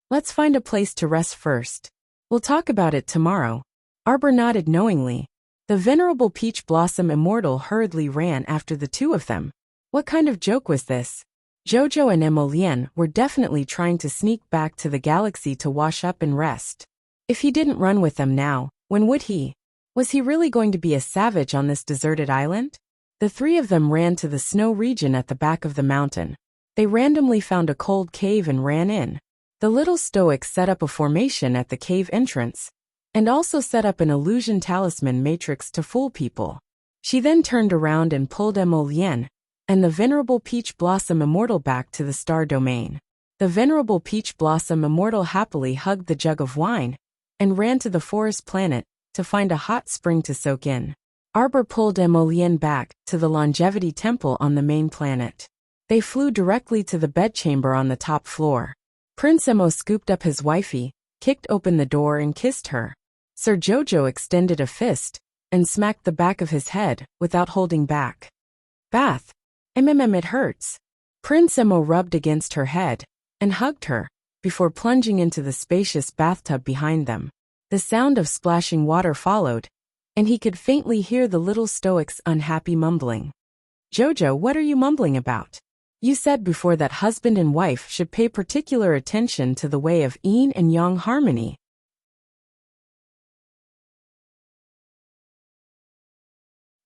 "Let's find a place to rest first. We'll talk about it tomorrow." Arbor nodded knowingly. The venerable Peach Blossom Immortal hurriedly ran after the two of them. What kind of joke was this? Jojo and Emo Lien were definitely trying to sneak back to the galaxy to wash up and rest. If he didn't run with them now, when would he? Was he really going to be a savage on this deserted island? The three of them ran to the snow region at the back of the mountain. They randomly found a cold cave and ran in. The little stoic set up a formation at the cave entrance, and also set up an illusion talisman matrix to fool people. She then turned around and pulled Emo Lien and the venerable Peach Blossom Immortal back to the star domain. The venerable Peach Blossom Immortal happily hugged the jug of wine and ran to the forest planet to find a hot spring to soak in. Arbor pulled Emo Lien back to the Longevity Temple on the main planet. They flew directly to the bedchamber on the top floor. Prince Emo scooped up his wifey, kicked open the door and kissed her. Sir Jojo extended a fist and smacked the back of his head without holding back. "Bath. It hurts." Prince Emo rubbed against her head and hugged her before plunging into the spacious bathtub behind them. The sound of splashing water followed, and he could faintly hear the little stoic's unhappy mumbling. "Jojo, what are you mumbling about? You said before that husband and wife should pay particular attention to the way of yin and yang harmony."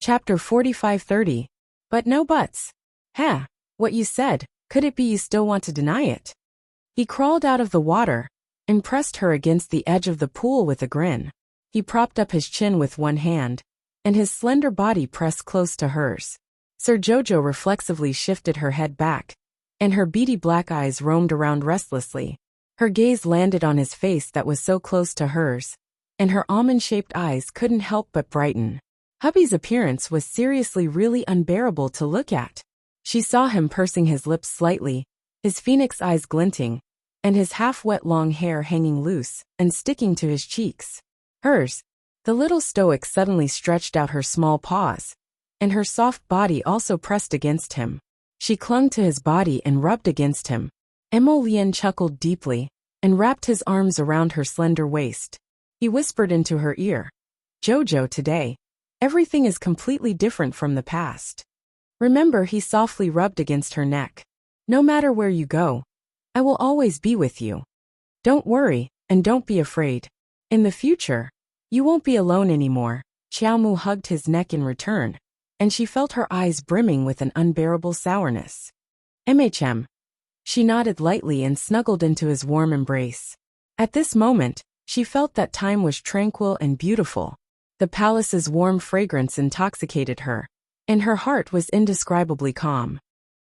Chapter 45:30. But no buts. Huh, what you said, could it be you still want to deny it? He crawled out of the water and pressed her against the edge of the pool with a grin. He propped up his chin with one hand, and his slender body pressed close to hers. Sir Jojo reflexively shifted her head back, and her beady black eyes roamed around restlessly. Her gaze landed on his face that was so close to hers, and her almond-shaped eyes couldn't help but brighten. Hubby's appearance was seriously really unbearable to look at. She saw him pursing his lips slightly, his phoenix eyes glinting, and his half-wet long hair hanging loose and sticking to his cheeks. Hers. The little stoic suddenly stretched out her small paws, and her soft body also pressed against him. She clung to his body and rubbed against him. Emolien chuckled deeply and wrapped his arms around her slender waist. He whispered into her ear, "Jojo, today, everything is completely different from the past. Remember," he softly rubbed against her neck. "No matter where you go, I will always be with you. Don't worry, and don't be afraid. In the future, you won't be alone anymore." Xiaomu hugged his neck in return, and she felt her eyes brimming with an unbearable sourness. "MHM." She nodded lightly and snuggled into his warm embrace. At this moment, she felt that time was tranquil and beautiful. The palace's warm fragrance intoxicated her, and her heart was indescribably calm.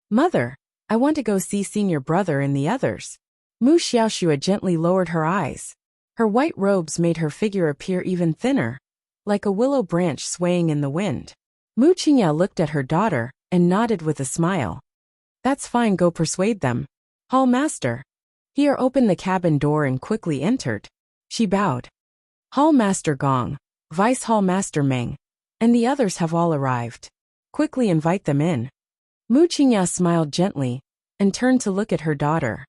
"Mother, I want to go see senior brother and the others." Mu Xiaoxue gently lowered her eyes. Her white robes made her figure appear even thinner, like a willow branch swaying in the wind. Mu Qingya looked at her daughter and nodded with a smile. "That's fine, go persuade them." "Hall Master." Here opened the cabin door and quickly entered. She bowed. "Hall Master Gong, Vice Hall Master Meng, and the others have all arrived. Quickly invite them in." Mu Qingya smiled gently and turned to look at her daughter.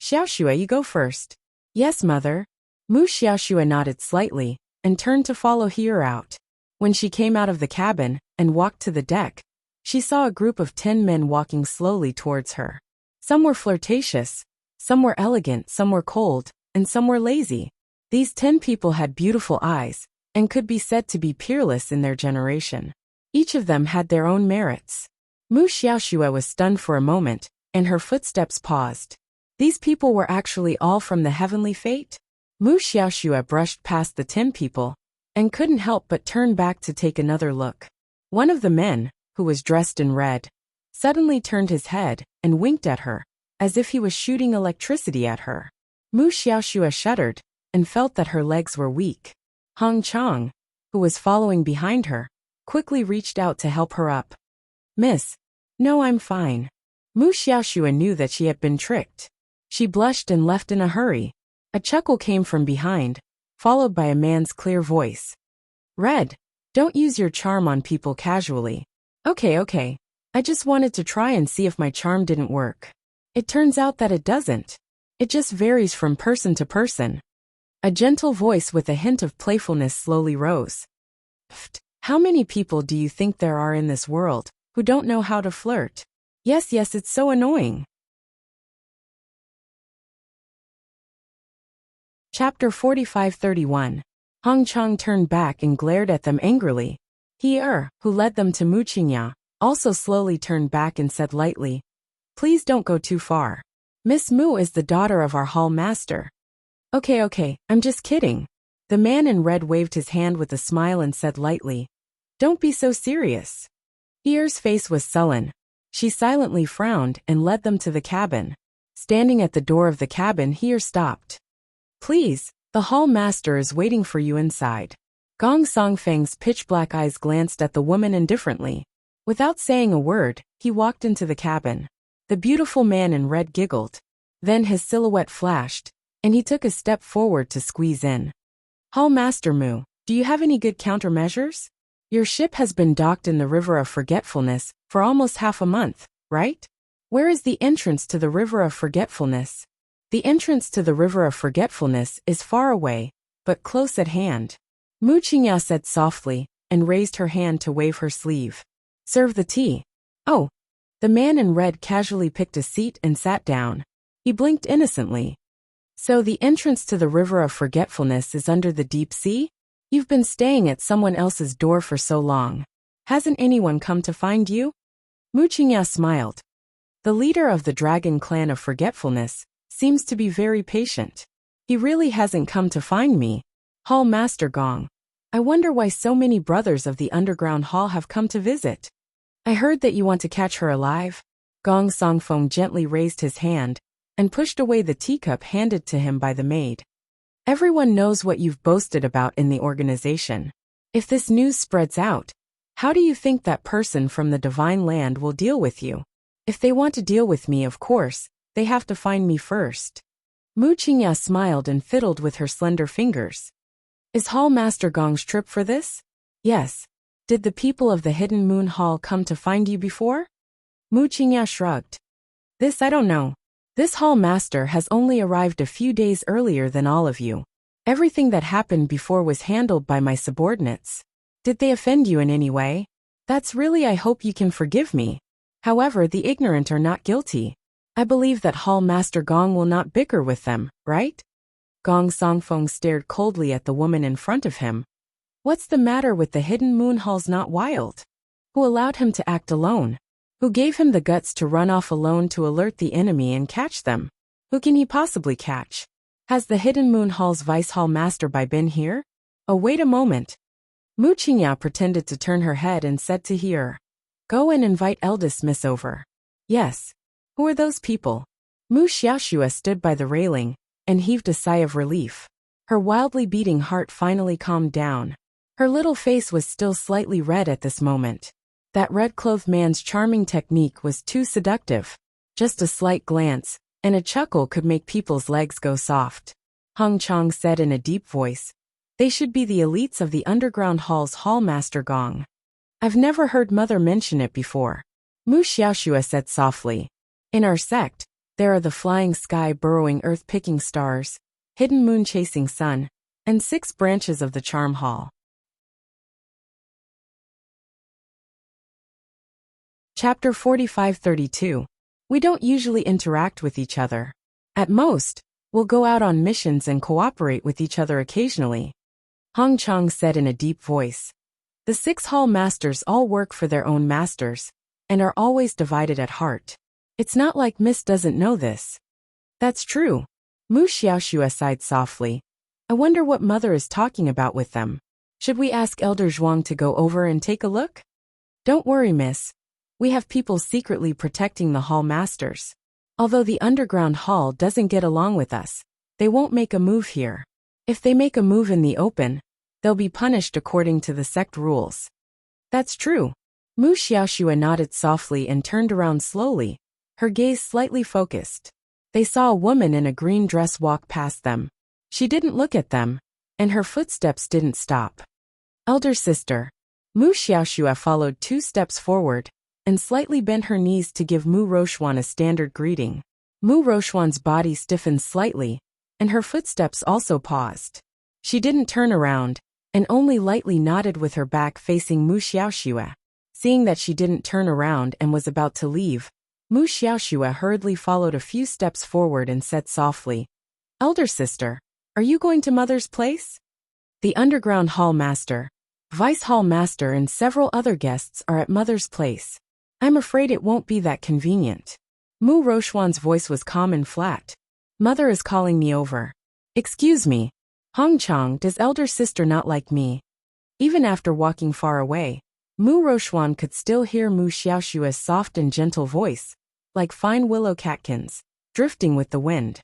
"Xiaoxue, you go first." "Yes, mother." Mu Xiaoxue nodded slightly and turned to follow her out. When she came out of the cabin and walked to the deck, she saw a group of 10 men walking slowly towards her. Some were flirtatious, some were elegant, some were cold, and some were lazy. These 10 people had beautiful eyes and could be said to be peerless in their generation. Each of them had their own merits. Mu Xiaoxue was stunned for a moment, and her footsteps paused. These people were actually all from the heavenly fate? Mu Xiaoxue brushed past the 10 people and couldn't help but turn back to take another look. One of the men, who was dressed in red, suddenly turned his head and winked at her, as if he was shooting electricity at her. Mu Xiaoxue shuddered and felt that her legs were weak. Hong Chang, who was following behind her, quickly reached out to help her up. "Miss." "No, I'm fine." Mu Xiaoxue knew that she had been tricked. She blushed and left in a hurry. A chuckle came from behind, followed by a man's clear voice. "Red, don't use your charm on people casually." Okay. I just wanted to try and see if my charm didn't work. It turns out that it doesn't. It just varies from person to person." A gentle voice with a hint of playfulness slowly rose. "Pfft, how many people do you think there are in this world who don't know how to flirt? Yes, it's so annoying." Chapter 45:31. Hong Chang turned back and glared at them angrily. He, who led them to Mu Qingya, also slowly turned back and said lightly, "Please don't go too far. Miss Mu is the daughter of our hall master." Okay, I'm just kidding." The man in red waved his hand with a smile and said lightly, "Don't be so serious." Heer's face was sullen. She silently frowned and led them to the cabin. Standing at the door of the cabin, Heer stopped. "Please, the hall master is waiting for you inside." Gong Songfeng's pitch-black eyes glanced at the woman indifferently. Without saying a word, he walked into the cabin. The beautiful man in red giggled. Then his silhouette flashed, and he took a step forward to squeeze in. "Hall Master Mu, do you have any good countermeasures? Your ship has been docked in the River of Forgetfulness for almost half a month, right? Where is the entrance to the River of Forgetfulness?" "The entrance to the River of Forgetfulness is far away, but close at hand," Mu Qingya said softly, and raised her hand to wave her sleeve. "Serve the tea." "Oh." The man in red casually picked a seat and sat down. He blinked innocently. "So the entrance to the River of Forgetfulness is under the deep sea? You've been staying at someone else's door for so long. Hasn't anyone come to find you? Wuxia smiled. The leader of the dragon clan of Forgetfulness seems to be very patient. He really hasn't come to find me. Hall Master Gong. I wonder why so many brothers of the underground hall have come to visit. I heard that you want to catch her alive. Gong Songfeng gently raised his hand and pushed away the teacup handed to him by the maid. Everyone knows what you've boasted about in the organization. If this news spreads out, how do you think that person from the divine land will deal with you? If they want to deal with me, of course, they have to find me first. Wuxia smiled and fiddled with her slender fingers. Is Hall Master Gong's trip for this? Yes. Did the people of the Hidden Moon Hall come to find you before? Wuxia shrugged. This I don't know. This Hall Master has only arrived a few days earlier than all of you. Everything that happened before was handled by my subordinates. Did they offend you in any way? That's really I hope you can forgive me. However, the ignorant are not guilty. I believe that Hall Master Gong will not bicker with them, right? Gong Songfeng stared coldly at the woman in front of him. What's the matter with the Hidden Moon Hall's not wild? Who allowed him to act alone? Who gave him the guts to run off alone to alert the enemy and catch them? Who can he possibly catch? Has the Hidden Moon Hall's Vice Hall Master been here? Oh, wait a moment. Wuxia pretended to turn her head and said to her, Go and invite eldest Miss over. Yes. Who are those people? Mu Xiaoxue stood by the railing and heaved a sigh of relief. Her wildly beating heart finally calmed down. Her little face was still slightly red at this moment. That red-clothed man's charming technique was too seductive. Just a slight glance, and a chuckle could make people's legs go soft. Hong Chong said in a deep voice, They should be the elites of the underground hall's Hall Master Gong. I've never heard Mother mention it before. Mu Xiaoxue said softly. In our sect, there are the flying sky burrowing earth picking stars, hidden moon chasing sun, and 6 branches of the charm hall. Chapter 45-32. We don't usually interact with each other. At most, we'll go out on missions and cooperate with each other occasionally. Hong Chong said in a deep voice. The 6 hall masters all work for their own masters, and are always divided at heart. It's not like Miss doesn't know this. That's true. Mu Xiaoxue sighed softly. I wonder what Mother is talking about with them. Should we ask Elder Zhuang to go over and take a look? Don't worry, Miss. We have people secretly protecting the hall masters. Although the underground hall doesn't get along with us, they won't make a move here. If they make a move in the open, they'll be punished according to the sect rules. That's true. Mu Xiaoxue nodded softly and turned around slowly, her gaze slightly focused. They saw a woman in a green dress walk past them. She didn't look at them, and her footsteps didn't stop. Elder sister. Mu Xiaoxue followed 2 steps forward, and slightly bent her knees to give Mu Rochuan a standard greeting. Mu Rochuan's body stiffened slightly, and her footsteps also paused. She didn't turn around, and only lightly nodded with her back facing Mu Xiaoxue. Seeing that she didn't turn around and was about to leave, Mu Xiaoxue hurriedly followed a few steps forward and said softly, Elder sister, are you going to Mother's place? The underground hall master, Vice Hall Master and several other guests are at Mother's place. I'm afraid it won't be that convenient. Mu Rochuan's voice was calm and flat. Mother is calling me over. Excuse me. Hong Chong, does elder sister not like me? Even after walking far away, Mu Rochuan could still hear Mu Xiaoxue's soft and gentle voice, like fine willow catkins, drifting with the wind.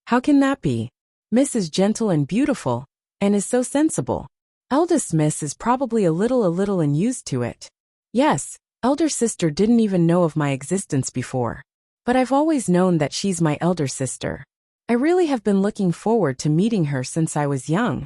How can that be? Miss is gentle and beautiful, and is so sensible. Eldest Miss is probably a little unused to it. Yes. Elder sister didn't even know of my existence before. But I've always known that she's my elder sister. I really have been looking forward to meeting her since I was young.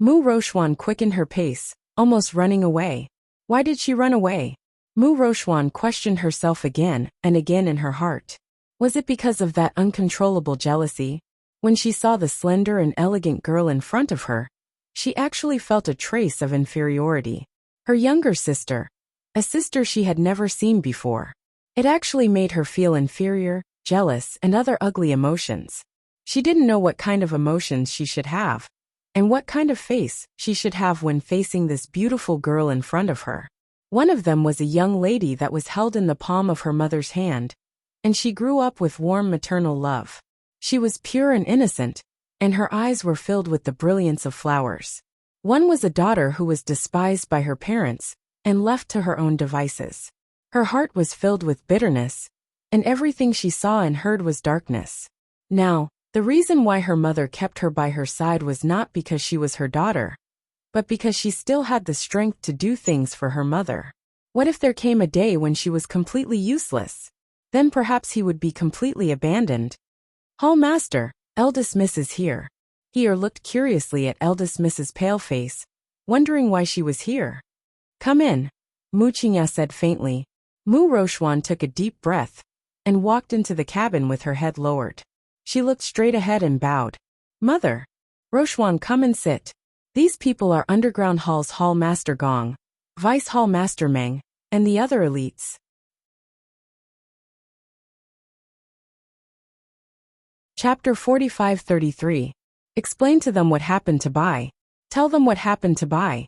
Mu Rochuan quickened her pace, almost running away. Why did she run away? Mu Rochuan questioned herself again and again in her heart. Was it because of that uncontrollable jealousy? When she saw the slender and elegant girl in front of her, she actually felt a trace of inferiority. Her younger sister, a sister she had never seen before. It actually made her feel inferior, jealous, and other ugly emotions. She didn't know what kind of emotions she should have, and what kind of face she should have when facing this beautiful girl in front of her. One of them was a young lady that was held in the palm of her mother's hand, and she grew up with warm maternal love. She was pure and innocent, and her eyes were filled with the brilliance of flowers. One was a daughter who was despised by her parents and left to her own devices. Her heart was filled with bitterness, and everything she saw and heard was darkness. Now, the reason why her mother kept her by her side was not because she was her daughter, but because she still had the strength to do things for her mother. What if there came a day when she was completely useless? Then perhaps he would be completely abandoned. Hall Master, eldest Miss is here. He looked curiously at eldest Mrs. Paleface, wondering why she was here. Come in, Wuxia said faintly. Mu Rochuan took a deep breath and walked into the cabin with her head lowered. She looked straight ahead and bowed. Mother. Rochuan, come and sit. These people are Underground Hall's Hall Master Gong, Vice Hall Master Meng, and the other elites. Chapter 45-33. Explain to them what happened to Bai. Tell them what happened to Bai.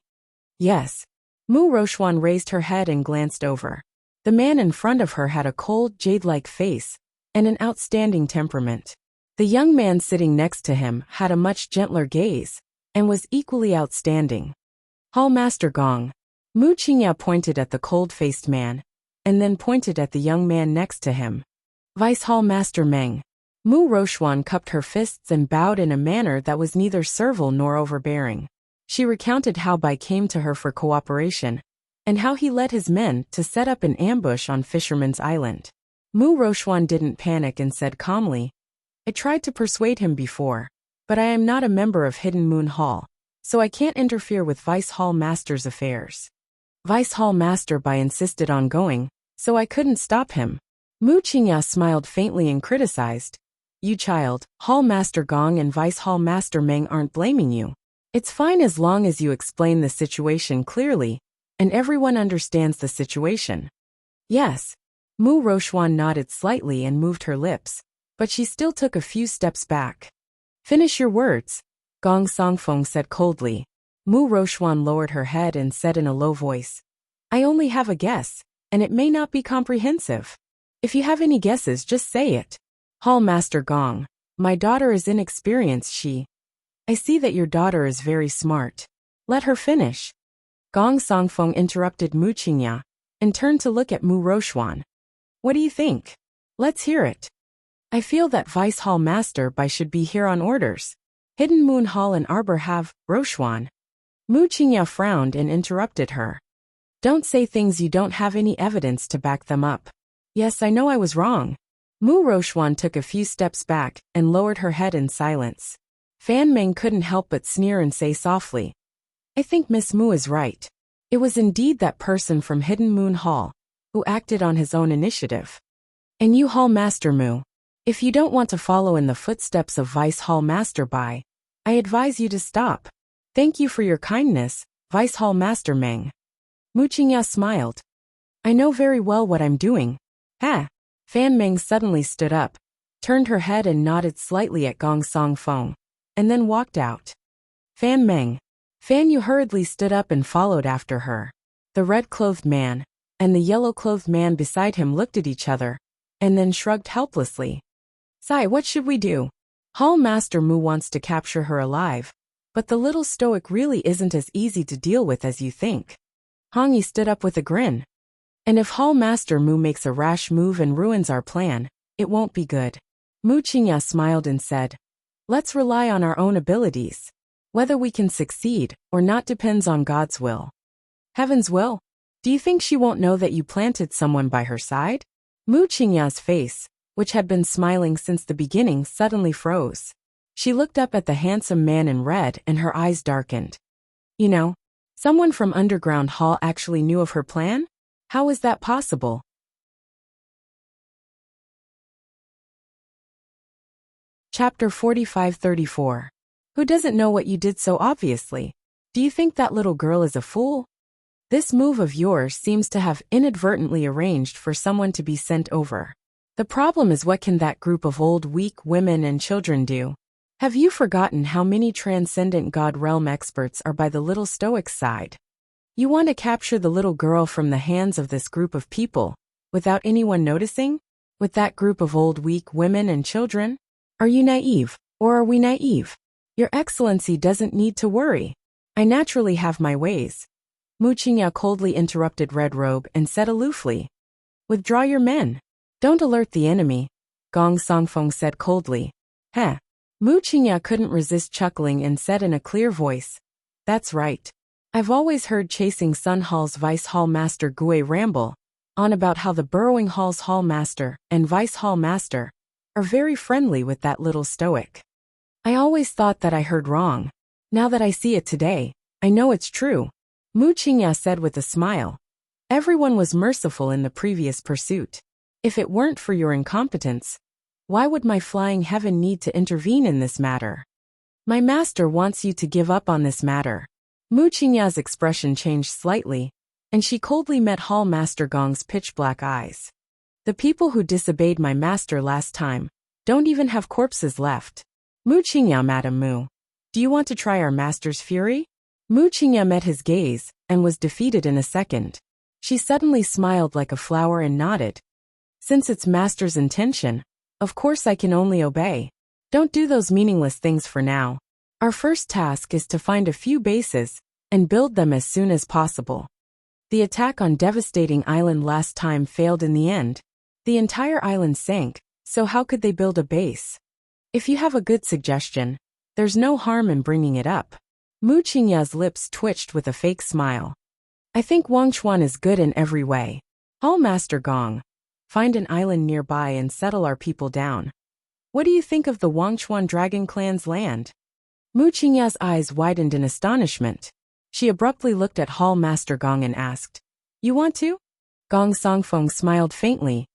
Yes. Mu Rochuan raised her head and glanced over. The man in front of her had a cold, jade-like face and an outstanding temperament. The young man sitting next to him had a much gentler gaze and was equally outstanding. Hall Master Gong. Wuxia pointed at the cold-faced man, and then pointed at the young man next to him. Vice Hall Master Meng. Mu Rochuan cupped her fists and bowed in a manner that was neither servile nor overbearing. She recounted how Bai came to her for cooperation, and how he led his men to set up an ambush on Fisherman's Island. Mu Rochuan didn't panic and said calmly, I tried to persuade him before, but I am not a member of Hidden Moon Hall, so I can't interfere with Vice Hall Master's affairs. Vice Hall Master Bai insisted on going, so I couldn't stop him. Wuxia smiled faintly and criticized, You child, Hall Master Gong and Vice Hall Master Meng aren't blaming you. It's fine as long as you explain the situation clearly, and everyone understands the situation. Yes. Mu Rochuan nodded slightly and moved her lips, but she still took a few steps back. Finish your words, Gong Songfeng said coldly. Mu Rochuan lowered her head and said in a low voice, I only have a guess, and it may not be comprehensive. If you have any guesses, just say it. Hall Master Gong, my daughter is inexperienced. I see that your daughter is very smart. Let her finish. Gong Songfeng interrupted Wuxia and turned to look at Mu Rochuan. What do you think? Let's hear it. I feel that Vice Hall Master Bai should be here on orders. Hidden Moon Hall and Arbor have, Rochuan. Wuxia frowned and interrupted her. Don't say things you don't have any evidence to back them up. Yes, I know I was wrong. Mu Rochuan took a few steps back and lowered her head in silence. Fan Meng couldn't help but sneer and say softly, I think Miss Mu is right. It was indeed that person from Hidden Moon Hall who acted on his own initiative. And you, Hall Master Mu, if you don't want to follow in the footsteps of Vice Hall Master Bai, I advise you to stop. Thank you for your kindness, Vice Hall Master Meng. Wuxia smiled. I know very well what I'm doing. Ha! Fan Meng suddenly stood up, turned her head and nodded slightly at Gong Songfeng, and then walked out. Fan Meng. Fan Yu hurriedly stood up and followed after her. The red-clothed man and the yellow-clothed man beside him looked at each other, and then shrugged helplessly. Sai, what should we do? Hall Master Mu wants to capture her alive, but the little stoic really isn't as easy to deal with as you think. Hong Yi stood up with a grin. And if Hall Master Mu makes a rash move and ruins our plan, it won't be good. Wuxia smiled and said, Let's rely on our own abilities. Whether we can succeed or not depends on God's will. Heaven's will? Do you think she won't know that you planted someone by her side? Wuxia's face, which had been smiling since the beginning, suddenly froze. She looked up at the handsome man in red and her eyes darkened. You know, someone from Underground Hall actually knew of her plan? How is that possible? Chapter 45-34. Who doesn't know what you did so obviously? Do you think that little girl is a fool? This move of yours seems to have inadvertently arranged for someone to be sent over. The problem is, what can that group of old, weak women and children do? Have you forgotten how many transcendent God realm experts are by the little stoic's side? You want to capture the little girl from the hands of this group of people, without anyone noticing? With that group of old weak women and children? Are you naive, or are we naive? Your Excellency doesn't need to worry. I naturally have my ways. Mu Qingya coldly interrupted Red Robe and said aloofly. Withdraw your men. Don't alert the enemy, Gong Songfeng said coldly. Heh. Mu Qingya couldn't resist chuckling and said in a clear voice. That's right. I've always heard Chasing Sun Hall's Vice Hall Master Gui ramble on about how the Burrowing Hall's Hall Master and Vice Hall Master are very friendly with that little stoic. I always thought that I heard wrong. Now that I see it today, I know it's true, Mu Qingya said with a smile. Everyone was merciful in the previous pursuit. If it weren't for your incompetence, why would my flying heaven need to intervene in this matter? My master wants you to give up on this matter. Mu Qingya's expression changed slightly, and she coldly met Hall Master Gong's pitch-black eyes. The people who disobeyed my master last time don't even have corpses left. Mu Qingya, Madam Mu. Do you want to try our master's fury? Mu Qingya met his gaze and was defeated in a second. She suddenly smiled like a flower and nodded. Since it's master's intention, of course I can only obey. Don't do those meaningless things for now. Our first task is to find a few bases and build them as soon as possible. The attack on Devastating Island last time failed in the end. The entire island sank, so how could they build a base? If you have a good suggestion, there's no harm in bringing it up. Mu Qingya's lips twitched with a fake smile. I think Wangchuan is good in every way. Hall Master Gong, find an island nearby and settle our people down. What do you think of the Wangchuan Dragon Clan's land? Mu Qingya's eyes widened in astonishment. She abruptly looked at Hall Master Gong and asked, You want to? Gong Songfeng smiled faintly.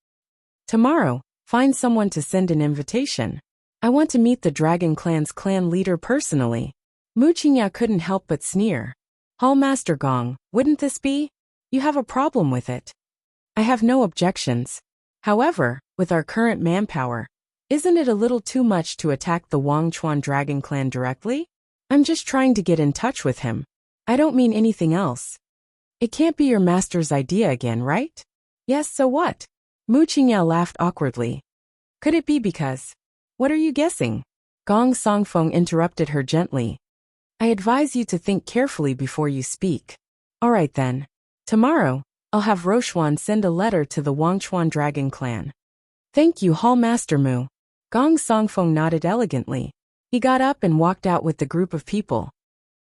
Tomorrow, find someone to send an invitation. I want to meet the Dragon Clan's clan leader personally. Mu Qingya couldn't help but sneer. Hall Master Gong, wouldn't this be? You have a problem with it. I have no objections. However, with our current manpower, isn't it a little too much to attack the Wangchuan Dragon Clan directly? I'm just trying to get in touch with him. I don't mean anything else. It can't be your master's idea again, right? Yes, so what? Mu Qingya laughed awkwardly. Could it be because? What are you guessing? Gong Songfeng interrupted her gently. I advise you to think carefully before you speak. All right then. Tomorrow, I'll have Roshuan send a letter to the Wangchuan Dragon Clan. Thank you, Hall Master Mu. Gong Songfeng nodded elegantly. He got up and walked out with the group of people.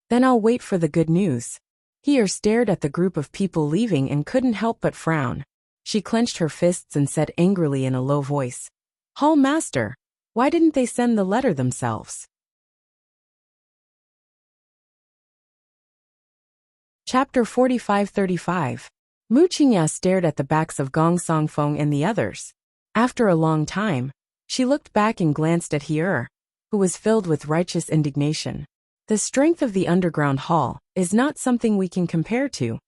Then I'll wait for the good news. He stared at the group of people leaving and couldn't help but frown. She clenched her fists and said angrily in a low voice, Hall Master, why didn't they send the letter themselves? Chapter 45-35. Mu Qingya stared at the backs of Gong Songfeng and the others. After a long time, she looked back and glanced at He, who was filled with righteous indignation. The strength of the underground hall is not something we can compare to.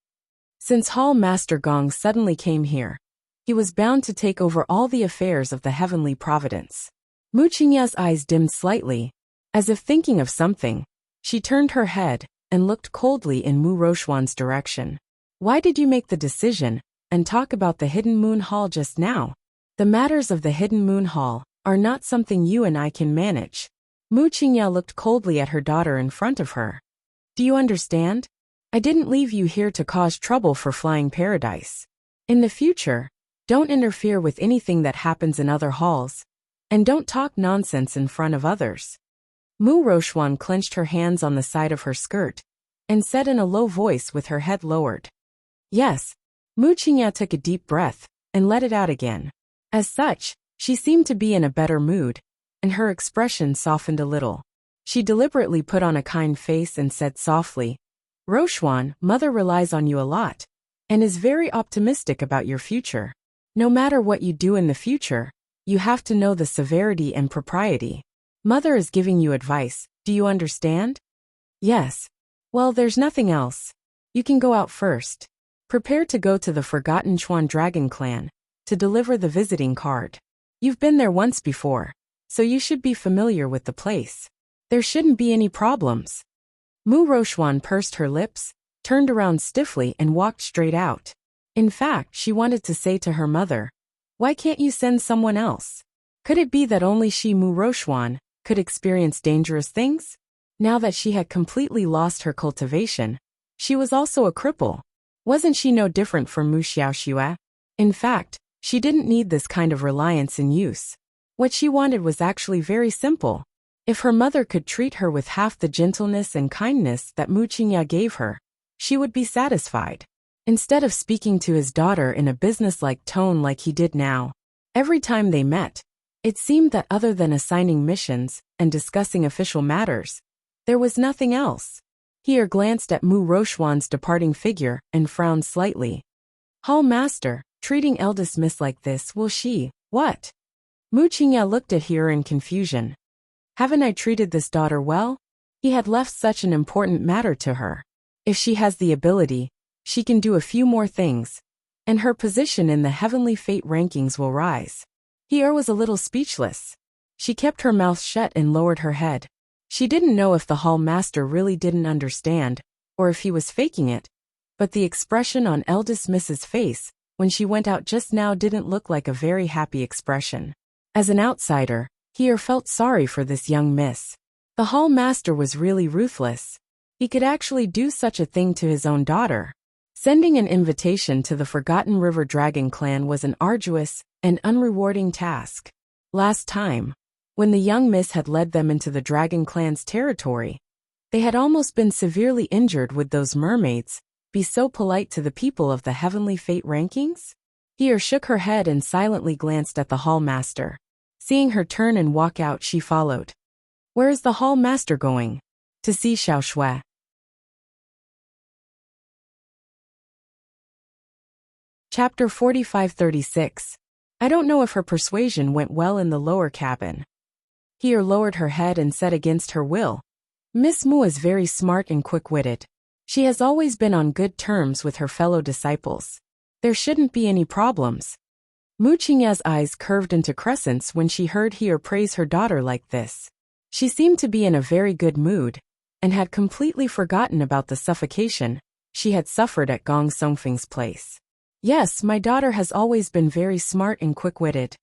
Since Hall Master Gong suddenly came here, he was bound to take over all the affairs of the heavenly providence. Mu Qingya's eyes dimmed slightly. As if thinking of something, she turned her head and looked coldly in Mu Roshuan's direction. Why did you make the decision and talk about the Hidden Moon Hall just now? The matters of the Hidden Moon Hall are not something you and I can manage. Mu Qingya looked coldly at her daughter in front of her. Do you understand? I didn't leave you here to cause trouble for Flying Paradise. In the future, don't interfere with anything that happens in other halls, and don't talk nonsense in front of others. Mu Roshuan clenched her hands on the side of her skirt and said in a low voice with her head lowered. Yes. Mu Qingya took a deep breath and let it out again. As such, she seemed to be in a better mood, and her expression softened a little. She deliberately put on a kind face and said softly, Roshuan, Mother relies on you a lot, and is very optimistic about your future. No matter what you do in the future, you have to know the severity and propriety. Mother is giving you advice, do you understand? Yes. Well, there's nothing else. You can go out first. Prepare to go to the Forgotten Chuan Dragon Clan to deliver the visiting card. You've been there once before, so you should be familiar with the place. There shouldn't be any problems. Mu Roshuan pursed her lips, turned around stiffly and walked straight out. In fact, she wanted to say to her mother, "Why can't you send someone else? Could it be that only she, Mu Rochuan, could experience dangerous things?" Now that she had completely lost her cultivation, she was also a cripple. Wasn't she no different from Mu Xiaoxue? In fact, she didn't need this kind of reliance in use. What she wanted was actually very simple. If her mother could treat her with half the gentleness and kindness that Mu Qingya gave her, she would be satisfied. Instead of speaking to his daughter in a businesslike tone like he did now, every time they met, it seemed that other than assigning missions and discussing official matters, there was nothing else. He glanced at Mu Rochuan's departing figure and frowned slightly. Hall Master, treating eldest miss like this, will she, what? Mu Qingya looked at her in confusion. Haven't I treated this daughter well? He had left such an important matter to her. If she has the ability, she can do a few more things, and her position in the heavenly fate rankings will rise. He was a little speechless. She kept her mouth shut and lowered her head. She didn't know if the hall master really didn't understand, or if he was faking it, but the expression on eldest Miss's face when she went out just now didn't look like a very happy expression. As an outsider, he felt sorry for this young miss. The hall master was really ruthless. He could actually do such a thing to his own daughter. Sending an invitation to the Forgotten River Dragon clan was an arduous and unrewarding task. Last time, when the young miss had led them into the Dragon clan's territory, they had almost been severely injured. Would those mermaids be so polite to the people of the heavenly fate rankings? He shook her head and silently glanced at the hall master. Seeing her turn and walk out, she followed. Where is the hall master going? To see Xiaoshui. Chapter 45-36. I don't know if her persuasion went well in the lower cabin. He lowered her head and said against her will, Miss Mu is very smart and quick-witted. She has always been on good terms with her fellow disciples. There shouldn't be any problems. Mu Qingya's eyes curved into crescents when she heard he praise her daughter like this. She seemed to be in a very good mood, and had completely forgotten about the suffocation she had suffered at Gong Songfeng's place. Yes, my daughter has always been very smart and quick-witted.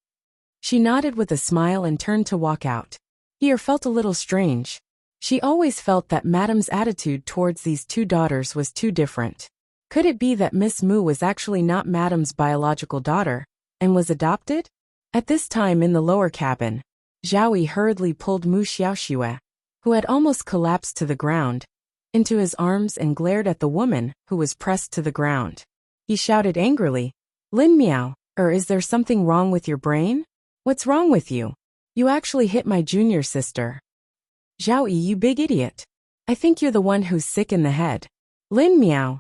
She nodded with a smile and turned to walk out. He felt a little strange. She always felt that Madame's attitude towards these two daughters was too different. Could it be that Miss Mu was actually not Madame's biological daughter, and was adopted? At this time in the lower cabin, Zhao hurriedly pulled Mu Xiaoxue, who had almost collapsed to the ground, into his arms and glared at the woman who was pressed to the ground. He shouted angrily, Lin Miao, is there something wrong with your brain? What's wrong with you? You actually hit my junior sister. Zhao, you big idiot. I think you're the one who's sick in the head. Lin Miao.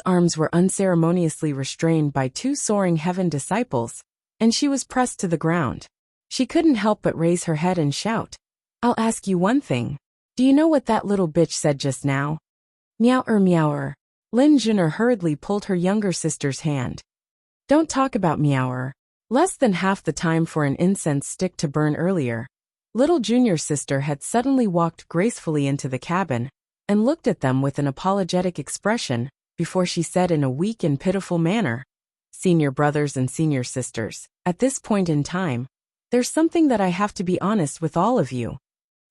Arms were unceremoniously restrained by two soaring heaven disciples, and she was pressed to the ground. She couldn't help but raise her head and shout, I'll ask you one thing. Do you know what that little bitch said just now? Meow. Lin Jun'er hurriedly pulled her younger sister's hand. Don't talk about meow. Less than half the time for an incense stick to burn earlier, little junior sister had suddenly walked gracefully into the cabin and looked at them with an apologetic expression before she said in a weak and pitiful manner, Senior brothers and senior sisters, at this point in time, there's something that I have to be honest with all of you.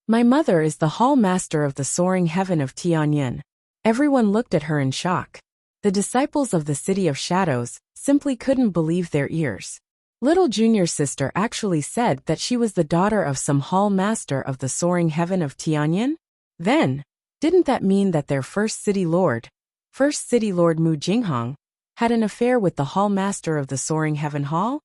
My mother is the hall master of the soaring heaven of Tianyin. Everyone looked at her in shock. The disciples of the City of Shadows simply couldn't believe their ears. Little junior sister actually said that she was the daughter of some hall master of the soaring heaven of Tianyin? Then, didn't that mean that their first city lord Mu Jinghong, had an affair with the hall master of the soaring heaven hall?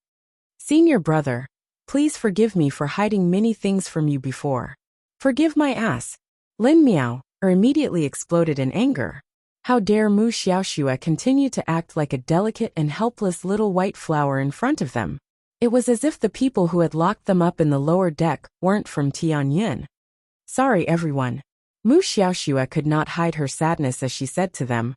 Senior brother, please forgive me for hiding many things from you before. Forgive my ass. Lin Miao, immediately exploded in anger. How dare Mu Xiaoxue continue to act like a delicate and helpless little white flower in front of them? It was as if the people who had locked them up in the lower deck weren't from Tianyin. Sorry everyone. Mu Xiaoxue could not hide her sadness as she said to them,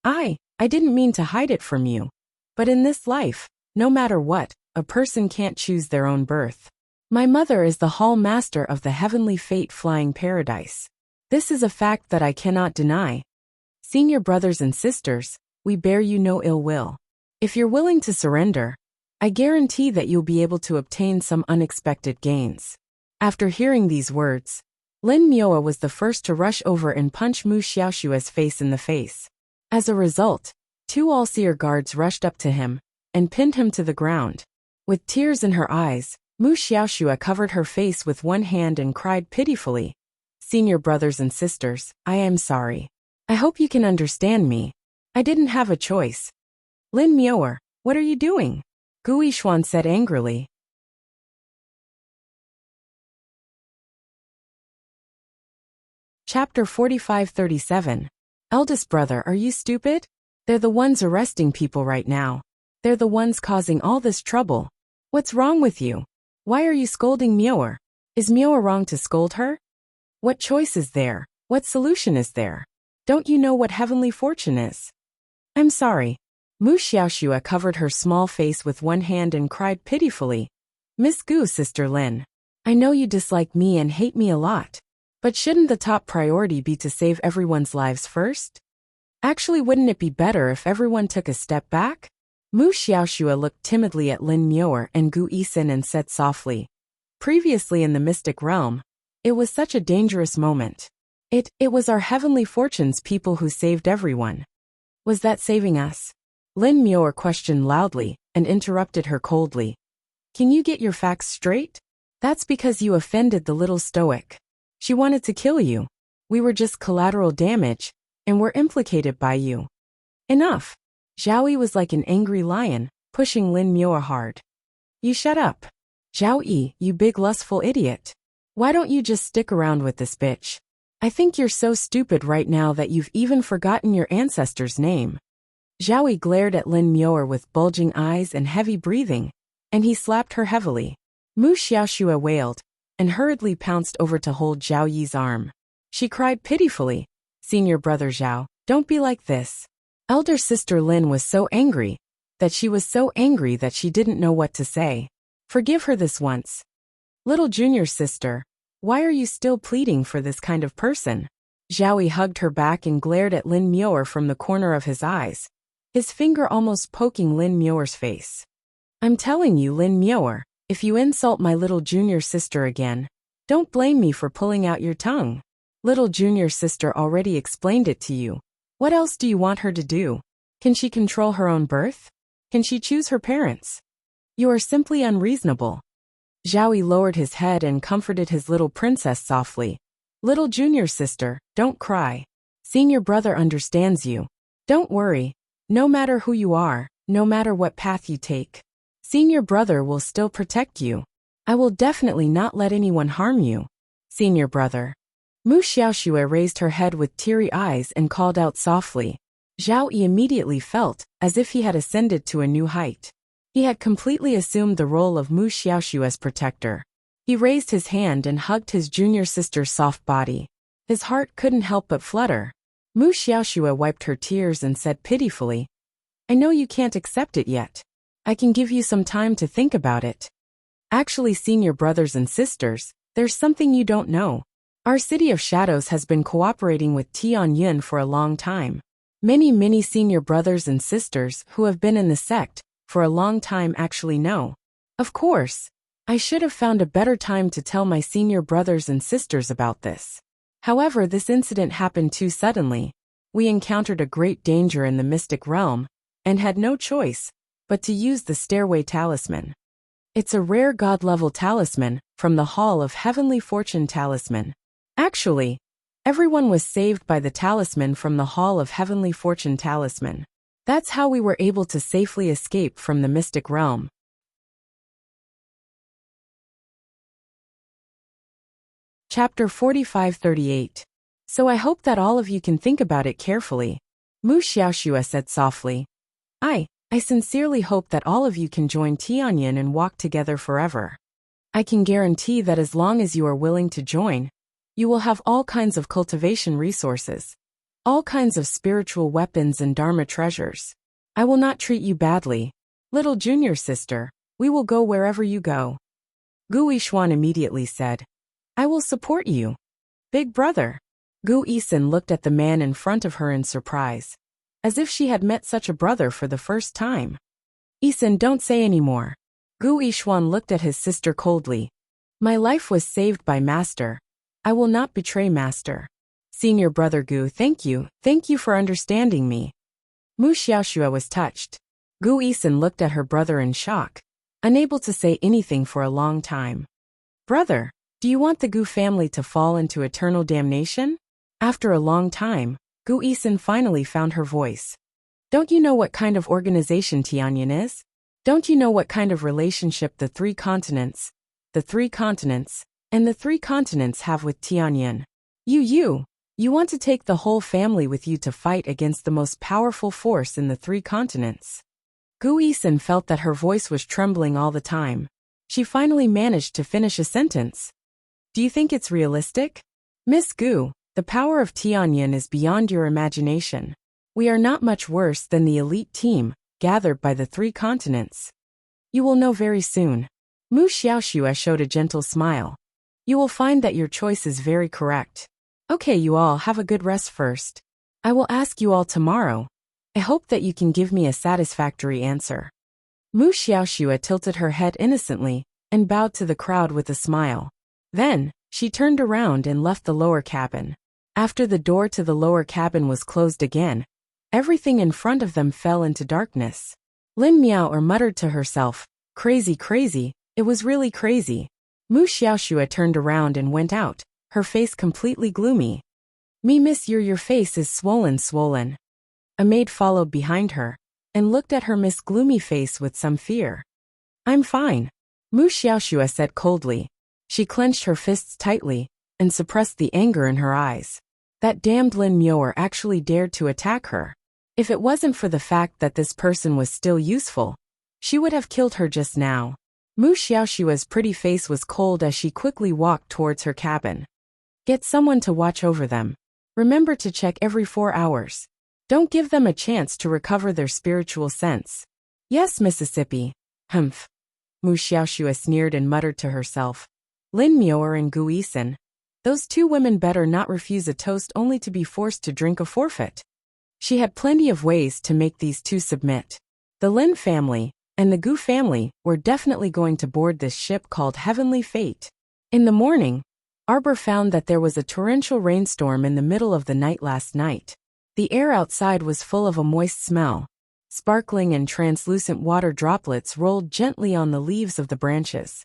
I didn't mean to hide it from you. But in this life, no matter what, a person can't choose their own birth. My mother is the hall master of the heavenly fate flying paradise. This is a fact that I cannot deny. Senior brothers and sisters, we bear you no ill will. If you're willing to surrender, I guarantee that you'll be able to obtain some unexpected gains. After hearing these words, Lin Miao was the first to rush over and punch Mu Xiaoshua's face in the face. As a result, two all-seer guards rushed up to him and pinned him to the ground. With tears in her eyes, Mu Xiaoshua covered her face with one hand and cried pitifully. Senior brothers and sisters, I am sorry. I hope you can understand me. I didn't have a choice. Lin Miao, what are you doing? Gu Yishuan said angrily. Chapter 45-37. Eldest brother, are you stupid? They're the ones arresting people right now. They're the ones causing all this trouble. What's wrong with you? Why are you scolding Miao? Is Miao wrong to scold her? What choice is there? What solution is there? Don't you know what heavenly fortune is? I'm sorry. Mu Xiaoshua covered her small face with one hand and cried pitifully. Miss Gu, Sister Lin. I know you dislike me and hate me a lot. But shouldn't the top priority be to save everyone's lives first? Actually, wouldn't it be better if everyone took a step back? Mu Xiaoshua looked timidly at Lin Miao and Gu Yixin and said softly. Previously in the mystic realm, it was such a dangerous moment. It was our heavenly fortune's people who saved everyone. Was that saving us? Lin Miao questioned loudly and interrupted her coldly. Can you get your facts straight? That's because you offended the little stoic. She wanted to kill you. We were just collateral damage, and were implicated by you. Enough. Zhao Yi was like an angry lion, pushing Lin Miao hard. You shut up. Zhao Yi, you big lustful idiot. Why don't you just stick around with this bitch? I think you're so stupid right now that you've even forgotten your ancestor's name. Zhao Yi glared at Lin Miao with bulging eyes and heavy breathing, and he slapped her heavily. Mu Xiaoshua wailed, and hurriedly pounced over to hold Zhao Yi's arm. She cried pitifully, Senior brother Zhao, don't be like this. Elder sister Lin was so angry that she didn't know what to say. Forgive her this once. Little junior sister, why are you still pleading for this kind of person? Zhao Yi hugged her back and glared at Lin Miao from the corner of his eyes, his finger almost poking Lin Miao's face. I'm telling you, Lin Miao, if you insult my little junior sister again, don't blame me for pulling out your tongue. Little junior sister already explained it to you. What else do you want her to do? Can she control her own birth? Can she choose her parents? You are simply unreasonable. Zhao Yi lowered his head and comforted his little princess softly. Little junior sister, don't cry. Senior brother understands you. Don't worry. No matter who you are, no matter what path you take, Senior brother will still protect you. I will definitely not let anyone harm you. Senior brother. Mu Xiaoshua raised her head with teary eyes and called out softly. Zhao Yi immediately felt as if he had ascended to a new height. He had completely assumed the role of Mu Xiaoshua's protector. He raised his hand and hugged his junior sister's soft body. His heart couldn't help but flutter. Mu Xiaoshua wiped her tears and said pitifully, I know you can't accept it yet. I can give you some time to think about it. Actually, senior brothers and sisters, there's something you don't know. Our City of Shadows has been cooperating with Tianyun for a long time. Many senior brothers and sisters who have been in the sect for a long time actually know. Of course, I should have found a better time to tell my senior brothers and sisters about this. However, this incident happened too suddenly. We encountered a great danger in the mystic realm and had no choice but to use the Stairway Talisman. It's a rare god-level talisman from the Hall of Heavenly Fortune Talisman. Actually, everyone was saved by the talisman from the Hall of Heavenly Fortune Talisman. That's how we were able to safely escape from the mystic realm. Chapter 45-38. So I hope that all of you can think about it carefully. Mu Xiaoshua said softly. I sincerely hope that all of you can join Tianyun and walk together forever. I can guarantee that as long as you are willing to join, you will have all kinds of cultivation resources, all kinds of spiritual weapons and dharma treasures. I will not treat you badly. Little junior sister, we will go wherever you go. Gu Yishuan immediately said, I will support you. Big brother. Gu Isin looked at the man in front of her in surprise, as if she had met such a brother for the first time. Isin, don't say any more. Gu Ishuan looked at his sister coldly. My life was saved by Master. I will not betray Master. Senior brother Gu, thank you for understanding me. Mu Xiaoxue was touched. Gu Isin looked at her brother in shock, unable to say anything for a long time. Brother, do you want the Gu family to fall into eternal damnation? After a long time, Gu Isin finally found her voice. Don't you know what kind of organization Tianyin is? Don't you know what kind of relationship the three continents and the three continents have with Tianyin? You want to take the whole family with you to fight against the most powerful force in the three continents. Gu Isin felt that her voice was trembling all the time. She finally managed to finish a sentence. Do you think it's realistic? Miss Gu, the power of Tianyin is beyond your imagination. We are not much worse than the elite team, gathered by the three continents. You will know very soon. Mu Xiaoxue showed a gentle smile. You will find that your choice is very correct. Okay, you all have a good rest first. I will ask you all tomorrow. I hope that you can give me a satisfactory answer. Mu Xiaoxue tilted her head innocently and bowed to the crowd with a smile. Then, she turned around and left the lower cabin. After the door to the lower cabin was closed again, everything in front of them fell into darkness. Lin Miao muttered to herself, Crazy, it was really crazy. Mu Xiaoxue turned around and went out, her face completely gloomy. Miss, your face is swollen. A maid followed behind her and looked at her Miss gloomy face with some fear. I'm fine, Mu Xiaoxue said coldly. She clenched her fists tightly and suppressed the anger in her eyes. That damned Lin Miao actually dared to attack her. If it wasn't for the fact that this person was still useful, she would have killed her just now. Mu Xiaoxue's pretty face was cold as she quickly walked towards her cabin. Get someone to watch over them. Remember to check every 4 hours. Don't give them a chance to recover their spiritual sense. Yes, Mississippi. Humph. Mu Xiaoxue sneered and muttered to herself. Lin Miao and Gu Isin. Those two women better not refuse a toast only to be forced to drink a forfeit. She had plenty of ways to make these two submit. The Lin family and the Gu family were definitely going to board this ship called Heavenly Fate. In the morning, Arbor found that there was a torrential rainstorm in the middle of the night last night. The air outside was full of a moist smell. Sparkling and translucent water droplets rolled gently on the leaves of the branches.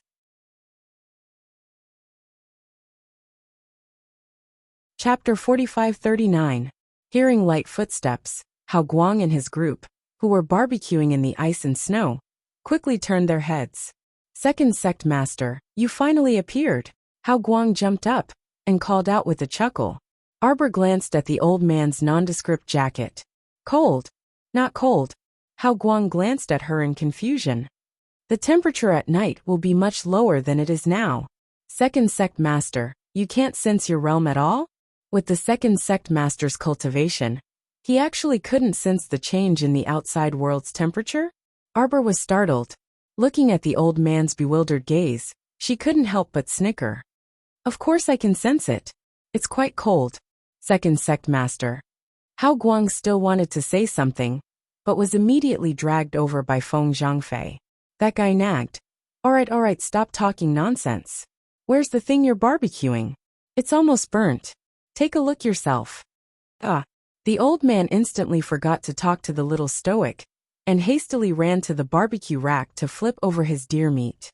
Chapter 45-39. Hearing light footsteps, Hao Guang and his group, who were barbecuing in the ice and snow, quickly turned their heads. Second Sect Master, you finally appeared. Hao Guang jumped up and called out with a chuckle. Arbor glanced at the old man's nondescript jacket. Cold. Not cold. Hao Guang glanced at her in confusion. The temperature at night will be much lower than it is now. Second Sect Master, you can't sense your realm at all? With the Second Sect Master's cultivation, he actually couldn't sense the change in the outside world's temperature? Arbor was startled. Looking at the old man's bewildered gaze, she couldn't help but snicker. Of course I can sense it. It's quite cold. Second Sect Master. Hao Guang still wanted to say something, but was immediately dragged over by Feng Zhangfei. That guy nagged. Alright, stop talking nonsense. Where's the thing you're barbecuing? It's almost burnt. Take a look yourself. The old man instantly forgot to talk to the little stoic, and hastily ran to the barbecue rack to flip over his deer meat.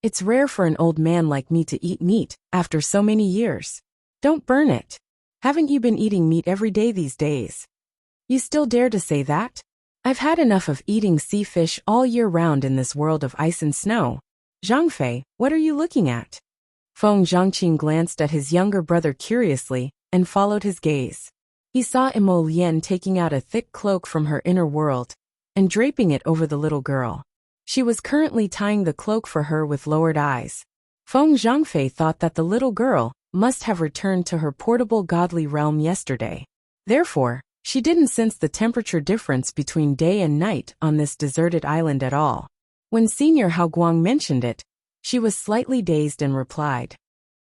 It's rare for an old man like me to eat meat after so many years. Don't burn it. Haven't you been eating meat every day these days? You still dare to say that? I've had enough of eating sea fish all year round in this world of ice and snow. Zhangfei, what are you looking at? Feng Zhangqing glanced at his younger brother curiously and followed his gaze. He saw Imo Lian taking out a thick cloak from her inner world and draping it over the little girl. She was currently tying the cloak for her with lowered eyes. Feng Zhangfei thought that the little girl must have returned to her portable godly realm yesterday. Therefore, she didn't sense the temperature difference between day and night on this deserted island at all. When Senior Hao Guang mentioned it, she was slightly dazed and replied,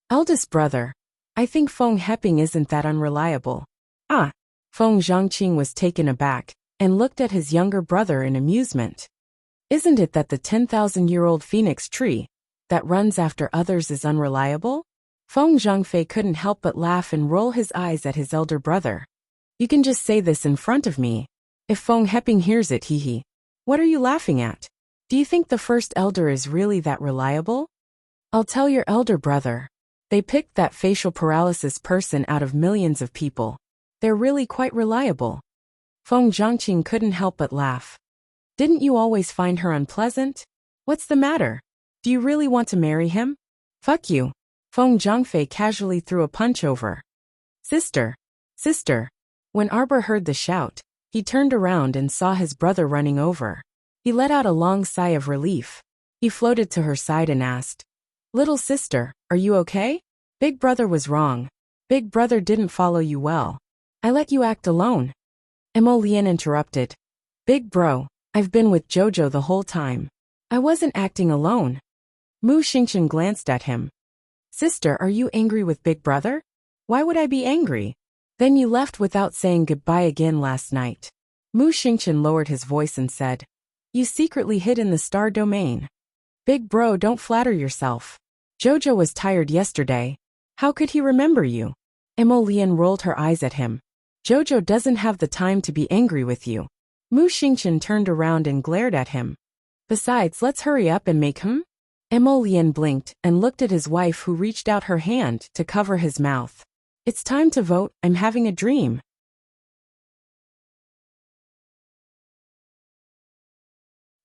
Eldest brother, I think Feng Heping isn't that unreliable. Ah. Feng Zhangqing was taken aback and looked at his younger brother in amusement. Isn't it that the 10,000-year-old phoenix tree that runs after others is unreliable? Feng Zhangfei couldn't help but laugh and roll his eyes at his elder brother. You can just say this in front of me. If Feng Heping hears it, hee. What are you laughing at? Do you think the first elder is really that reliable? I'll tell your elder brother. They picked that facial paralysis person out of millions of people. They're really quite reliable. Feng Zhangqing couldn't help but laugh. Didn't you always find her unpleasant? What's the matter? Do you really want to marry him? Fuck you. Feng Zhangfei casually threw a punch over. Sister. Sister. When Arbor heard the shout, he turned around and saw his brother running over. He let out a long sigh of relief. He floated to her side and asked, Little sister, are you okay? Big brother was wrong. Big brother didn't follow you well. I let you act alone. Mo Lian interrupted. Big bro, I've been with Jojo the whole time. I wasn't acting alone. Mu Xingchen glanced at him. Sister, are you angry with Big brother? Why would I be angry? Then you left without saying goodbye again last night. Mu Xingchen lowered his voice and said, You secretly hid in the star domain. Big bro, don't flatter yourself. Jojo was tired yesterday. How could he remember you? Mo Lian rolled her eyes at him. Jojo doesn't have the time to be angry with you. Mu Xingchen turned around and glared at him. Besides, let's hurry up and make him. Mo Lian blinked and looked at his wife, who reached out her hand to cover his mouth. It's time to vote. I'm having a dream.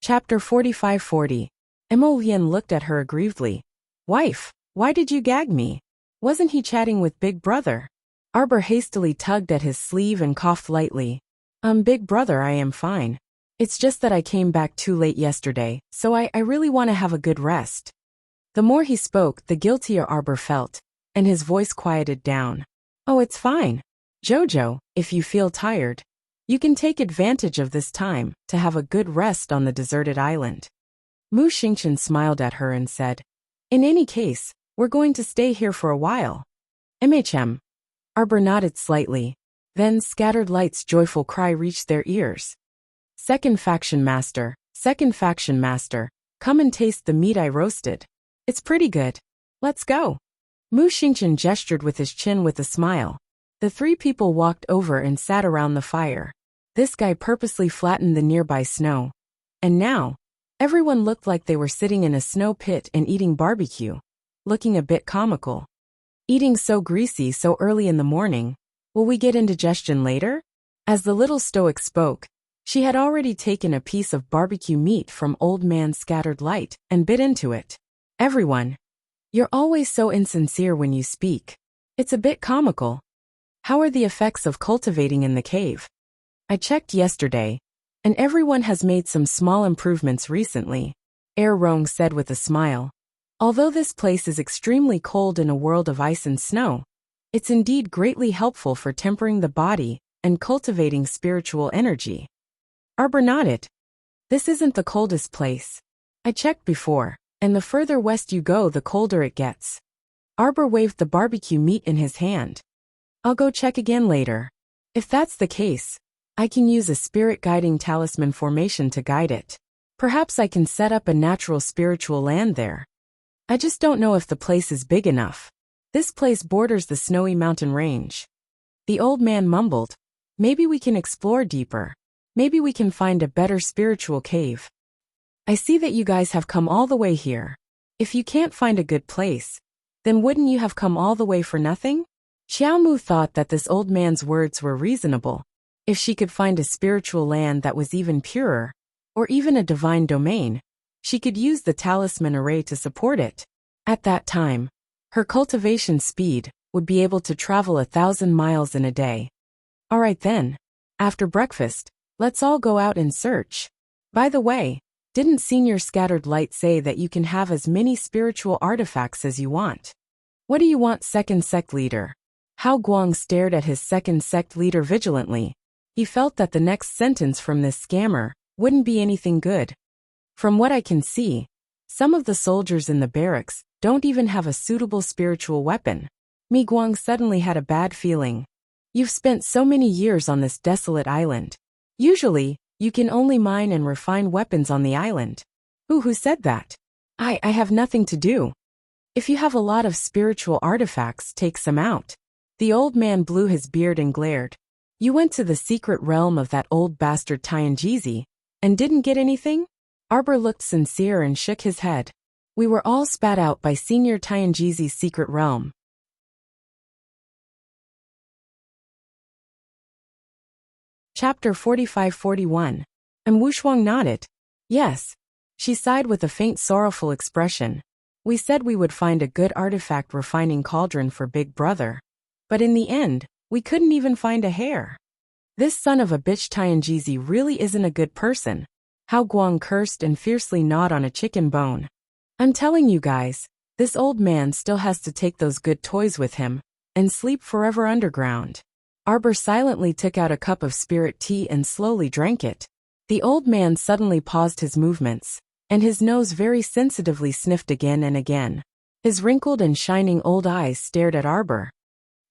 Chapter 45-40. Mo Lian looked at her aggrievedly. Wife, why did you gag me? Wasn't he chatting with Big Brother? Arbor hastily tugged at his sleeve and coughed lightly. Big Brother, I am fine. It's just that I came back too late yesterday, so I really want to have a good rest. The more he spoke, the guiltier Arbor felt, and his voice quieted down. Oh, it's fine. Jojo, if you feel tired, you can take advantage of this time to have a good rest on the deserted island. Mu Xingchen smiled at her and said, In any case, we're going to stay here for a while. MHM. Arbor nodded slightly. Then Scattered Light's joyful cry reached their ears. Second Faction Master, come and taste the meat I roasted. It's pretty good. Let's go. Mu Xingchen gestured with his chin with a smile. The three people walked over and sat around the fire. This guy purposely flattened the nearby snow. And now, everyone looked like they were sitting in a snow pit and eating barbecue, looking a bit comical. Eating so greasy so early in the morning. Will we get indigestion later? As the little stoic spoke, she had already taken a piece of barbecue meat from Old Man Scattered Light and bit into it. Everyone, you're always so insincere when you speak. It's a bit comical. How are the effects of cultivating in the cave? I checked yesterday, and everyone has made some small improvements recently, Er Rong said with a smile. Although this place is extremely cold in a world of ice and snow, it's indeed greatly helpful for tempering the body and cultivating spiritual energy. Arbor nodded. This isn't the coldest place. I checked before, and the further west you go, the colder it gets. Arbor waved the barbecue meat in his hand. I'll go check again later. If that's the case, I can use a spirit guiding talisman formation to guide it. Perhaps I can set up a natural spiritual land there. I just don't know if the place is big enough. This place borders the snowy mountain range. The old man mumbled. Maybe we can explore deeper. Maybe we can find a better spiritual cave. I see that you guys have come all the way here. If you can't find a good place, then wouldn't you have come all the way for nothing? Xiaomu thought that this old man's words were reasonable. If she could find a spiritual land that was even purer, or even a divine domain, she could use the talisman array to support it. At that time, her cultivation speed would be able to travel 1,000 miles in a day. All right then. After breakfast, let's all go out and search. By the way, didn't Senior Scattered Light say that you can have as many spiritual artifacts as you want? What do you want, second sect leader? Hao Guang stared at his second sect leader vigilantly. He felt that the next sentence from this scammer wouldn't be anything good. From what I can see, some of the soldiers in the barracks don't even have a suitable spiritual weapon. Mi Guang suddenly had a bad feeling. You've spent so many years on this desolate island. Usually, you can only mine and refine weapons on the island. Who said that? I have nothing to do. If you have a lot of spiritual artifacts, take some out. The old man blew his beard and glared. You went to the secret realm of that old bastard Tianjizi, and didn't get anything? Arbor looked sincere and shook his head. We were all spat out by Senior Tianjizi's secret realm. Chapter 45-41. And Wushuang nodded. Yes. She sighed with a faint sorrowful expression. We said we would find a good artifact refining cauldron for Big Brother. But in the end, we couldn't even find a hair. This son of a bitch Tianjizi really isn't a good person. Hao Guang cursed and fiercely gnawed on a chicken bone. I'm telling you guys, this old man still has to take those good toys with him, and sleep forever underground. Arbor silently took out a cup of spirit tea and slowly drank it. The old man suddenly paused his movements, and his nose very sensitively sniffed again and again. His wrinkled and shining old eyes stared at Arbor.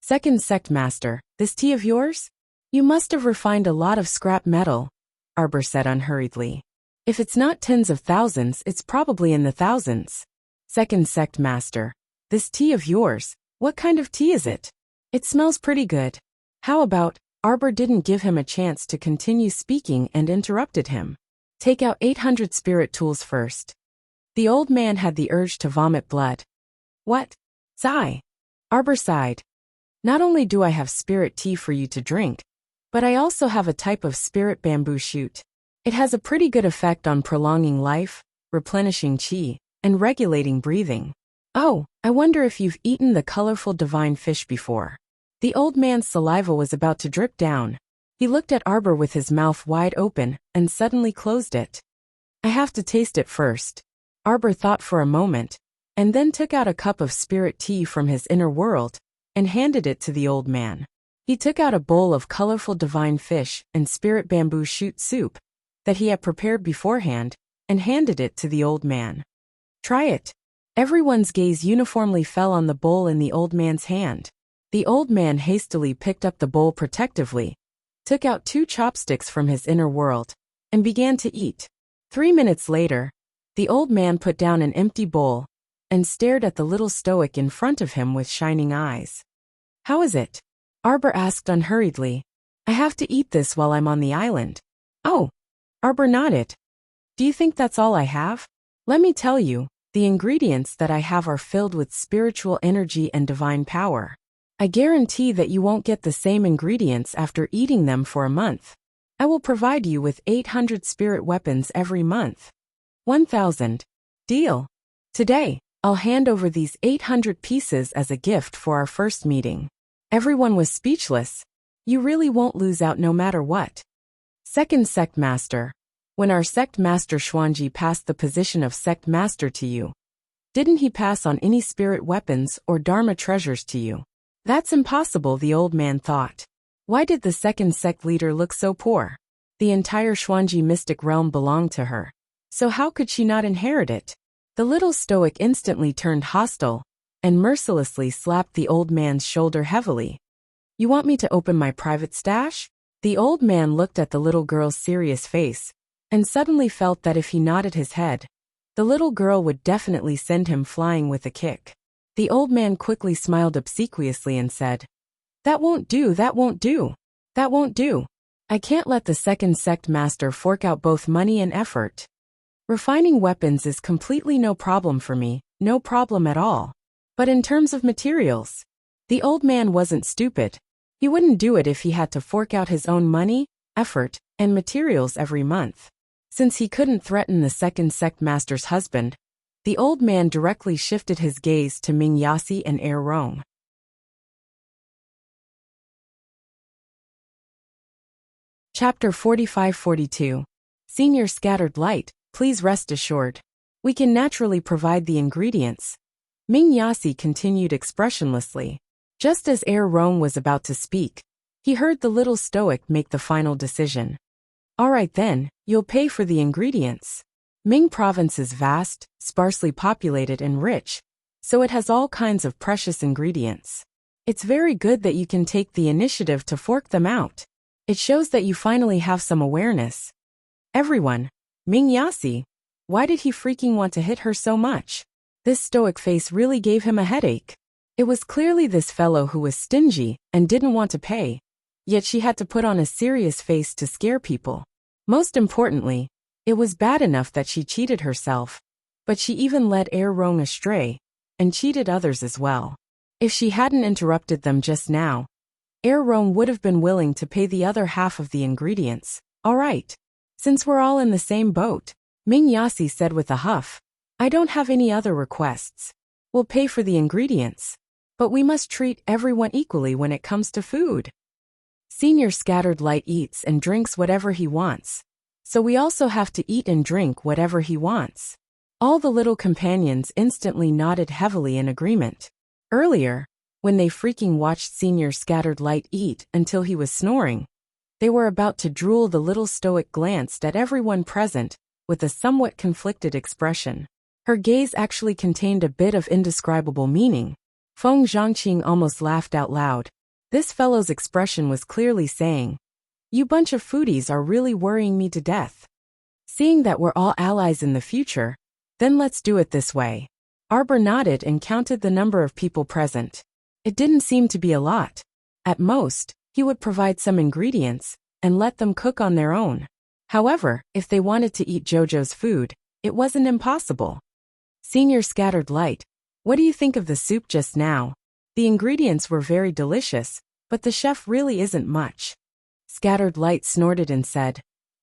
Second sect master, this tea of yours? You must have refined a lot of scrap metal, Arbor said unhurriedly. If it's not tens of thousands, it's probably in the thousands. Second sect master, this tea of yours, what kind of tea is it? It smells pretty good. How about, Arbor didn't give him a chance to continue speaking and interrupted him. Take out 800 spirit tools first. The old man had the urge to vomit blood. What? Sigh. Arbor sighed. Not only do I have spirit tea for you to drink, but I also have a type of spirit bamboo shoot. It has a pretty good effect on prolonging life, replenishing qi, and regulating breathing. Oh, I wonder if you've eaten the colorful divine fish before. The old man's saliva was about to drip down. He looked at Arbor with his mouth wide open and suddenly closed it. I have to taste it first. Arbor thought for a moment, and then took out a cup of spirit tea from his inner world and handed it to the old man. He took out a bowl of colorful divine fish and spirit bamboo shoot soup that he had prepared beforehand and handed it to the old man. Try it. Everyone's gaze uniformly fell on the bowl in the old man's hand. The old man hastily picked up the bowl protectively, took out 2 chopsticks from his inner world, and began to eat. 3 minutes later, the old man put down an empty bowl and stared at the little stoic in front of him with shining eyes. How is it? Arbor asked unhurriedly. I have to eat this while I'm on the island. Oh. Arbor nodded. Do you think that's all I have? Let me tell you, the ingredients that I have are filled with spiritual energy and divine power. I guarantee that you won't get the same ingredients after eating them for a month. I will provide you with 800 spirit weapons every month. 1,000. Deal. Today, I'll hand over these 800 pieces as a gift for our first meeting. Everyone was speechless. You really won't lose out no matter what. Second sect master. When our sect master Xuanji passed the position of sect master to you, didn't he pass on any spirit weapons or dharma treasures to you? That's impossible, the old man thought. Why did the second sect leader look so poor? The entire Xuanji mystic realm belonged to her. So how could she not inherit it? The little stoic instantly turned hostile and mercilessly slapped the old man's shoulder heavily. You want me to open my private stash? The old man looked at the little girl's serious face and suddenly felt that if he nodded his head, the little girl would definitely send him flying with a kick. The old man quickly smiled obsequiously and said, That won't do, that won't do. That won't do. I can't let the second sect master fork out both money and effort. Refining weapons is completely no problem for me, no problem at all. But in terms of materials, the old man wasn't stupid. He wouldn't do it if he had to fork out his own money, effort, and materials every month. Since he couldn't threaten the second sect master's husband, the old man directly shifted his gaze to Ming Yasi and Air Rong. Chapter 45-42. Senior Scattered Light, please rest assured. We can naturally provide the ingredients. Ming Yasi continued expressionlessly. Just as Air Rong was about to speak, he heard the little stoic make the final decision. All right then, you'll pay for the ingredients. Ming province is vast, sparsely populated and rich, so it has all kinds of precious ingredients. It's very good that you can take the initiative to fork them out. It shows that you finally have some awareness. Everyone, Ming Yasi, why did he freaking want to hit her so much? This stoic face really gave him a headache. It was clearly this fellow who was stingy and didn't want to pay, yet she had to put on a serious face to scare people. Most importantly, it was bad enough that she cheated herself, but she even led Rong astray, and cheated others as well. If she hadn't interrupted them just now, Rong would have been willing to pay the other half of the ingredients. All right. Since we're all in the same boat, Ming Yasi said with a huff, I don't have any other requests. We'll pay for the ingredients. But we must treat everyone equally when it comes to food. Senior Scattered Light eats and drinks whatever he wants, so we also have to eat and drink whatever he wants. All the little companions instantly nodded heavily in agreement. Earlier, when they freaking watched Senior Scattered Light eat until he was snoring, they were about to drool. The little stoic glanced at everyone present with a somewhat conflicted expression. Her gaze actually contained a bit of indescribable meaning. Feng Zhangqing almost laughed out loud. This fellow's expression was clearly saying, you bunch of foodies are really worrying me to death. Seeing that we're all allies in the future, then let's do it this way. Arbor nodded and counted the number of people present. It didn't seem to be a lot. At most, he would provide some ingredients and let them cook on their own. However, if they wanted to eat Jojo's food, it wasn't impossible. Senior Scattered Light, what do you think of the soup just now? The ingredients were very delicious, but the chef really isn't much. Scattered Light snorted and said,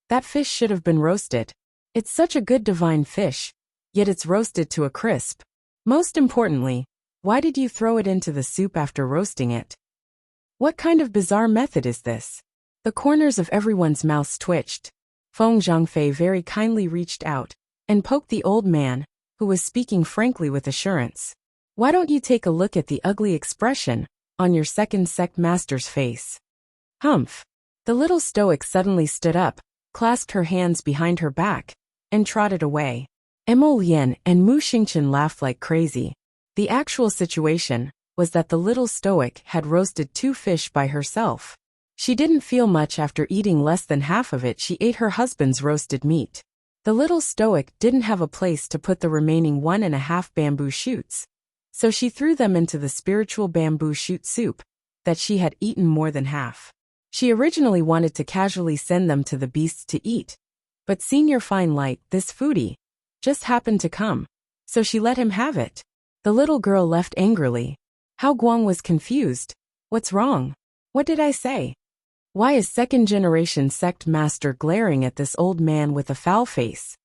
that fish should have been roasted. It's such a good divine fish, yet it's roasted to a crisp. Most importantly, why did you throw it into the soup after roasting it? What kind of bizarre method is this? The corners of everyone's mouths twitched. Feng Zhangfei very kindly reached out and poked the old man, who was speaking frankly with assurance. Why don't you take a look at the ugly expression on your second sect master's face? Humph. The little stoic suddenly stood up, clasped her hands behind her back, and trotted away. Emo Lian and Mu Xingchen laughed like crazy. The actual situation was that the little stoic had roasted 2 fish by herself. She didn't feel much after eating less than half of it. She ate her husband's roasted meat. The little stoic didn't have a place to put the remaining 1.5 bamboo shoots, so she threw them into the spiritual bamboo shoot soup that she had eaten more than half. She originally wanted to casually send them to the beasts to eat, but Senior Fine Light, this foodie, just happened to come, so she let him have it. The little girl left angrily. Hao Guang was confused. What's wrong? What did I say? Why is second-generation sect master glaring at this old man with a foul face?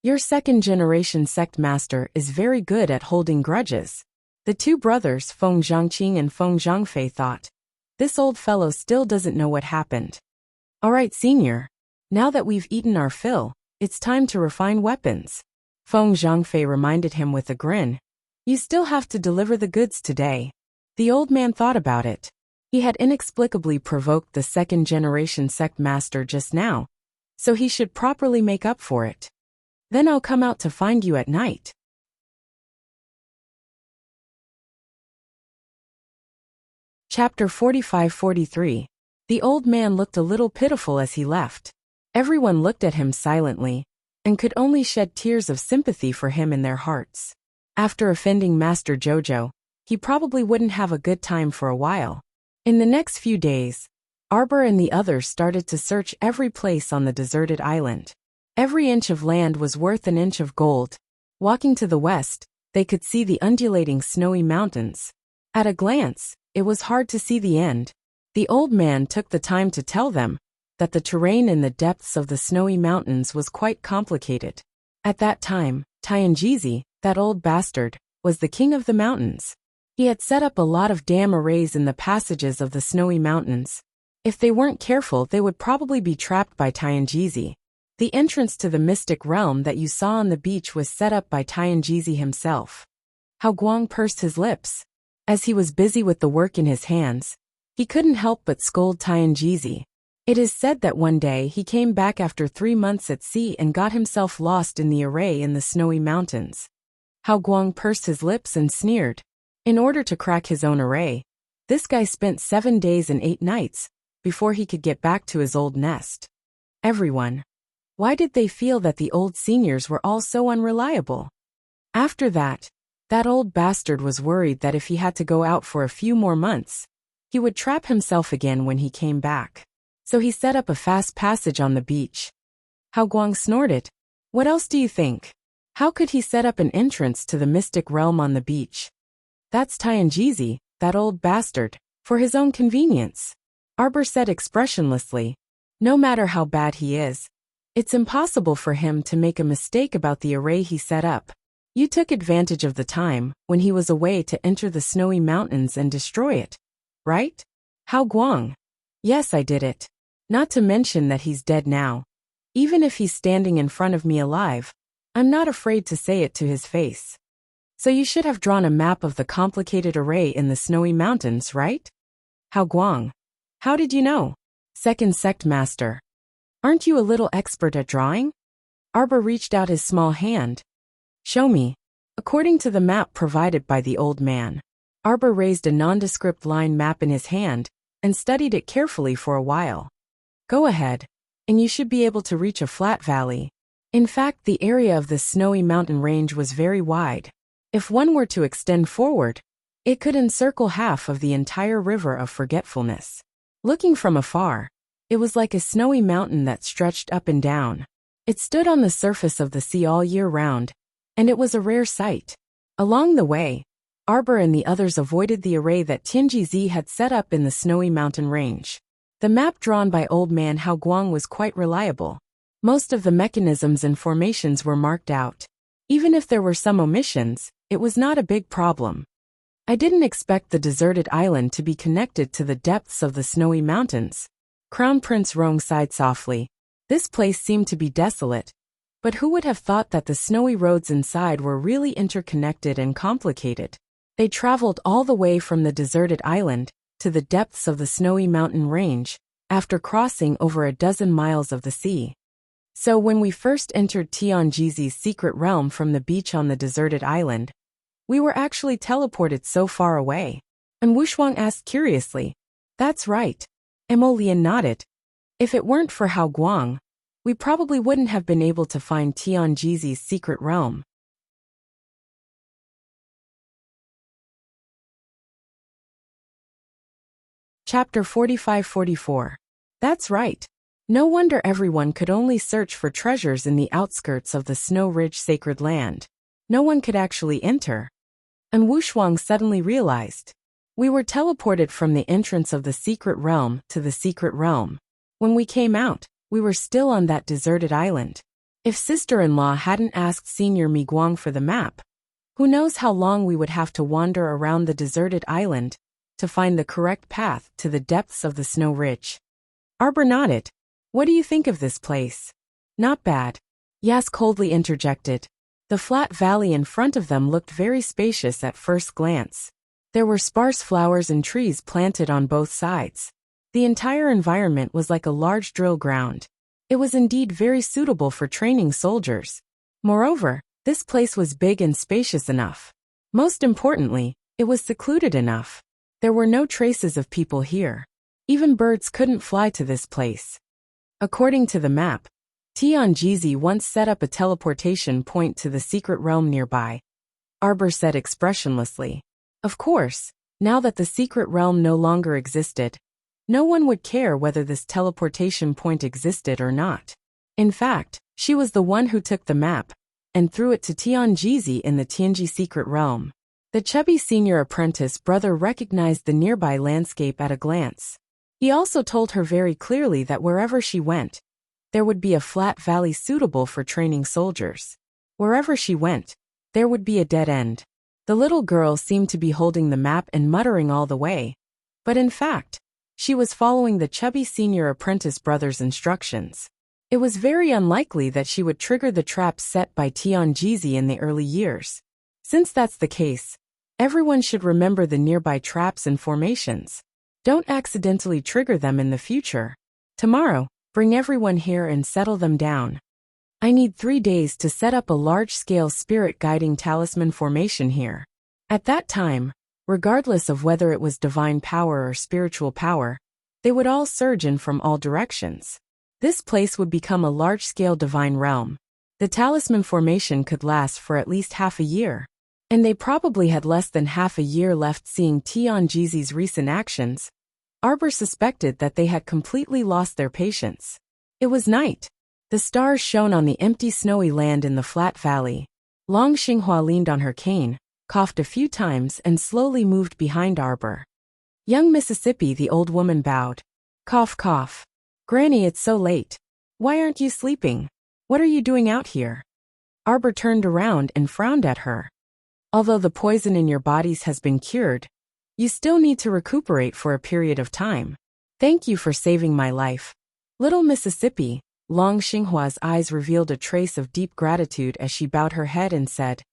Your second-generation sect master is very good at holding grudges. The 2 brothers, Feng Zhangqing and Feng Zhangfei, thought. This old fellow still doesn't know what happened. All right, senior. Now that we've eaten our fill, it's time to refine weapons. Feng Zhangfei reminded him with a grin. You still have to deliver the goods today. The old man thought about it. He had inexplicably provoked the second-generation sect master just now, so he should properly make up for it. Then I'll come out to find you at night. Chapter 45-43. The old man looked a little pitiful as he left. Everyone looked at him silently, and could only shed tears of sympathy for him in their hearts. After offending Master Jojo, he probably wouldn't have a good time for a while. In the next few days, Arbor and the others started to search every place on the deserted island. Every inch of land was worth an inch of gold. Walking to the west, they could see the undulating snowy mountains. At a glance, it was hard to see the end. The old man took the time to tell them that the terrain in the depths of the snowy mountains was quite complicated. At that time, Tianjizi, that old bastard, was the king of the mountains. He had set up a lot of dam arrays in the passages of the snowy mountains. If they weren't careful, they would probably be trapped by Tianjizi. The entrance to the mystic realm that you saw on the beach was set up by Tianjizi himself. Hao Guang pursed his lips. As he was busy with the work in his hands, he couldn't help but scold Tianjizi. It is said that one day he came back after 3 months at sea and got himself lost in the array in the snowy mountains. Hao Guang pursed his lips and sneered. In order to crack his own array, This guy spent 7 days and 8 nights before he could get back to his old nest. Everyone. Why did they feel that the old seniors were all so unreliable? After that old bastard was worried that if he had to go out for a few more months, he would trap himself again when he came back. So he set up a fast passage on the beach. Hao Guang snorted. What else do you think? How could he set up an entrance to the mystic realm on the beach? That's Tianjizi, that old bastard, for his own convenience. Arbor said expressionlessly. No matter how bad he is, it's impossible for him to make a mistake about the array he set up. You took advantage of the time when he was away to enter the snowy mountains and destroy it, right? Hao Guang. Yes, I did it. Not to mention that he's dead now. Even if he's standing in front of me alive, I'm not afraid to say it to his face. So you should have drawn a map of the complicated array in the snowy mountains, right? Hao Guang. How did you know? Second sect master. Aren't you a little expert at drawing? Arbor reached out his small hand. Show me. According to the map provided by the old man, Arbor raised a nondescript line map in his hand and studied it carefully for a while. Go ahead, and you should be able to reach a flat valley. In fact, the area of the snowy mountain range was very wide. If one were to extend forward, it could encircle half of the entire river of forgetfulness. Looking from afar, it was like a snowy mountain that stretched up and down. It stood on the surface of the sea all year round, and it was a rare sight. Along the way, Arbor and the others avoided the array that Tianjizi had set up in the snowy mountain range. The map drawn by old man Hao Guang was quite reliable. Most of the mechanisms and formations were marked out. Even if there were some omissions, it was not a big problem. I didn't expect the deserted island to be connected to the depths of the snowy mountains. Crown Prince Rong sighed softly. This place seemed to be desolate. But who would have thought that the snowy roads inside were really interconnected and complicated? They traveled all the way from the deserted island to the depths of the snowy mountain range, after crossing over a dozen miles of the sea. So when we first entered Tianjizi's secret realm from the beach on the deserted island, we were actually teleported so far away. And Wushuang asked curiously. That's right. Emolian nodded. If it weren't for Hao Guang, we probably wouldn't have been able to find Tianjizi's secret realm. Chapter 45-44. That's right. No wonder everyone could only search for treasures in the outskirts of the Snow Ridge sacred land. No one could actually enter. And Wushuang suddenly realized. We were teleported from the entrance of the secret realm to the secret realm. When we came out, we were still on that deserted island. If sister-in-law hadn't asked Senior Mi Guang for the map, who knows how long we would have to wander around the deserted island to find the correct path to the depths of the Snow Ridge. Arbor nodded. What do you think of this place? Not bad. Yas coldly interjected. The flat valley in front of them looked very spacious at first glance. There were sparse flowers and trees planted on both sides. The entire environment was like a large drill ground. It was indeed very suitable for training soldiers. Moreover, this place was big and spacious enough. Most importantly, it was secluded enough. There were no traces of people here. Even birds couldn't fly to this place. According to the map, Tianjizi once set up a teleportation point to the secret realm nearby. Arbor said expressionlessly. Of course, now that the secret realm no longer existed, no one would care whether this teleportation point existed or not. In fact, she was the one who took the map and threw it to Tianjizi in the Tianji secret realm. The chubby senior apprentice brother recognized the nearby landscape at a glance. He also told her very clearly that wherever she went, there would be a flat valley suitable for training soldiers. Wherever she went, there would be a dead end. The little girl seemed to be holding the map and muttering all the way, but in fact, she was following the chubby senior apprentice brother's instructions. It was very unlikely that she would trigger the traps set by Tianjizi in the early years. Since that's the case, everyone should remember the nearby traps and formations. Don't accidentally trigger them in the future. Tomorrow, bring everyone here and settle them down. I need 3 days to set up a large-scale spirit guiding talisman formation here. At that time, Regardless of whether it was divine power or spiritual power, they would all surge in from all directions. This place would become a large-scale divine realm. The talisman formation could last for at least half a year. And they probably had less than half a year left. Seeing Tianjizi's recent actions, Arbor suspected that they had completely lost their patience. It was night. The stars shone on the empty snowy land in the flat valley. Long Xinghua leaned on her cane, coughed a few times and slowly moved behind Arbor. Young Mississippi, the old woman bowed. Cough, cough. Granny, it's so late. Why aren't you sleeping? What are you doing out here? Arbor turned around and frowned at her. Although the poison in your bodies has been cured, you still need to recuperate for a period of time. Thank you for saving my life. Little Mississippi. Long Xinghua's eyes revealed a trace of deep gratitude as she bowed her head and said,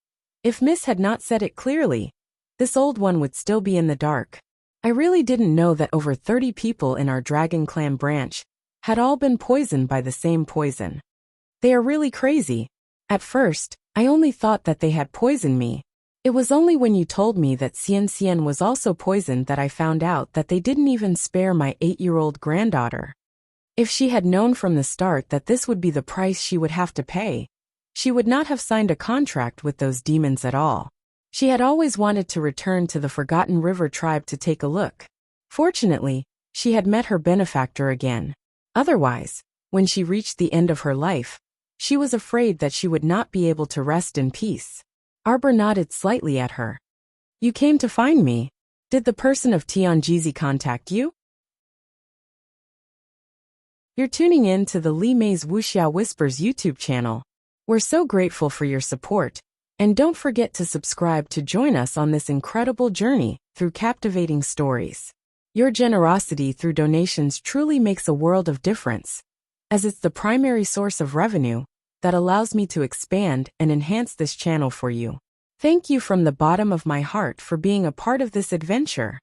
"If Miss had not said it clearly, this old one would still be in the dark. I really didn't know that over 30 people in our Dragon Clan branch had all been poisoned by the same poison. They are really crazy. At first, I only thought that they had poisoned me. It was only when you told me that Xian Xian was also poisoned that I found out that they didn't even spare my 8-year-old granddaughter. If she had known from the start that this would be the price she would have to pay, she would not have signed a contract with those demons at all. She had always wanted to return to the Forgotten River tribe to take a look. Fortunately, she had met her benefactor again. Otherwise, when she reached the end of her life, she was afraid that she would not be able to rest in peace." Arbor nodded slightly at her. "You came to find me. Did the person of Tianjizi contact you?" You're tuning in to the Li Mei's Wuxia Whispers YouTube channel. We're so grateful for your support, and don't forget to subscribe to join us on this incredible journey through captivating stories. Your generosity through donations truly makes a world of difference, as it's the primary source of revenue that allows me to expand and enhance this channel for you. Thank you from the bottom of my heart for being a part of this adventure.